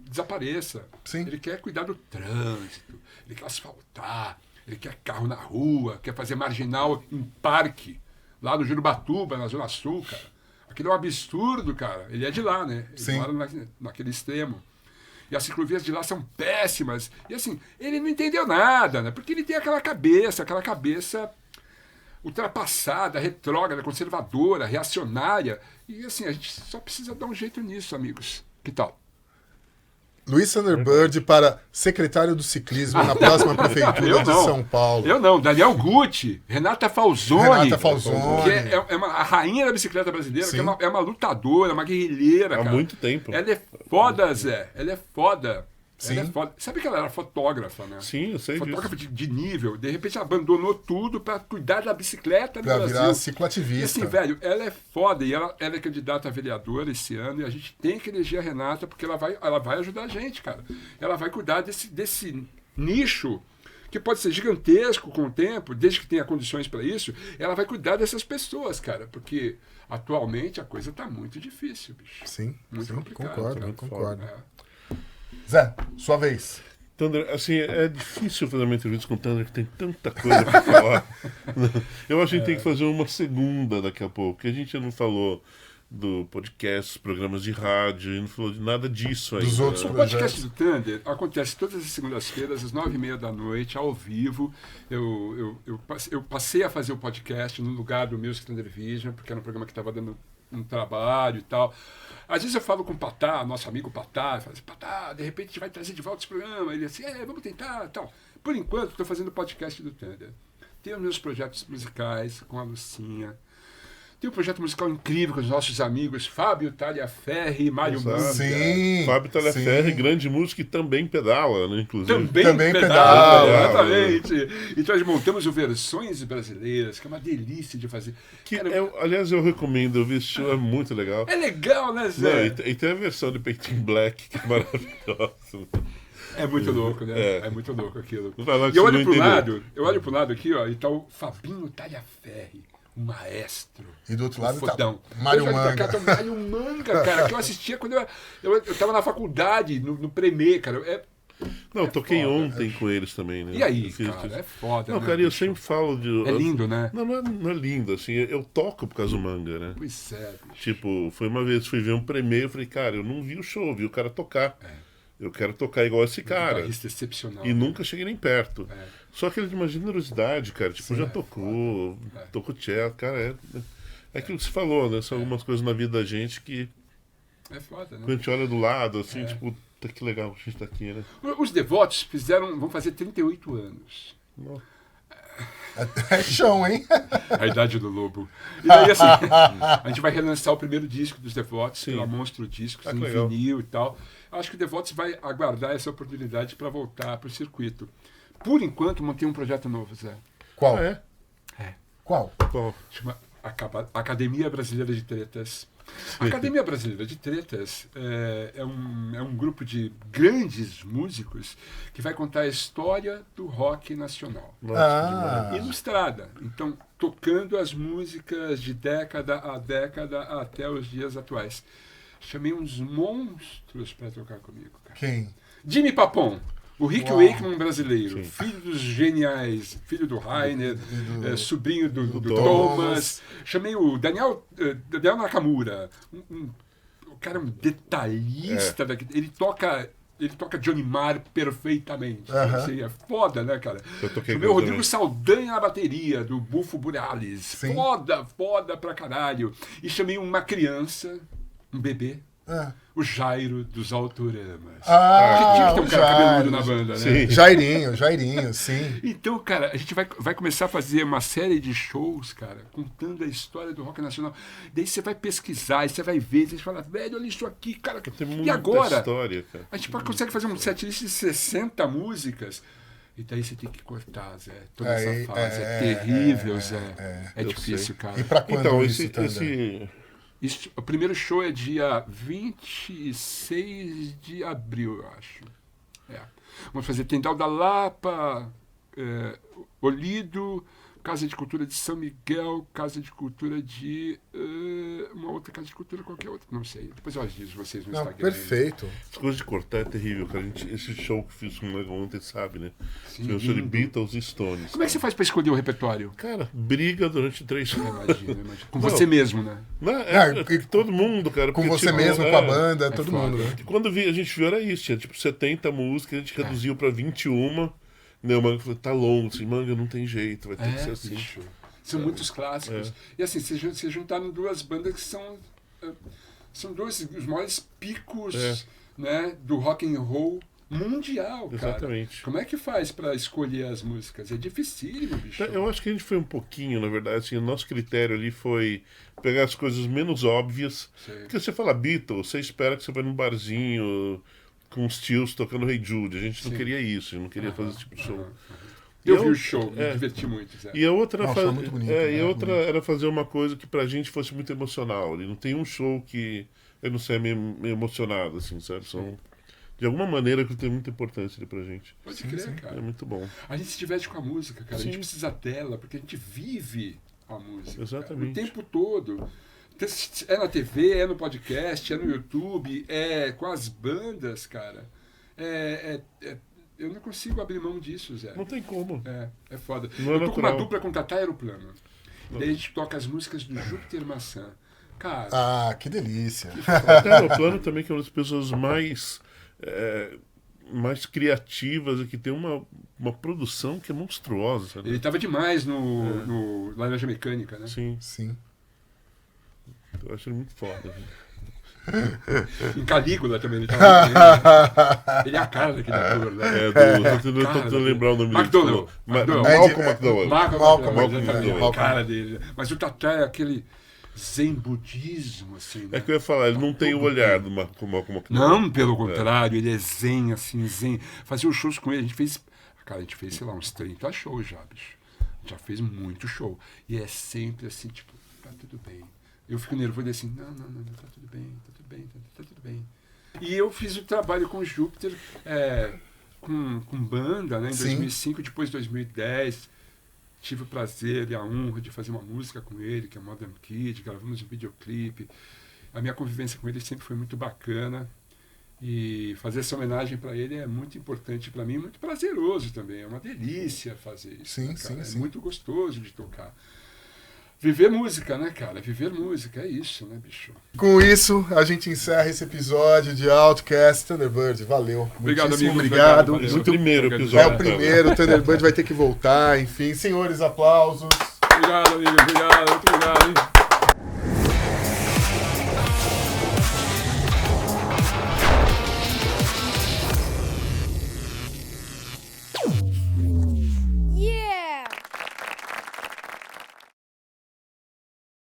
desapareça. Sim. Ele quer cuidar do trânsito, ele quer asfaltar, ele quer carro na rua, quer fazer marginal em parque. Lá no Jurubatuba, na Zona Sul, cara. Aquilo é um absurdo, cara. Ele é de lá, né? Ele mora naquele extremo. E as ciclovias de lá são péssimas. E assim, ele não entendeu nada, né? Porque ele tem aquela cabeça ultrapassada, retrógrada, conservadora, reacionária. E assim, a gente só precisa dar um jeito nisso, amigos. Que tal? Luiz Thunderbird para secretário do ciclismo na próxima prefeitura de São Paulo. Eu não. Daniel Gucci, Renata Falzoni. Que é a rainha da bicicleta brasileira, que é uma lutadora, uma guerrilheira, cara. Há muito tempo. Ela é foda, Zé. Ela é foda. Ela é foda. Sabe que ela era fotógrafa, né? Sim, eu sei Fotógrafa disso. de nível. De repente ela abandonou tudo para cuidar da bicicleta no Pra Brasil. virar E cicloativista. assim, velho, ela é foda e ela é candidata a vereadora esse ano e a gente tem que eleger a Renata porque ela vai ajudar a gente, cara. Ela vai cuidar desse nicho que pode ser gigantesco com o tempo, desde que tenha condições para isso. Ela vai cuidar dessas pessoas, cara, porque atualmente a coisa tá muito difícil, bicho. Sim, Muito sim, complicado, concordo, cara. concordo. É. Zé, sua vez. Thunder, assim, é difícil fazer uma entrevista com o Thunder, que tem tanta coisa pra falar. Eu acho que a gente tem que fazer uma segunda daqui a pouco, porque a gente não falou do podcast, programas de rádio, e não falou de nada disso ainda. Dos outros O podcast do Thunder acontece todas as segundas-feiras, às 9h30 ao vivo. Eu passei a fazer o podcast no lugar do Music Thunder Vision, porque era um programa que estava dando um trabalho e tal. Às vezes eu falo com o Patá, nosso amigo Patá, eu falo assim, Patá, de repente a gente vai trazer de volta esse programa. Ele assim, vamos tentar e tal. Por enquanto, estou fazendo o podcast do Thunder. Tenho os meus projetos musicais com a Lucinha. Tem um projeto musical incrível com os nossos amigos Fábio Talhaferri e Mário Exato. Manga. Sim. Fábio Talhaferri, grande músico, e também pedala, né, inclusive. Também pedala, pedala. exatamente. Então nós montamos o Versões Brasileiras, que é uma delícia de fazer. Cara, Aliás, eu recomendo, eu vi esse show, é muito legal. é legal, né, Não, Zé? e tem a versão de Painting Black, que é maravilhosa. É muito louco, né? É. É muito louco aquilo. Vai lá que E eu você olho não pro entendeu. lado, aqui, ó, e tá o Fabinho Talhaferri, o maestro. E do outro o lado fodão. tá Mário Eu já vi pra cá, Manga. tá o Mário Manga, cara, que eu assistia quando eu tava na faculdade, no Premê, cara. Não, eu toquei foda, ontem com eles também, né? E aí, Eu fiz- cara, é foda, Não, né, cara, eu bicho? sempre falo de... É lindo, né? Não é lindo, assim, eu toco por causa do Manga, né? Pois é, bicho. Tipo, foi uma vez, fui ver um Premiere, eu falei, cara, eu não vi o show, vi o cara tocar. Eu quero tocar igual esse cara. Guitarrista excepcional. E nunca cheguei nem perto. É. Só que ele de uma generosidade, cara. Tipo, já tocou, tocou cello, cara. É aquilo que você falou, né? São algumas coisas na vida da gente que, É foda, né? quando a gente olha do lado, assim, tipo, tá que legal que a gente tá aqui, né? Os Devotos vão fazer 38 anos. Nossa. É chão, hein? A Idade do Lobo. E daí, assim, a gente vai relançar o primeiro disco dos Devotos, pela Monstro Discos, Ah, que em legal. vinil e tal. Acho que o Devotos vai aguardar essa oportunidade para voltar pro circuito. Por enquanto, montei um projeto novo, Zé. Qual? Ah, é? Qual? Qual? Chama Academia Brasileira de Tretas. A Academia Brasileira de Tretas é um grupo de grandes músicos que vai contar a história do rock nacional. Ah, Ilustrada. Então, tocando as músicas de década a década até os dias atuais. Chamei uns monstros para tocar comigo, cara. quem? Jimmy Papon, o Rick Uau. Wakeman brasileiro, filho dos geniais, filho do Rainer, sobrinho do Thomas. Chamei o Daniel Nakamura, o cara é um detalhista, ele toca Johnny Marr perfeitamente. Assim, é foda, né, cara? Eu toquei Chamei com o Rodrigo também. Saldanha na bateria, do Bufo Borealis. Sim. Foda pra caralho. E chamei uma criança, um bebê, Ah, o Jairo dos Autoramas. ah Tinha que ter um o cara cabeludo Jairo. na banda, né? Sim. Jairinho, sim. Então, cara, a gente vai começar a fazer uma série de shows, cara, contando a história do rock nacional. Daí você vai pesquisar, e você vai ver, você vai falar, velho, olha isso aqui, cara. Tem E muita agora? história, cara. A gente consegue fazer um setlist de 60 músicas. E daí você tem que cortar, Zé. Toda essa fase. É terrível, Zé. É eu difícil, sei. cara. E pra quando Então, isso, esse, Thunder? O primeiro show é dia 26 de abril, eu acho. Vamos fazer Tendal da Lapa, Olido, Casa de Cultura de São Miguel, Casa de Cultura de... uma outra Casa de Cultura, qualquer outra, não sei. Depois eu aviso vocês no Não, Instagram. perfeito. Essa coisa de cortar é terrível, cara. Esse show que fiz com o Mega ontem, sabe, né? Sim, Foi um show de lindo. Beatles e Stones. Como é que você faz para escolher o repertório? Cara, briga durante 3 horas. Imagina. Com você mesmo, né? Não, Não, todo mundo, cara. Com porque, você tipo, mesmo, com a banda, todo foda. mundo, né? Quando a gente viu era isso, tinha tipo 70 músicas, a gente reduziu pra 21. Né, o Manga falou, tá longo, assim, Manga, não tem jeito, vai ter que ser assim. Bicho. São muitos clássicos. E assim, se juntaram duas bandas que são dois os maiores picos né, do rock and roll mundial, cara. Exatamente. Como é que faz para escolher as músicas? É dificílimo, bicho. Eu acho que a gente foi um pouquinho, na verdade, assim, o nosso critério ali foi pegar as coisas menos óbvias. Sei. Porque você fala Beatles, você espera que você vai num barzinho, com os tios tocando Hey Jude. A gente não Sim. queria isso, a gente não queria fazer esse tipo de show. Eu E vi o show, me é. diverti muito. Zé. E a outra, Não, o show é muito bonito, e né? a outra Bonito. era fazer uma coisa que pra gente fosse muito emocional. E não tem um show que eu não sei, meio emocionado, assim, sabe? De alguma maneira que tem muita importância ali pra gente. Pode crer, cara. É muito bom. A gente se diverte com a música, cara. A gente Sim. precisa dela, porque a gente vive a música. Exatamente. Cara, o tempo todo. É na TV, é no podcast, é no YouTube, é com as bandas, cara. Eu não consigo abrir mão disso, Zé. Não tem como. É foda. Não é Eu tô com uma natural. dupla com Tatá Aeroplano. Daí a gente toca as músicas do Júpiter Maçã. Cara, Ah, que delícia. O Aeroplano também, que é uma das pessoas mais criativas e que tem uma produção que é monstruosa. Sabe? ele tava demais no Laranja Mecânica, né? Sim, Sim. eu acho ele muito foda. Em Calígula também ele tava muito bem. Ele é a cara daquele ator, né? Eu tô tentando lembrar o nome dele. McDonald. Malcolm McDowell. Malcolm McDowell. McDowell, a cara dele. Mas o Tatá é aquele zen budismo, assim, né? É que eu ia falar, ele não tem o olhar do Malcolm McDowell. Não, pelo contrário, ele é zen, assim, zen. Fazia os shows com ele, a gente fez, sei lá, uns 30 shows já, bicho. Já fez muito show. E é sempre assim, tipo, tá tudo bem. Eu fico nervoso e assim, não, tá tudo bem, tá tudo bem. E eu fiz o trabalho com o Júpiter, com banda, né, em Sim. 2005, depois 2010. Tive o prazer e a honra de fazer uma música com ele, que é Modern Kid, gravamos um videoclipe. A minha convivência com ele sempre foi muito bacana. E fazer essa homenagem para ele é muito importante para mim, muito prazeroso também. É uma delícia fazer isso. Sim, né, cara? sim. É muito gostoso de tocar. Viver música, né, cara? Viver música, é isso, né, bicho? Com isso, a gente encerra esse episódio de Outcast Thunderbird. Valeu. Obrigado, Muitíssimo amigo. obrigado. Valeu. Esse é o Muito... primeiro obrigado. episódio. É o primeiro, o Thunderbird vai ter que voltar, enfim. Senhores, aplausos. Obrigado, amigo. Obrigado, muito obrigado. Hein?